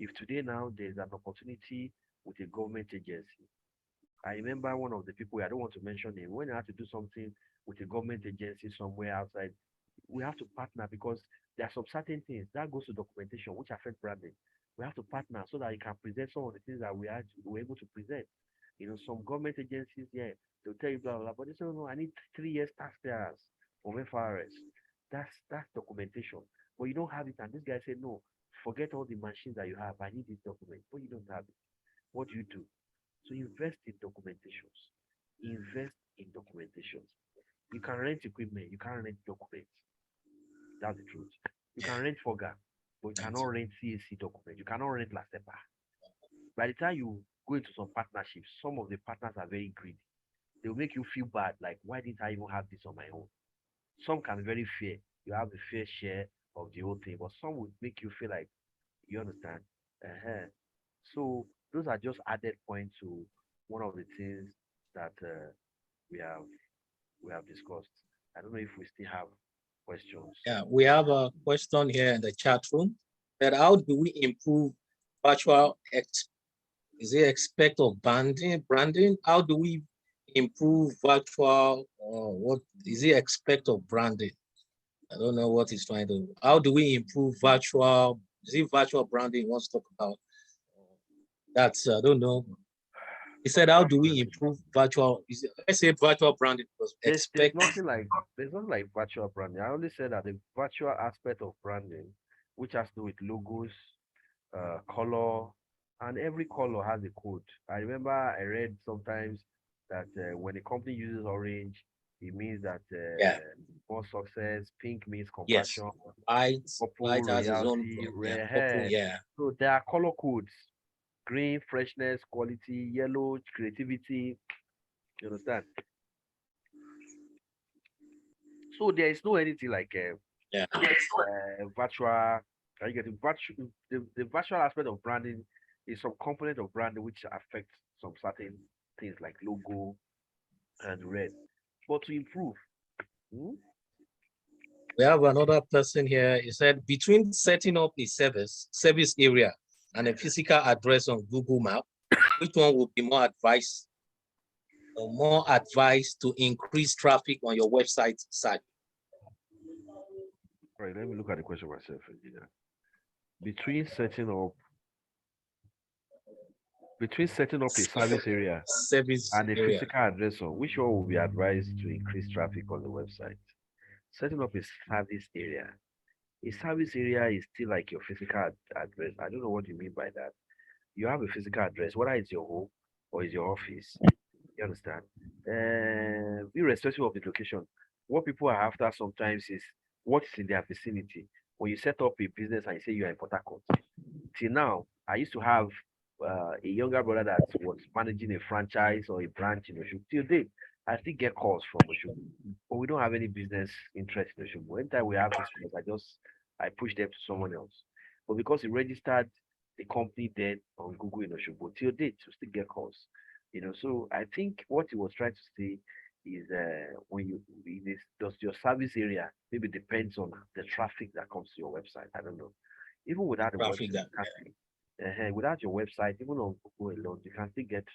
If today now there's an opportunity with a government agency, I remember one of the people, I don't want to mention him, when I had to do something with a government agency somewhere outside, we have to partner because there are some certain things that goes to documentation which affect branding. We have to partner so that you can present some of the things that we're able to present. Some government agencies, yeah, they'll tell you blah blah, blah, but they say, no, I need 3 years tax clearance from FRS. That's documentation. But you don't have it, and this guy said, no, forget all the machines that you have. I need this document, but you don't have it. What do you do? So invest in documentations. Invest in documentations. You can rent equipment, you can't rent documents. That's the truth. You Yeah. can rent Foga, but you Thanks. cannot rent CAC document. You cannot rent LASEPA. By the time you go into some partnerships, some of the partners are very greedy. They'll make you feel bad, like, why didn't I even have this on my own? Some can be very fair. You have the fair share of the whole thing, but some would make you feel like, you understand? So those are just added points to one of the things that we have discussed. I don't know if we still have questions. Yeah, we have a question here in the chat room. That how do we improve virtual is it aspect of branding? How do we improve virtual what is it aspect of branding? I don't know what he's trying to. How do we improve virtual? Is it virtual branding he wants to talk about? That's I don't know. He said, how do we improve virtual? Let's say virtual branding because There's nothing like virtual branding. I only said that the virtual aspect of branding, which has to do with logos, color, and every color has a code. I remember I read sometimes that when a company uses orange, it means that more success. Pink means yes, compassion. purple has its own Royalty, red, red. purple, yeah. So there are color codes: green, freshness, quality; yellow, creativity. You understand? So there is no anything like virtual. Are you getting virtual? The virtual aspect of branding is some component of branding which affects some certain things like logo and red. But to improve, we have another person here. He said between setting up a service area and a physical address on Google Map, which one would be more advice to increase traffic on your website site? All right, let me look at the question myself. Between setting up a service area and a physical address, on which one will be advised to increase traffic on the website? Setting up a service area. A service area is still like your physical address. I don't know what you mean by that. You have a physical address, whether it's your home or it's your office. You understand? Irrespective of the location, what people are after sometimes is what's in their vicinity. When you set up a business and you say you are in Port Harcourt, till now, I used to have a younger brother that was managing a franchise or a branch in Oshogbo. Till date, I still get calls from Oshogbo, but we don't have any business interest in Oshogbo. Anytime we have customers, I push them to someone else. But because he registered the company then on Google in Oshogbo, till date, we still get calls. So I think what he was trying to say is when you does your service area maybe depends on the traffic that comes to your website. I don't know. Even without a website, without your website, even on Google alone, you can still get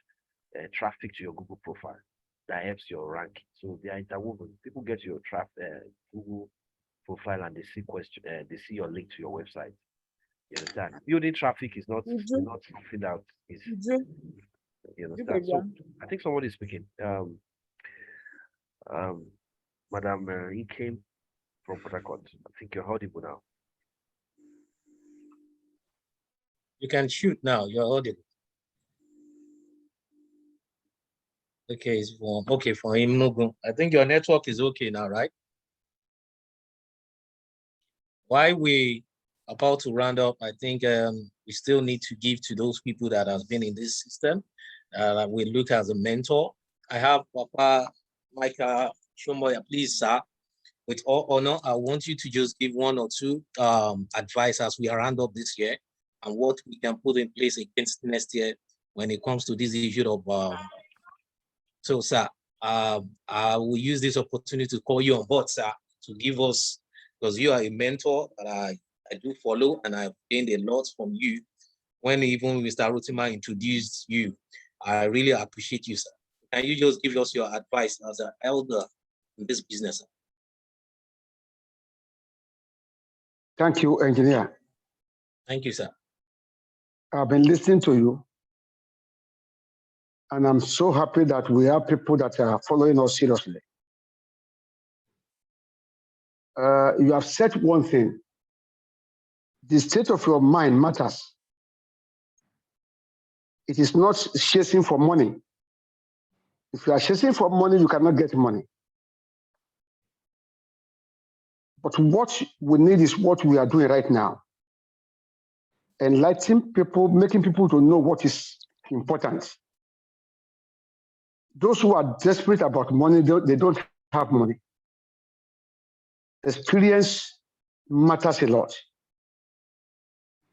traffic to your Google profile that helps your ranking. So they are interwoven. People get your Google profile and they see your link to your website. You understand? Building traffic is not something that is. You understand? So I think somebody is speaking. Madam Ikem from Port Harcourt. I think you're audible now. You can shoot now. You're audible. Okay, for him, no go. I think your network is okay now, right? While we about to round up, I think we still need to give to those people that have been in this system. We look as a mentor. I have Papa Micah Shumboya, please, sir. With all honor, I want you to just give one or two advice as we round up this year and what we can put in place against next year when it comes to this issue of. So, sir, I will use this opportunity to call you on board, sir, to give us, because you are a mentor that I do follow and I've gained a lot from you. When even Mr. Rutima introduced you, I really appreciate you, sir. Can you just give us your advice as an elder in this business? Thank you, engineer. Thank you, sir. I've been listening to you, and I'm so happy that we have people that are following us seriously. You have said one thing. The state of your mind matters. It is not chasing for money. If you are chasing for money, you cannot get money. But what we need is what we are doing right now. Enlightening people, making people to know what is important. Those who are desperate about money, they don't have money. Experience matters a lot.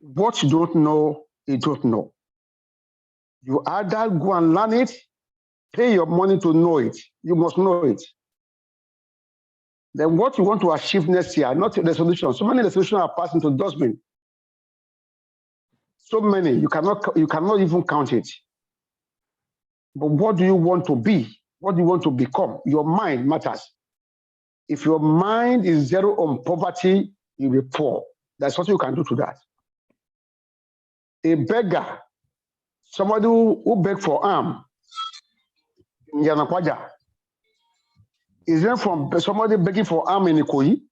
What you don't know, you don't know. You either go and learn it, pay your money to know it. You must know it. Then what you want to achieve next year, not resolutions. So many resolutions are passing to dustbin. So many, you cannot even count it. But what do you want to be? What do you want to become? Your mind matters. If your mind is zero on poverty, you'll be poor. That's what you can do to that. A beggar, somebody who begs for alms in Yanakwaja, is there from somebody begging for alms in Ikoyi?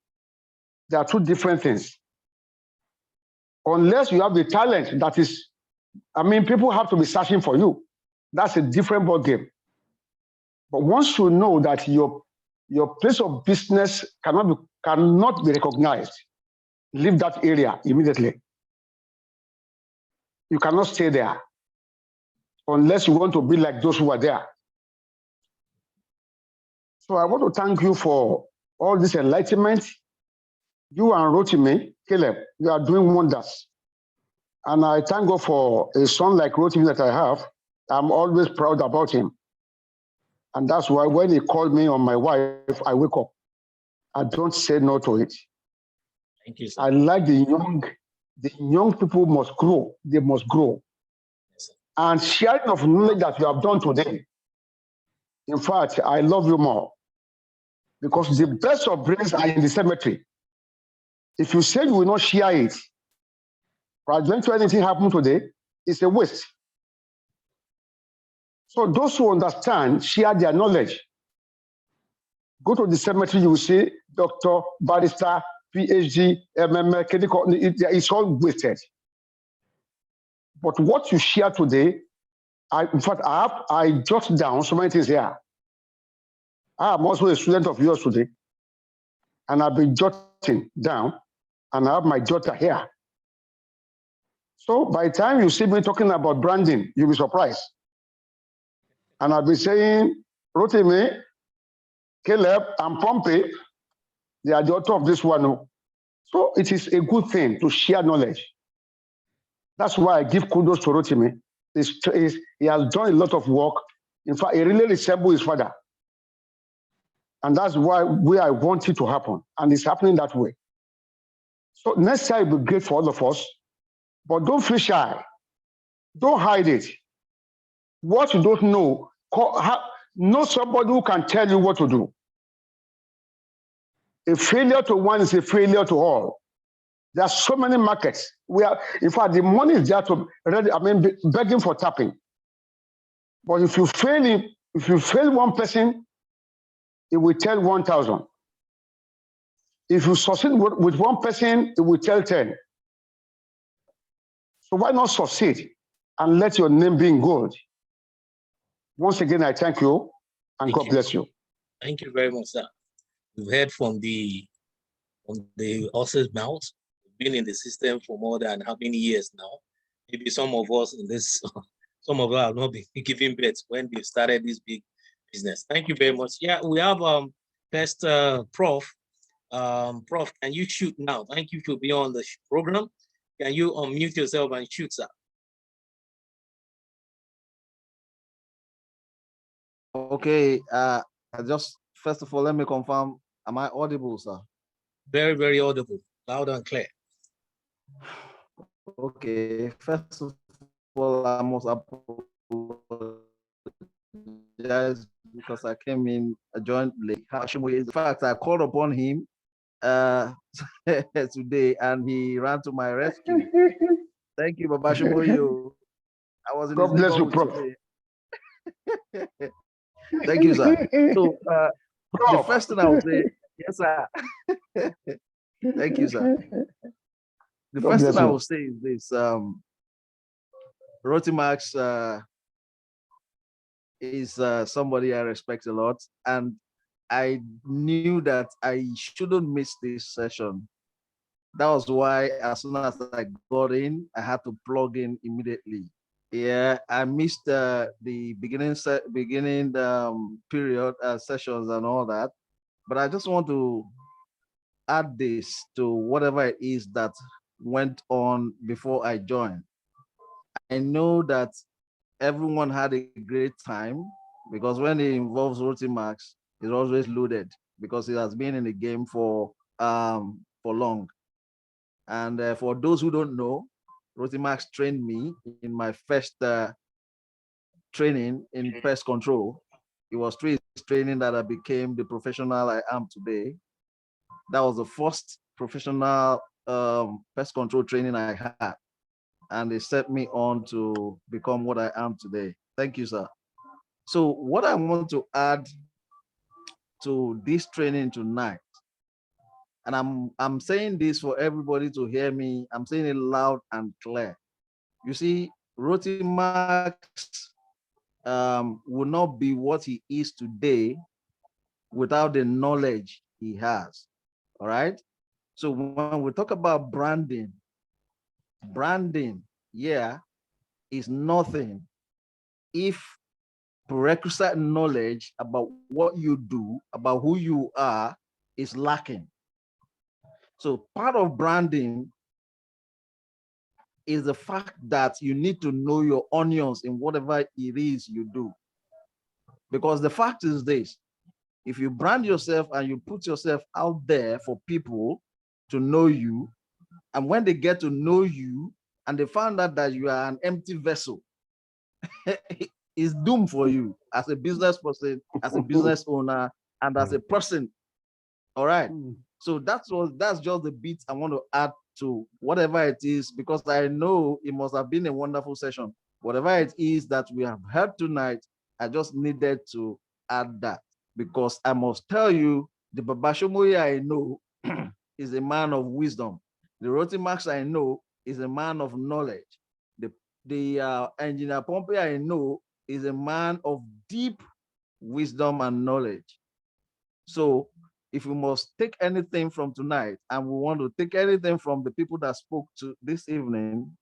There are two different things. Unless you have the talent that is, people have to be searching for you. That's a different ball game. But once you know that your place of business cannot be recognized, leave that area immediately. You cannot stay there unless you want to be like those who are there. So I want to thank you for all this enlightenment. You and Rotimi, Caleb, you are doing wonders. And I thank God for a son like Rotimi that I have. I'm always proud about him. And that's why when he called me on my wife, I wake up. I don't say no to it. Thank you, sir. I like the young people must grow. They must grow. Yes, sir. And sharing of knowledge that you have done today. In fact, I love you more. Because the best of brains are in the cemetery. If you say you will not share it, right, when anything happen today, it's a waste. So those who understand, share their knowledge. Go to the cemetery, you will see doctor, barrister, PhD, MMA, it's all wasted. But what you share today, I jot down so many things here. I am also a student of yours today, and I've been jotting down, and I have my jotter here. So by the time you see me talking about branding, you'll be surprised. And I'll be saying, Rotimi, Caleb, and Pompey, they are the author of this one. So it is a good thing to share knowledge. That's why I give kudos to Rotimi. He has done a lot of work. In fact, he really resembles his father. And that's why I want it to happen. And it's happening that way. So next time will be great for all of us. But don't feel shy. Don't hide it. What you don't know, know somebody who can tell you what to do. A failure to one is a failure to all. There are so many markets where, in fact, the money is there to begging for tapping. But if you fail one person, it will tell 1,000. If you succeed with one person, it will tell 10. So why not succeed and let your name be in gold? Once again, I thank you and God bless you. Thank you very much, sir. We've heard from the horse's mouth. We've been in the system for more than how many years now? Maybe some of us in this, some of us have not been giving birth when they started this big business. Thank you very much. Yeah, we have first Prof. Prof, can you shoot now? Thank you for being on the program. Can you unmute yourself and shoot, sir? Okay, first of all, let me confirm, am I audible, sir? Very, very audible, loud and clear. Okay, first of all, I must apologize because I came in, joined late. In fact, I called upon him today and he ran to my rescue. Thank you, Baba Shimoyo. I was in God bless you, Prof. Thank you, sir. So the first thing I would say, yes, sir. Thank you, sir. The first thing I will say is this: Rotimax is somebody I respect a lot, and I knew that I shouldn't miss this session. That was why as soon as I got in, I had to plug in immediately. Yeah, I missed the beginning period sessions and all that, but I just want to add this to whatever it is that went on before I joined. I know that everyone had a great time because when it involves Rotimax, it's always loaded because it has been in the game for long. And for those who don't know, Rotimax trained me in my first training in pest control. It was through his training that I became the professional I am today. That was the first professional pest control training I had. And it set me on to become what I am today. Thank you, sir. So what I want to add to this training tonight, and I'm saying this for everybody to hear me, I'm saying it loud and clear. You see, Rotimax will not be what he is today without the knowledge he has. All right. So when we talk about branding, yeah, is nothing if prerequisite knowledge about what you do, about who you are, is lacking. So part of branding is the fact that you need to know your onions in whatever it is you do. Because the fact is this, if you brand yourself and you put yourself out there for people to know you, and when they get to know you and they find out that you are an empty vessel, it's doomed for you as a business person, as a business owner, and as a person. All right. So that's just the bit I want to add to whatever it is, because I know it must have been a wonderful session. Whatever it is that we have heard tonight, I just needed to add that, because I must tell you, the Babashomoye I know is a man of wisdom. The Rotimax I know is a man of knowledge. The Engineer Pompey I know is a man of deep wisdom and knowledge. So if we must take anything from tonight, and we want to take anything from the people that spoke to this evening,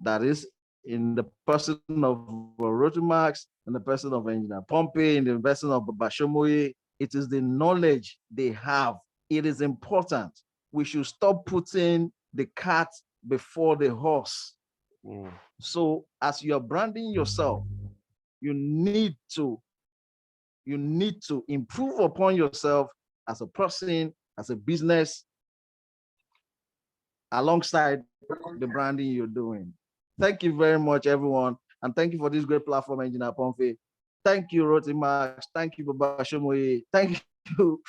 that is in the person of Rotimax, in the person of Engineer Pompey, in the person of Babashomoye, it is the knowledge they have. It is important. We should stop putting the cart before the horse. So as you are branding yourself, you need to improve upon yourself as a person, as a business, alongside the branding you're doing. Thank you very much, everyone. And thank you for this great platform, Engineer Pompey. Thank you, Rotimax. Thank you, Babashomoye. Thank you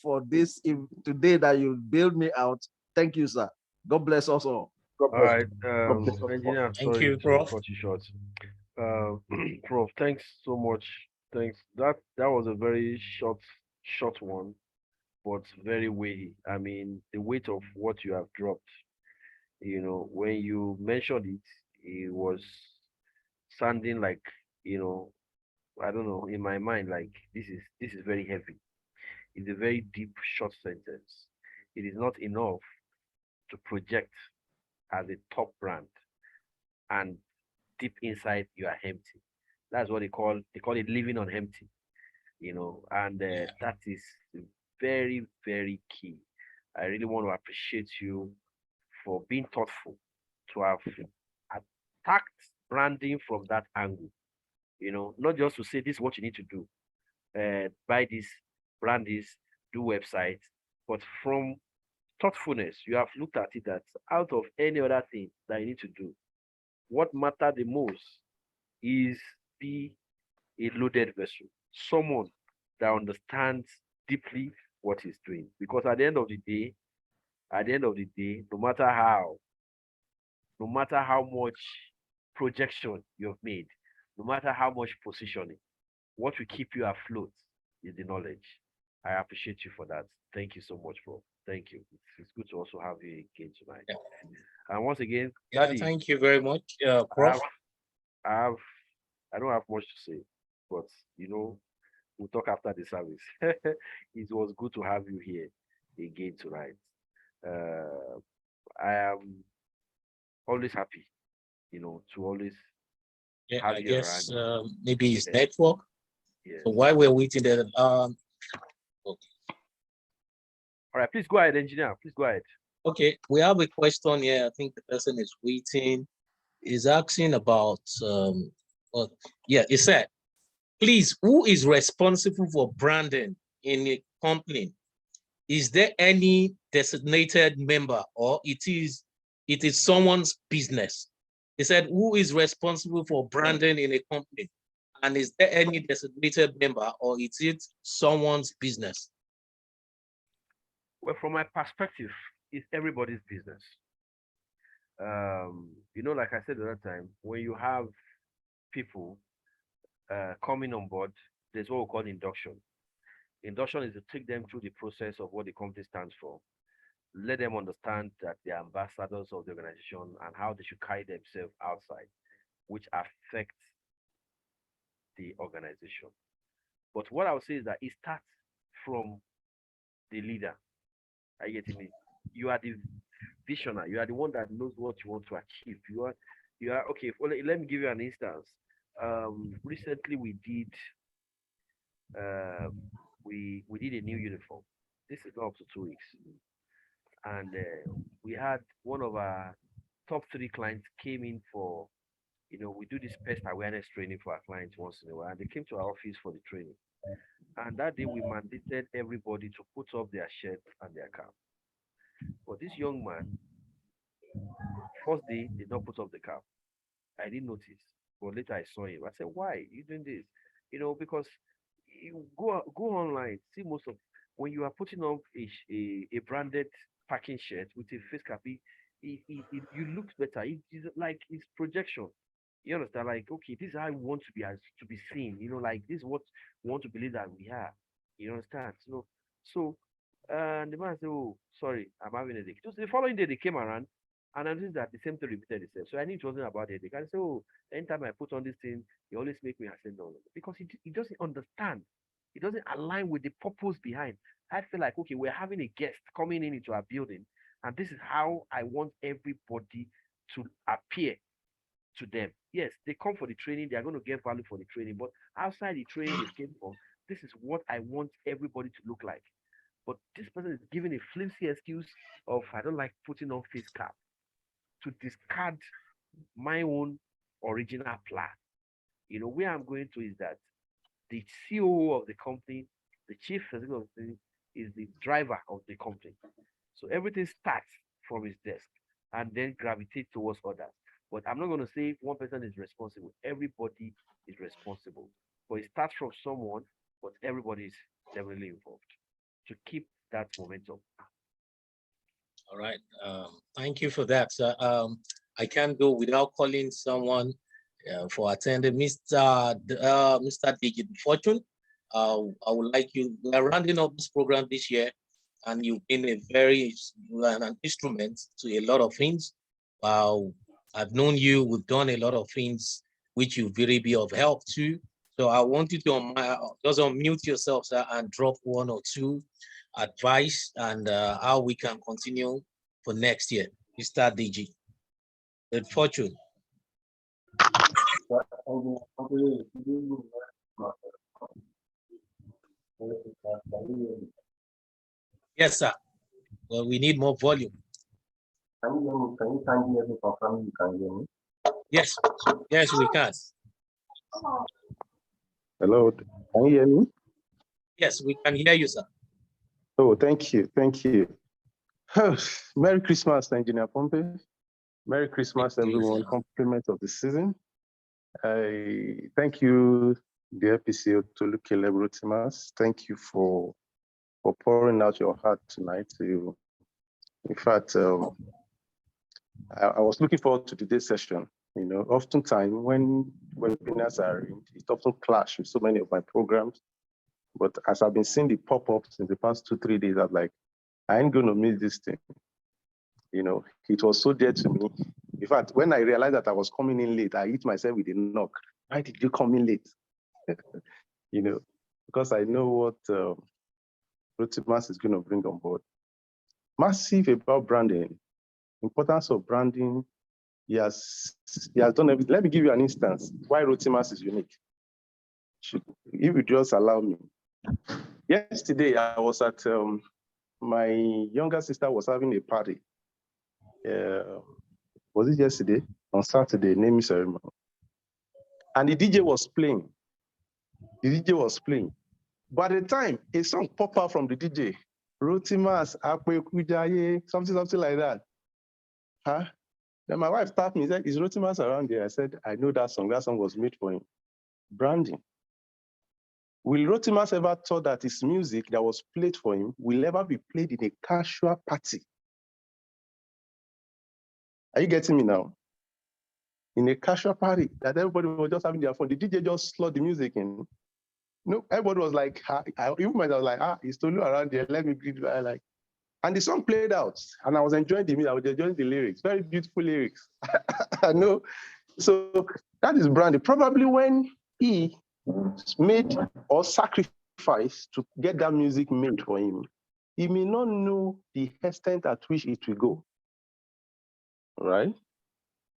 for this today that you build me out. Thank you, sir. God bless us all. All right, Engineer, Thank you, sorry to Prof. cut you short. Prof, thanks so much. Thanks. That was a very short one, but very weighty. I mean, the weight of what you have dropped, when you mentioned it, it was sounding like, I don't know, in my mind, like this is very heavy. It's a very deep, short sentence. It is not enough to project as a top brand and deep inside you are empty. That's what they call it living on empty, and that is very, very key. I really want to appreciate you for being thoughtful to have attacked branding from that angle. Not just to say this is what you need to do, buy this, brand this, do websites, but from thoughtfulness, you have looked at it that out of any other thing that you need to do, what matters the most is be a loaded vessel, someone that understands deeply what he's doing. Because at the end of the day, no matter how much projection you've made, no matter how much positioning, what will keep you afloat is the knowledge. I appreciate you for that. Thank you so much, bro. Thank you. It's good to also have you again tonight. Yeah. And once again, Yeah, Daddy, thank you very much, Prof. I don't have much to say, but we'll talk after the service. It was good to have you here again tonight. I am always happy, to always Yeah, have I you guess around. maybe it's Yeah. network. Yes. So while we're waiting there, okay. All right, please go ahead, engineer. Please go ahead. Okay, we have a question here. I think the person is waiting. Is asking about he said, please, who is responsible for branding in a company? Is there any designated member, or it is someone's business? He said, who is responsible for branding in a company? And is there any designated member, or is it someone's business? Well, from my perspective, it's everybody's business. Like I said the other time, when you have people coming on board, there's what we call induction. Induction is to take them through the process of what the company stands for. Let them understand that they are ambassadors of the organization and how they should carry themselves outside, which affects the organization. But what I would say is that it starts from the leader. Are you getting me? You are the visionary. You are the one that knows what you want to achieve. You are okay. Well, let me give you an instance. Recently we did we did a new uniform. This is not up to 2 weeks, and we had one of our top 3 clients came in for, we do this pest awareness training for our clients once in a while, and they came to our office for the training. And that day we mandated everybody to put up their shirt and their cap. But this young man, first day, did not put up the cap. I didn't notice, but later I saw him. I said, "Why are you doing this?" Because you go online, see most of when you are putting up a branded packing shirt with a face cap, you look better. It's like it's projection. You understand? Like, okay, this is how I want to be seen. Like this is what we want to believe that we are. You understand? So and the man said, "Oh, sorry, I'm having a headache." Just the following day they came around and I noticed that the same thing repeated itself. So I knew it wasn't about headache. I said, "Oh, anytime I put on this thing, you always make me." I said, "No, no," because he doesn't understand. It doesn't align with the purpose behind. I feel like, okay, we're having a guest coming in into our building, and this is how I want everybody to appear to them. Yes, they come for the training, they are going to get value for the training, but outside the training they came from, this is what I want everybody to look like. But this person is giving a flimsy excuse of, "I don't like putting on face cap," to discard my own original plan. Where I'm going to is that the COO of the company, the chief executive officer, is the driver of the company. So everything starts from his desk and then gravitate towards others. But I'm not going to say one person is responsible. Everybody is responsible. But it starts from someone, but everybody is definitely involved to keep that momentum. All right. Thank you for that. I can't go without calling someone for attending, Mr. Digit Fortune. I would like you. We are rounding up this program this year, and you've been an instrument to a lot of things. I've known you. We've done a lot of things which you really be of help to. So I want you to just unmute yourself, sir, and drop 1 or 2 advice and how we can continue for next year. Mr. DG. Good fortune. Yes, sir. Well, we need more volume. Can you kindly hear me? Confirm you can hear me? Yes, yes, we can. Hello, can you hear me? Yes, we can hear you, sir. Oh, thank you, thank you. Merry Christmas, Engineer Pompey. Merry Christmas, everyone. Compliment of the season. I thank you, the FPCO, Tolu Caleb Rotimas. Thank you for pouring out your heart tonight. In fact, I was looking forward to today's session. Oftentimes when webinars are arranged, it often clash with so many of my programs. But as I've been seeing the pop-ups in the past 2-3 days, I'm like, I ain't going to miss this thing. It was so dear to me. In fact, when I realized that I was coming in late, I hit myself with a knock. Why did you come in late? because I know what Rotimas is going to bring on board. Massive about branding, importance of branding. He has done everything. Let me give you an instance why Rotimas is unique. If you just allow me. Yesterday, I was at, my younger sister was having a party. Was it yesterday? On Saturday, naming ceremony. And the DJ was playing. The DJ was playing. By the time a song popped out from the DJ, Rotimas, Akwe Kujaye, something like that. Huh? Then my wife tapped me and said, is Rotimas around there? I said, I know that song. That song was made for him. Branding. Will Rotimas ever thought that his music that was played for him will ever be played in a casual party? Are you getting me now? In a casual party that everybody was just having their fun. The DJ just slot the music in. No, everybody was like, even myself was like, it's Tolu around there. Let me greet you. Like, and the song played out, and I was enjoying the music. I was enjoying the lyrics. Very beautiful lyrics. I know. So that is branding. Probably when he made or sacrificed to get that music made for him, he may not know the extent at which it will go. Right?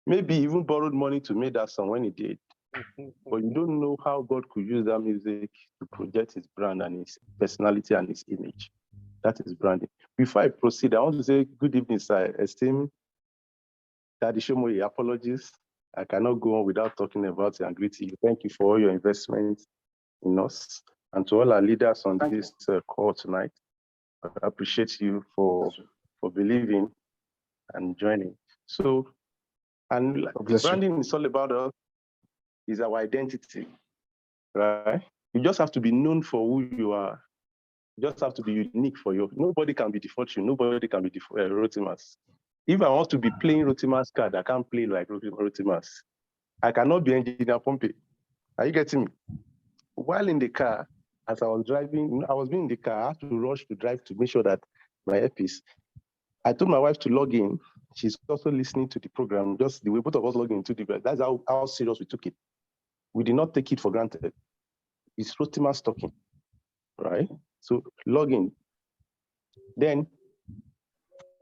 Maybe even borrowed money to make that song when he did. But you don't know how God could use that music to project his brand and his personality and his image. That is branding. Before I proceed, I want to say good evening, sir. Esteemed Daddy Shomoye, apologies. I cannot go on without talking about you and greeting you. Thank you for all your investment in us. And to all our leaders on this call tonight, I appreciate you for believing and joining. So, and branding is all about us, is our identity, right? You just have to be known for who you are. You just have to be unique for you. Nobody can be default you. Nobody can be Rotimas. If I want to be playing Rotimas card, I can't play like Rotimas. I cannot be Engineer Pompey. Are you getting me? While in the car, as I was driving, I was being in the car, I had to rush to drive to make sure that my earpiece. I told my wife to log in. She's also listening to the program, just the way both of us log into the program. That's how serious we took it. We did not take it for granted. It's Rotimas talking, right? So log in. Then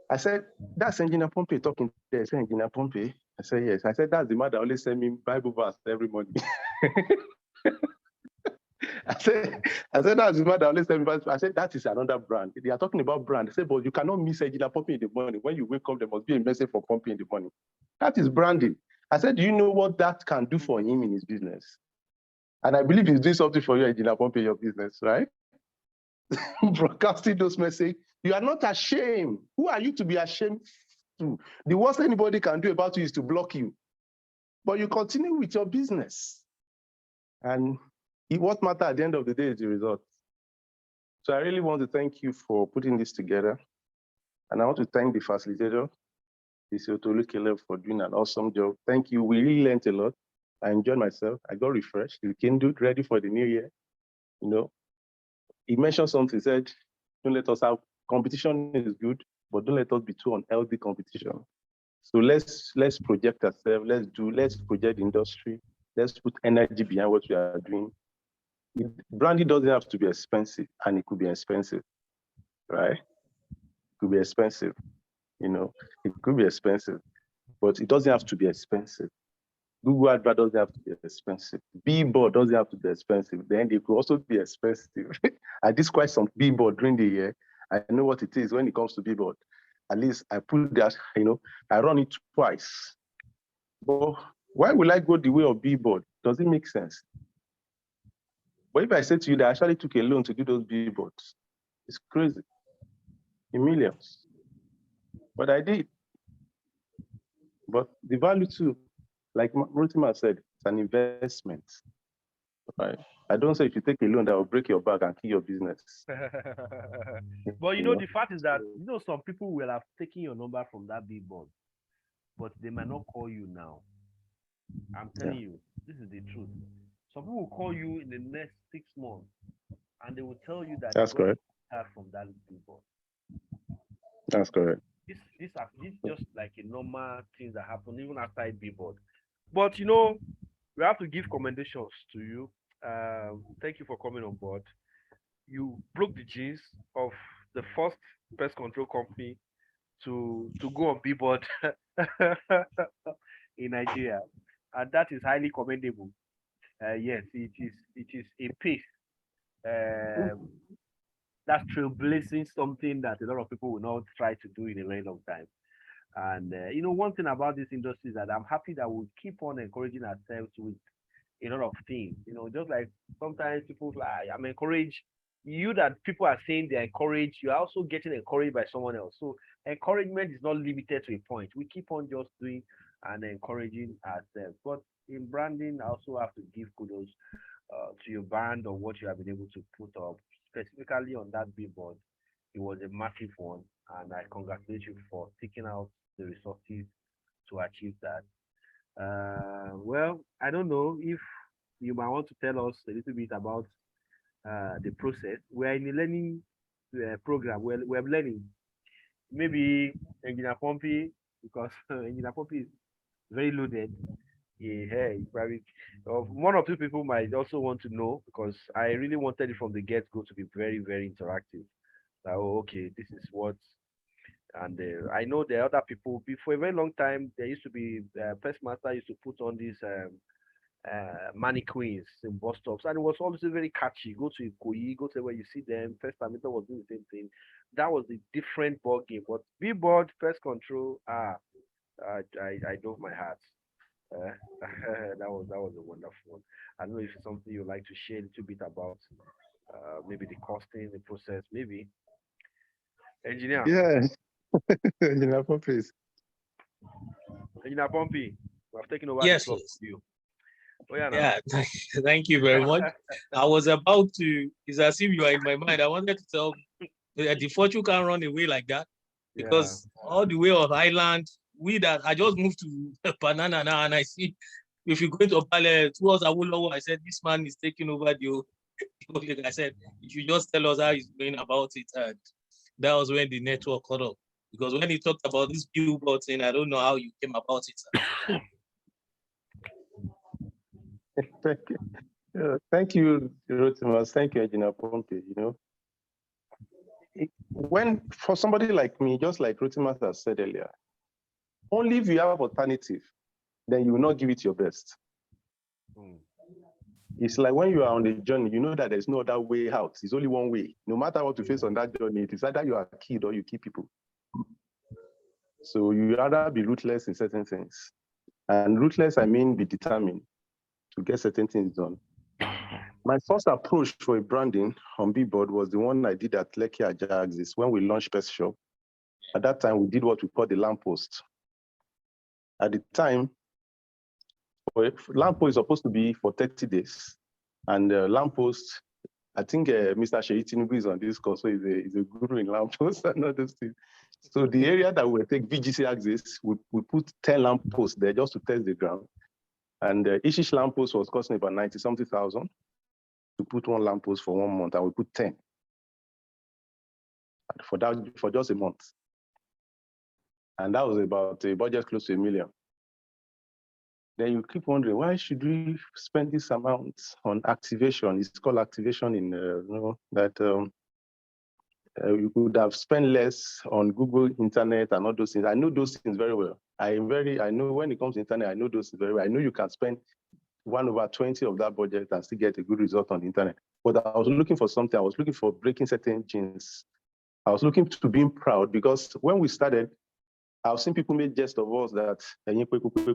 I said, that's Engineer Pompey talking there. I said, Engineer Pompey. I said, yes. I said, that's the man that always send me Bible verse every morning. I said, that's the man that always send me Bible verse. I said, that is another brand. They are talking about brand. I said, but you cannot miss Engineer Pompey in the morning. When you wake up, there must be a message for Pompey in the morning. That is branding. I said, do you know what that can do for him in his business? And I believe he's doing something for you, Engineer Pompey, in your business, right? Broadcasting those messages. You are not ashamed. Who are you to be ashamed to? The worst anybody can do about you is to block you. But you continue with your business. And what matters at the end of the day is the result. So I really want to thank you for putting this together. And I want to thank the facilitator, Tolu Caleb, for doing an awesome job. Thank you. We really learned a lot. I enjoyed myself. I got refreshed, rekindled, ready for the new year. You know, he mentioned something, he said, don't let us have competition is good, but don't let us be too unhealthy competition. So let's project ourselves, let's project the industry, let's put energy behind what we are doing. Branding doesn't have to be expensive, and it could be expensive, right? It could be expensive, you know, it could be expensive, but it doesn't have to be expensive. Google Advert doesn't have to be expensive. Billboard doesn't have to be expensive. Then they could also be expensive. I did quite some billboard during the year. I know what it is when it comes to billboard. At least I put that, you know, I run it twice. But why will I go the way of billboard? Does it make sense? But if I say to you that I actually took a loan to do those billboards, it's crazy. In millions. But I did. But the value too, like Rotimas said, it's an investment, right? I don't say if you take a loan that will break your back and kill your business. But you know, the fact is that, you know, some people will have taken your number from that billboard, but they might not call you now. I'm telling you, this is the truth. Some people will call you in the next 6 months, and they will tell you that that's correct. From that billboard. That's correct. This just like a normal thing that happen even after a billboard. But you know, we have to give commendations to you. Thank you for coming on board. You broke the gist of the first pest control company to go on billboard in Nigeria, and that is highly commendable. Yes, it is a pace. That's trailblazing something that a lot of people will not try to do in a very long time. And one thing about this industry is that I'm happy that we keep on encouraging ourselves with a lot of things. Just like sometimes people like, I'm encouraged. You that people are saying they're encouraged, you're also getting encouraged by someone else. So encouragement is not limited to a point. We keep on just doing and encouraging ourselves. But in branding, I also have to give kudos to your brand or what you have been able to put up, specifically on that billboard. It was a massive one, and I congratulate you for taking out the resources to achieve that. Well, I don't know if you might want to tell us a little bit about the process. We're in a learning program. We're learning. Maybe Engineer Pompey, because Engineer Pompey is very loaded. Yeah, probably. One or two people might also want to know, because I really wanted it from the get-go to be very, very interactive. Like, oh, okay, this is what. And I know there are other people. For a very long time, there used to be Pest Master used to put on these mannequins in bus stops, and it was always very catchy. Go to Ikoyi, go to where you see them. First Meter was doing the same thing. That was a different ball game. But billboard, pest control, I dove my heart. That was a wonderful one. I don't know if it's something you'd like to share a little bit about, maybe the costing, the process, maybe. Engineer. Yeah. Engineer Pompey. Engineer Pompey, we have taken over Yes, the club yes. for you. Oh, yeah, Yeah, thank you very much. I was about to, it's as if you are in my mind. I wanted to tell the fortune can't run away like that, because all the way of Island, I just moved to Banana now, and I see if you go to Opale towards Awolowo, I said, this man is taking over the I said, you should just tell us how he's going about it. And that was when the network caught up. Because when he talked about this billboard thing, I don't know how you came about it. Thank you, Rotimas. Thank you, Engineer Pompey. When for somebody like me, just like Rotimas has said earlier, only if you have alternative, then you will not give it your best. It's like when you are on a journey, you know that there's no other way out. It's only one way. No matter what you face on that journey, it is either you are killed or you keep people. So you rather be ruthless in certain things. And ruthless, I mean, be determined to get certain things done. My first approach for a branding on billboard was the one I did at Lekki Ajaxis when we launched Pest Shop. At that time, we did what we call the lamppost. At the time, lamppost is supposed to be for 30 days. And lamppost, I think Mr. Sheyi Tinubu is on this course, so he's a guru in lamppost and other things. So the area that we take VGC axis, we put 10 lampposts there just to test the ground. And each lamppost was costing about 90-something thousand to put one lamppost for 1 month, and we put 10 for just a month. And that was about a budget close to $1 million. Then you keep wondering, why should we spend this amount on activation? It's called activation in, you could have spent less on Google, internet, and all those things. I know those things very well. I know when it comes to internet, I know those very well. I know you can spend 1/20 of that budget and still get a good result on the internet. But I was looking for something. I was looking for breaking certain chains. I was looking to being proud, because when we started, I've seen people make jest of us that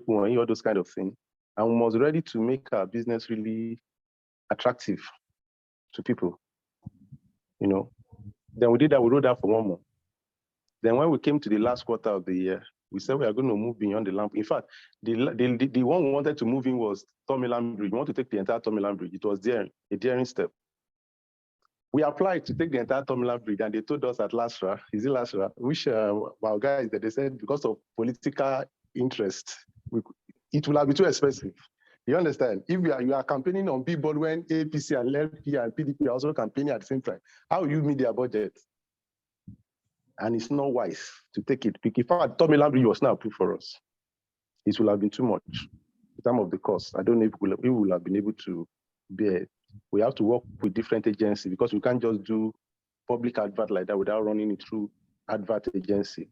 all those kind of things. And we was ready to make our business really attractive to people. Then we did that, we wrote that for 1 month. Then when we came to the last quarter of the year, we said we are going to move beyond the lamp. In fact, the one we wanted to move in was Tomiland Bridge. We want to take the entire Tomiland Bridge. It was a daring step. We applied to take the entire Tomiland Bridge, and they told us at LASRA, which our guys, that they said because of political interest, it will have been too expensive. You understand? If you are campaigning on billboard when APC and LP and PDP are also campaigning at the same time, how will you meet their budget? And it's not wise to take it. In fact, Tomiland Bridge was not approved for us. It will have been too much in terms of the cost. I don't know if we will have been able to bear it. we have to work with different agencies because we can't just do public advert like that without running it through advert agency.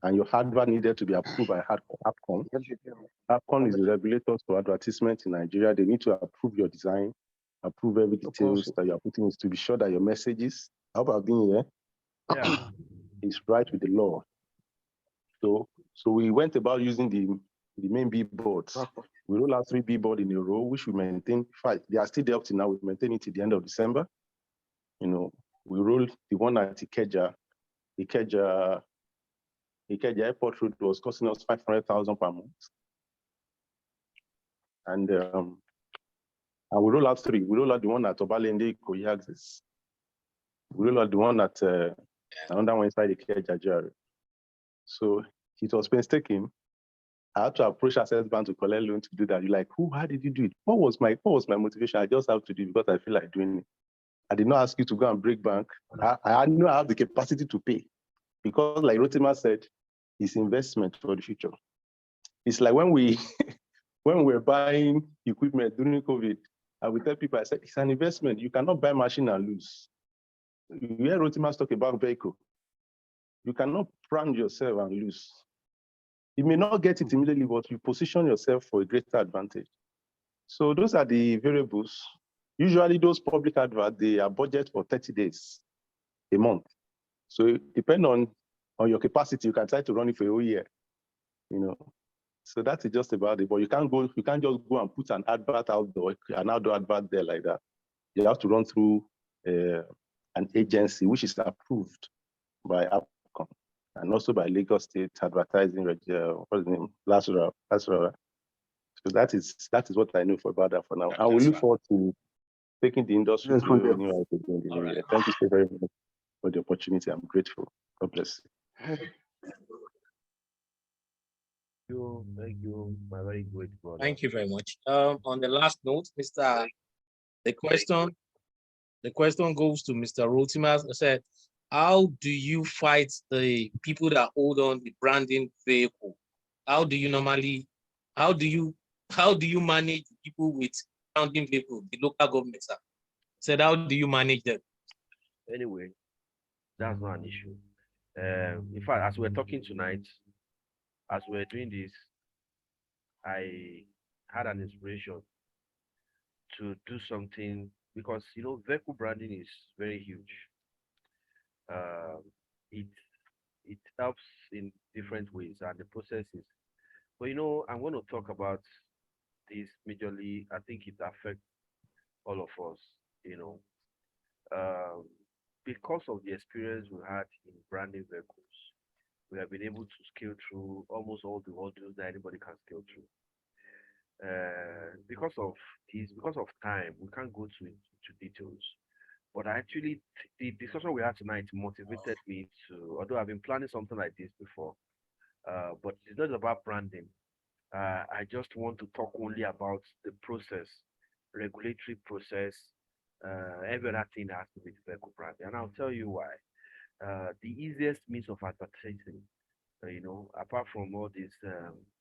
And your advert needed to be approved by APCON. APCON is the regulators for advertisement in Nigeria. They need to approve your design, approve every details that you are putting in to be sure that your messages, how about being here, is right with the law. So we went about using the main billboards. We roll out 3 billboards in a row, which we maintain. In fact, they are still there up to now. We maintain it to the end of December. You know, we rolled the one at Ikeja Airport Road was costing us 500,000 per month. And we roll out 3. We roll out the one at Obalende, Ikoyi axis. We roll out the one at another one inside Ikeja Jare. So it was painstaking. I had to approach Access Bank to collect loan to do that. You're like, how did you do it? What was my motivation? I just have to do it because I feel like doing it. I did not ask you to go and break bank. I know I have the capacity to pay because, like Rotima said, it's investment for the future. It's like when we were buying equipment during COVID, I would tell people, I said, it's an investment. You cannot buy machine and lose. You hear Rotima talk about vehicle. You cannot brand yourself and lose. You may not get it immediately, but you position yourself for a greater advantage. So those are the variables. Usually those public adverts, they are budget for 30 days, a month. So depend on your capacity, you can try to run it for a whole year, you know. So that's just about it. But you can't just go and put an advert outdoor, an outdoor advert there like that. You have to run through an agency which is approved by APCON and also by Lagos State Advertising, what's the name? LASRA. So that is what I know about that for now. I will look forward to taking the industry to a new area. Thank you so very much for the opportunity. I'm grateful. God bless you. Thank you, my very great brother. Thank you very much. On the last note, the question goes to Mr. Rotimas. I said, how do you fight the people that hold on the branding vehicle? How do you manage people with branding vehicle, the local governments? Said, how do you manage them? Anyway, that's not an issue. In fact, as we're talking tonight, as we're doing this, I had an inspiration to do something because, you know, vehicle branding is very huge. It helps in different ways and the process is, but you know, I'm going to talk about this majorly. I think it affects all of us, you know, because of the experience we had in branding vehicles, we have been able to scale through almost all the modules that anybody can scale through. Because of time, we can't go to details. But actually, the discussion we had tonight motivated me to, although I've been planning something like this before, but it's not about branding. I just want to talk only about the process, regulatory process, every other thing has to be vehicle branding. And I'll tell you why. The easiest means of advertising, you know, apart from all this,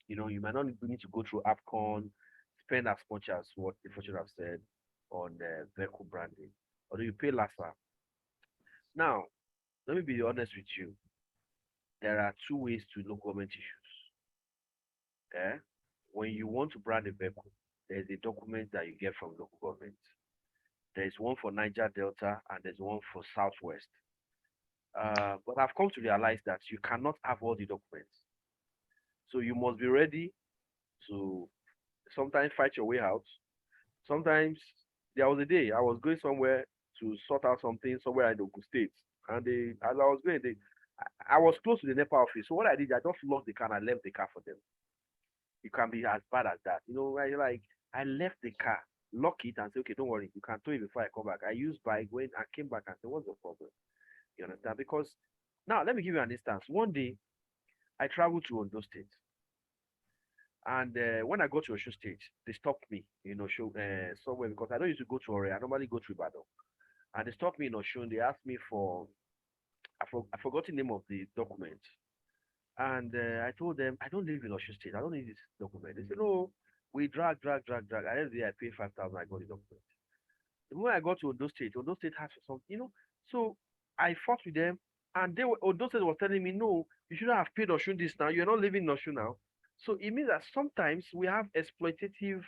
you know, you might not need to go through APCON, spend as much as what the Fortune have said on vehicle branding, although you pay LASA. Now, let me be honest with you. There are 2 ways to local government issues. When you want to brand a vehicle, there's a document that you get from local government. There's one for Niger Delta and there's one for Southwest. But I've come to realize that you cannot have all the documents. So you must be ready to sometimes fight your way out. Sometimes there was a day I was going somewhere to sort out something somewhere in Ogun State. And as I was going, I was close to the NEPA office. So what I did, I just locked the car and I left the car for them. It can be as bad as that. You know, like I left the car, lock it and say, okay, don't worry, you can tow it before I come back. I used bike, went and came back and said, what's the problem? You understand? Because now let me give you an instance. One day I traveled to Ondo State. And when I got to Osun State, they stopped me in Osun somewhere because I don't used to go to Ore. I normally go to Ibadan. And they stopped me in Osun. They asked me for, I forgot the name of the document. And I told them, I don't live in Osun State. I don't need this document. They said, no, we drag. I paid 5,000. I got the document. when I got to Ondo State has some, so I fought with them, and Ondo State was telling me, no, you shouldn't have paid Oshun this now. You're not living in Oshun now. So it means that sometimes we have exploitative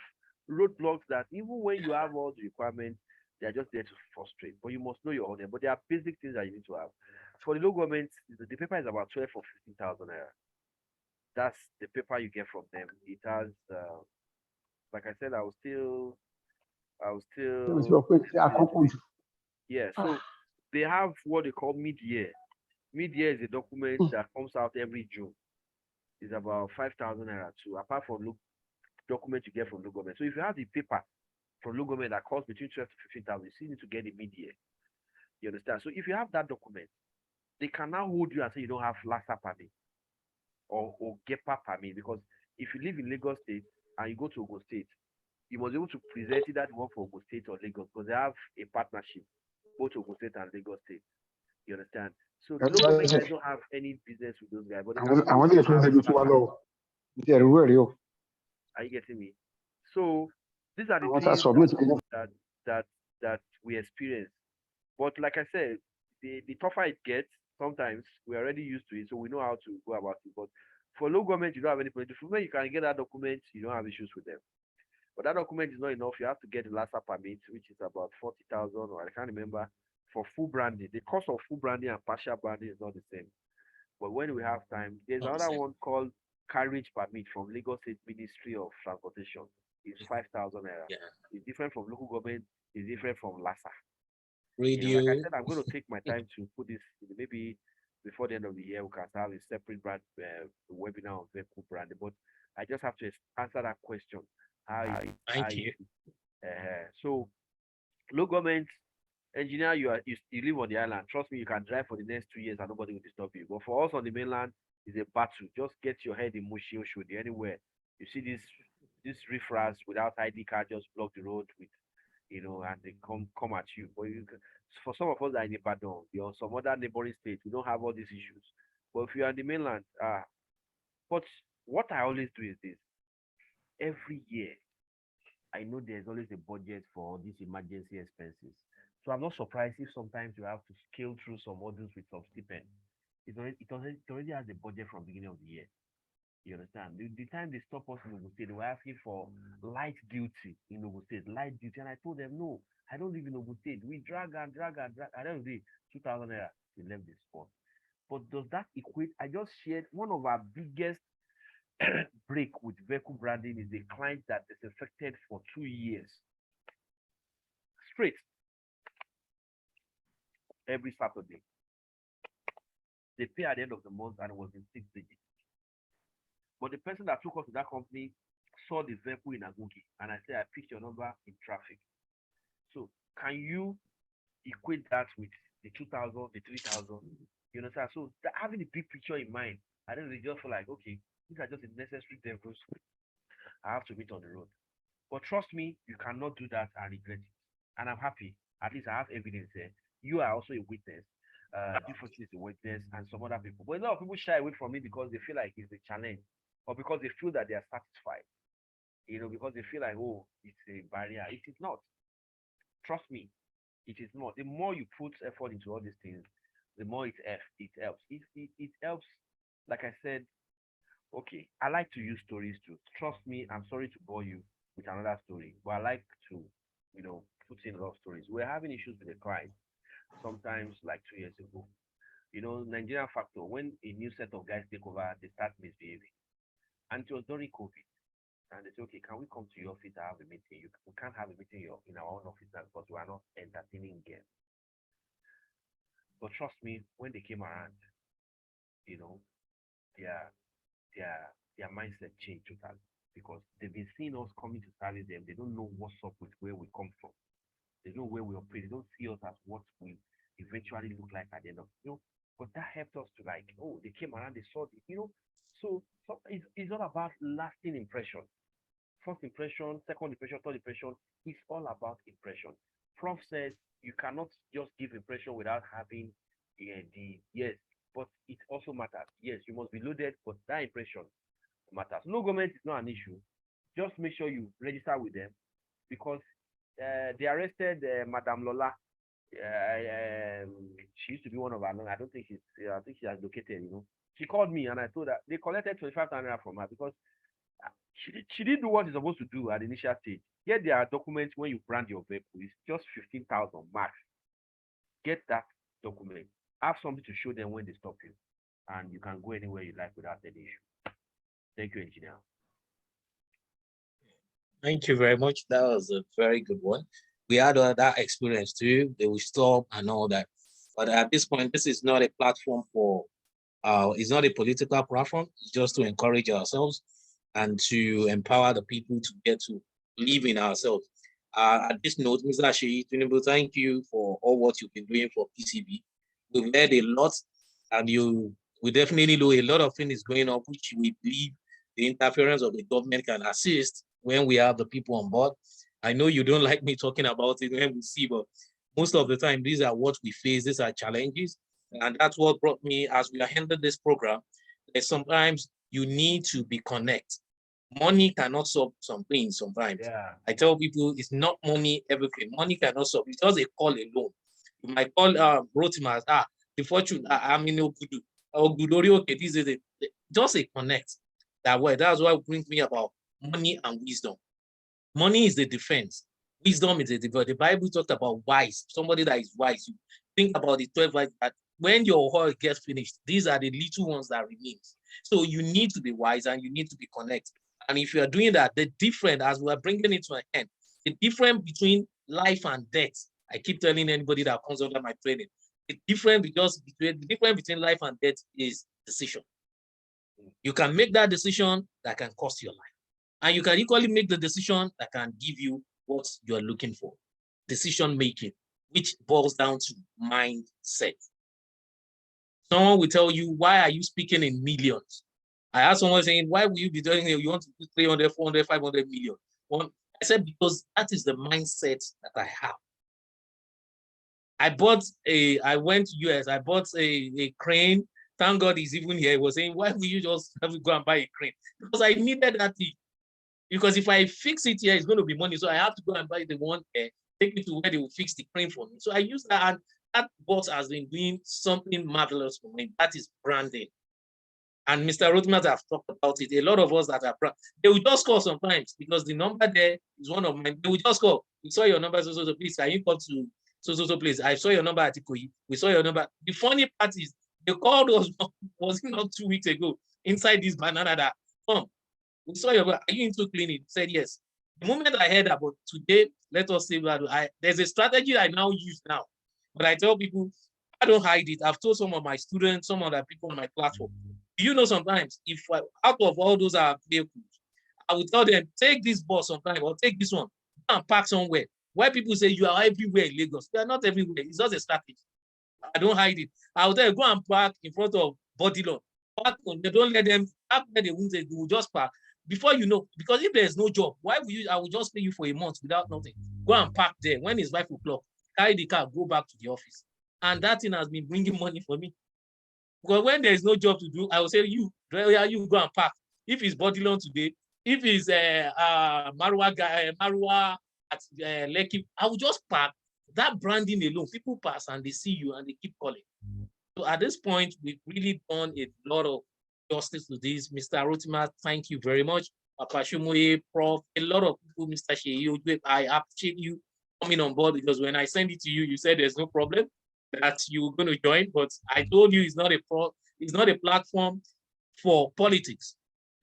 roadblocks that even when you have all the requirements, they are just there to frustrate. But you must know your audience. But there are basic things that you need to have. For the local government, the paper is about 12 or 15,000 naira. That's the paper you get from them. It has, like I said, I will still, yeah. So they have what they call mid-year. Mid-year is a document that comes out every June. It's about 5,000 naira too, apart from document you get from local government. So if you have the paper from local government that costs between 12 to 15,000, you still need to get the mid-year. You understand? So if you have that document, they can now hold you and say you don't have LASA permit or GEPA permit, because if you live in Lagos State and you go to Ogun State, you must be able to present either the one for Ogun State or Lagos, because they have a partnership, both Ogun State and Lagos State. You understand? So the local government guys don't have any business with those guys, but they can I want to Are you getting me? So these are the things that we experience. But like I said, the tougher it gets, sometimes we're already used to it, so we know how to go about it. But for local government, you don't have any problem. When you can get that document, you don't have issues with them. But that document is not enough. You have to get the LASA permit, which is about 40,000, or I can't remember, for full branding. The cost of full branding and partial branding is not the same. But when we have time, there's another one called carriage permit from Lagos State Ministry of Transportation. It's 5,000 naira. Yeah. It's different from local government. It's different from LASA. Radio. Like I said, I'm going to take my time to put this. Maybe before the end of the year, we can have a separate brand webinar on vehicle branding. But I just have to answer that question. Thank you. So, local government engineer, you live on the island. Trust me, you can drive for the next 2 years and nobody will disturb you. But for us on the mainland, it's a battle. Just get your head in Mushi, Oshodi, anywhere. You see this riffraffs without ID card just block the road with, and they come at you. But for some of us that are in Ibadan, or some other neighboring states, we don't have all these issues. But if you are on the mainland, but what I always do is this. Every year, I know there's always a budget for these emergency expenses. So I'm not surprised if sometimes you have to scale through some modules with some stipend. It already has a budget from beginning of the year. You understand? The time they stop us in Ogun State, they were asking for light duty in Ogun State, light duty. And I told them, no, I don't live in Ogun State. We drag. At the end of the day, 2,000 naira, they left the spot. But does that equate? I just shared one of our biggest break with vehicle branding is a client that is affected for 2 years straight. Every Saturday, they pay at the end of the month, and it was in 6 digits. But the person that took us to that company saw the vehicle in Agugi, and I said, I picked your number in traffic. So can you equate that with the 2,000, the 3,000? You understand? So having the big picture in mind, I don't really just feel like, okay, these are just the necessary devils I have to meet on the road. But trust me, you cannot do that and regret it. And I'm happy. At least I have evidence there. You are also a witness. Different is a witness, and some other people. But a lot of people shy away from it because they feel like it's a challenge, or because they feel that they are satisfied. Because they feel like, oh, it's a barrier. It is not. Trust me, it is not. The more you put effort into all these things, the more it helps. It helps. Like I said, okay, I like to use stories too. Trust me, I'm sorry to bore you with another story, but I like to, put in a lot of stories. We're having issues with the client sometimes, like 2 years ago. Nigerian factor, when a new set of guys take over, they start misbehaving. And it was during COVID. And they say, okay, can we come to your office and have a meeting? We can't have a meeting in our own office now because we are not entertaining again. But trust me, when they came around, their mindset changed totally, because they've been seeing us coming to service them. They don't know what's up with where we come from. They know where we operate. They don't see us as what we eventually look like at the end of, but that helped us to they came around, they saw it, so it's all about lasting impression. First impression, second impression, third impression. It's all about impression. Prof says you cannot just give impression without having yes, but it also matters. Yes, you must be loaded, but that impression matters. No government is not an issue. Just make sure you register with them, because They arrested Madame Lola. She used to be one of our. I don't think she's. I think she has located. She called me and I told her they collected 25,000 naira from her because she didn't do what she's supposed to do at the initial stage. Get their documents when you brand your vehicle. It's just 15,000 max. Get that document. Have something to show them when they stop you, and you can go anywhere you like without any issue. Thank you, engineer. Thank you very much. That was a very good one. We had that experience too. They will stop and all that. But at this point, this is not a platform for, it's not a political platform. It's just to encourage ourselves and to empower the people to get to live in ourselves. At this note, Mr. Asheyi Tinubu, thank you for all what you've been doing for PCB. We've learned a lot, and we definitely know a lot of things going on, which we believe the interference of the government can assist when we have the people on board. I know you don't like me talking about it when we see, but most of the time, these are what we face, these are challenges. And that's what brought me, as we are handling this program, that sometimes you need to be connected. Money cannot solve some things sometimes. Yeah. I tell people it's not money everything. Money cannot solve. It's just a call alone. You might call Rotimas, the fortune, I'm in Ogudu. Okay, this is it. Just a connect that way. That's what brings me about money and wisdom. Money is the defense. Wisdom is the defense. The Bible talked about wise, somebody that is wise. You think about the 12 wise, that when your whole gets finished, these are the little ones that remain. So you need to be wise and you need to be connected. And if you are doing that, the difference, as we are bringing it to an end, the difference between life and death, I keep telling anybody that comes under my training, the difference between life and death is decision. You can make that decision that can cost your life. And you can equally make the decision that can give you what you're looking for. Decision making, which boils down to mindset. Someone will tell you, why are you speaking in millions? I asked someone saying, why will you be doing it? You want to do 300, 400, 500 million? Well, I said, because that is the mindset that I have. I went to US, I bought a crane. Thank God he's even here. He was saying, why will you just have to go and buy a crane? Because I needed that thing. Because if I fix it here, it's going to be money. So I have to go and buy the one, take me to where they will fix the crane for me. So I use that, and that boss has been doing something marvelous for me. That is branding. And Mr. Rothman have talked about it. A lot of us that are they will just call sometimes because the number there is one of mine. They will just call. We saw your number, so please, can you come to so please? I saw your number at Ikoyi. We saw your number. The funny part is the call was not 2 weeks ago inside this banana that we saw your, are you into cleaning? He said yes. The moment I heard about today, let us say that there's a strategy I now use now. But I tell people, I don't hide it. I've told some of my students, some other people on my platform. You know, sometimes if out of all those are vehicles, I will tell them, take this bus sometime or take this one and park somewhere. Why people say you are everywhere in Lagos? You are not everywhere. It's just a strategy. I don't hide it. I will tell you, go and park in front of Bodilon. Park on, they don't let them park where they won't. They will just park. Before you know, because if there's no job, why will you? I will just pay you for a month without nothing. Go and park there. When it's 5 o'clock, carry the car, go back to the office. And that thing has been bringing money for me. Because when there's no job to do, I will say, you go and park. If it's Bodilon today, if it's Marwa at Lekki, I will just park. That branding alone, people pass and they see you and they keep calling. So at this point, we've really done a lot of justice to this. Mr. Rotima, thank you very much. Apashumoye, Prof, a lot of people, Mr. Sheyi, I appreciate you coming on board because when I send it to you, you said there's no problem that you're going to join, but I told you it's not a platform for politics.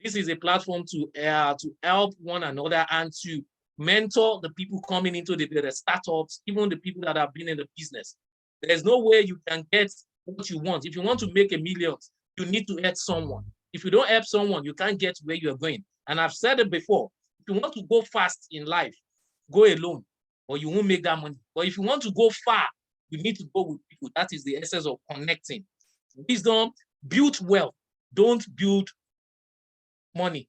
This is a platform to help one another and to mentor the people coming into the startups, even the people that have been in the business. There's no way you can get what you want. If you want to make $1 million, you need to help someone. If you don't help someone, you can't get where you're going. And I've said it before, if you want to go fast in life, go alone, or you won't make that money. But if you want to go far, you need to go with people. That is the essence of connecting. Wisdom, build wealth. Don't build money.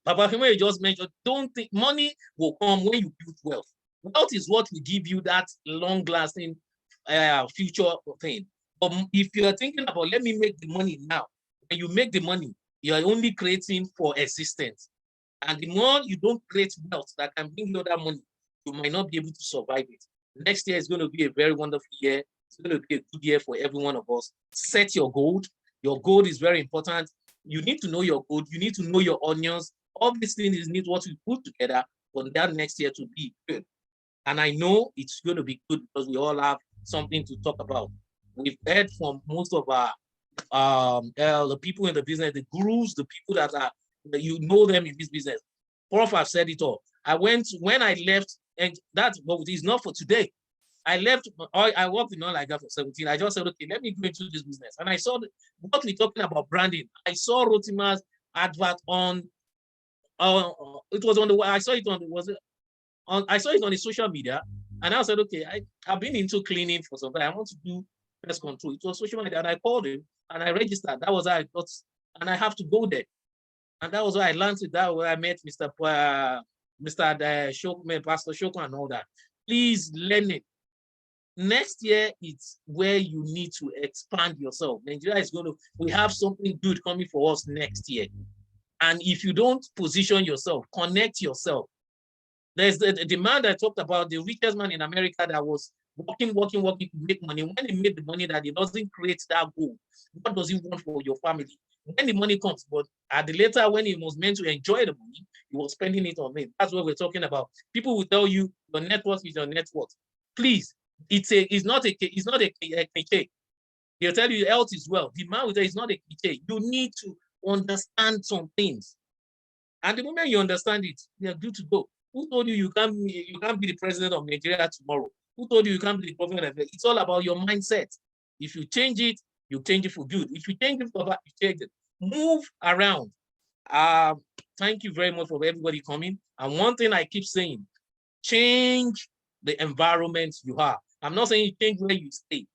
Papa Fimo just mentioned, don't think money will come when you build wealth. Wealth is what will give you that long-lasting future thing. But if you're thinking about, let me make the money now, when you make the money, you're only creating for existence. And the more you don't create wealth that can bring you that money, you might not be able to survive it. Next year is going to be a very wonderful year. It's going to be a good year for every one of us. Set your goal. Your goal is very important. You need to know your goal. You need to know your onions. All these things need what we put together for that next year to be good. And I know it's going to be good because we all have something to talk about. We've heard from most of our the people in the business, the gurus, the people that are, you know them in this business. Prof have said it all. When I left, and that, but it's not for today. I left, I worked in all like that for 17. I just said, okay, let me go into this business. And I saw what we're talking about branding. I saw Rotima's advert on, it was on the, I saw it on, I saw it on the social media, and I said, okay, I've been into cleaning for some time. I want to do pest control. It was social media, and I called him and I registered. That was how I got, and I have to go there. And that was where I learned it. That where I met Mr. Shokman, Pastor Shokman, and all that. Please learn it. Next year, it's where you need to expand yourself. Nigeria is going to, we have something good coming for us next year. And if you don't position yourself, connect yourself. There's the man that I talked about, the richest man in America that was working to make money. When he made the money, that he doesn't create that goal. What does he want for your family? When the money comes, but at the later, when he was meant to enjoy the money, he was spending it on it. That's what we're talking about. People will tell you your net worth is your net worth. Please, it's not a cliche. They'll tell you health is wealth. The man will tell you it's not a cliche. You need to understand some things. And the moment you understand it, you're good to go. Who told you you can't be the president of Nigeria tomorrow? Who told you you can't be the governor? It's all about your mindset. If you change it, you change it for good. If you change it for bad, you change it. Move around. Thank you very much for everybody coming. And one thing I keep saying, change the environment you have. I'm not saying you change where you stay.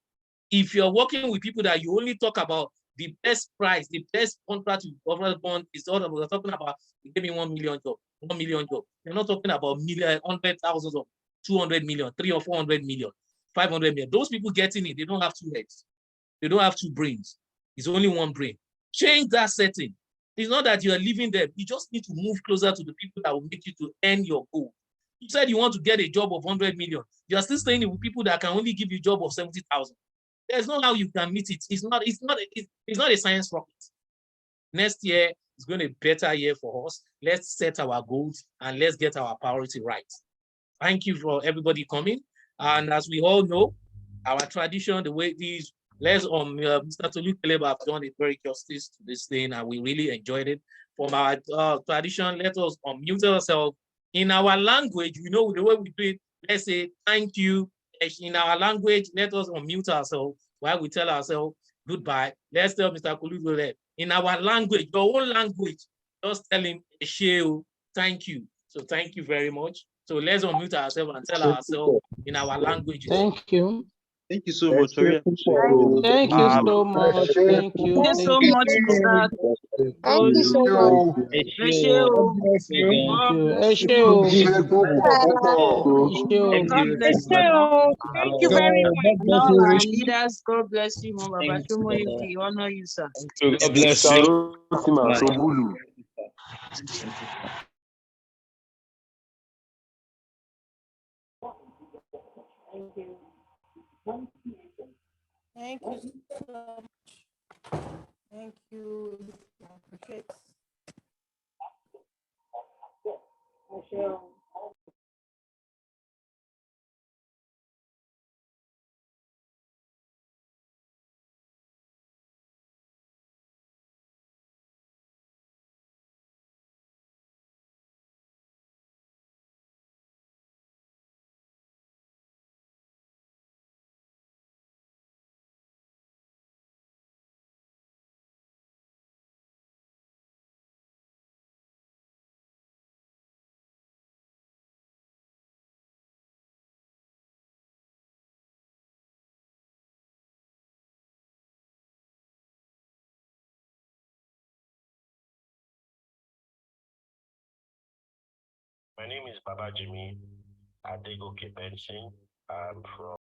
If you're working with people that you only talk about the best price, the best contract you offer bond is all about, we're talking about, give me 1 million job, 1 million job. You're not talking about million, 100,000 of 200 million, 300 or 400 million, 500 million. Those people getting it, they don't have 2 heads. They don't have 2 brains. It's only 1 brain. Change that setting. It's not that you are living there. You just need to move closer to the people that will make you to earn your goal. You said you want to get a job of 100 million. You are still staying with people that can only give you a job of 70,000. There's no how you can meet it. It's not a science rocket. Next year is going to be a better year for us. Let's set our goals and let's get our priority right. Thank you for everybody coming. And as we all know, our tradition, the way these, Mr. Tolu Caleb have done it very justice to this thing, and we really enjoyed it. From our tradition, let us unmute ourselves in our language. You know the way we do it. Let's say thank you. In our language, let us unmute ourselves while we tell ourselves goodbye. Let's tell Mr. Kulu in our language, your own language, just tell him thank you. So thank you very much. So let's unmute ourselves and tell ourselves in our language. Thank you. Thank you so much. Thank you so much. Thank you. Thank you so much, Mr. Thank you so much. Thank you very much. And all our leaders, God bless you, Baba Shumo. We honor you, sir. God bless you. Thank you. Thank you so much. Thank you. I appreciate Michelle. My name is Baba Jimmy Adegoke Benson. I'm from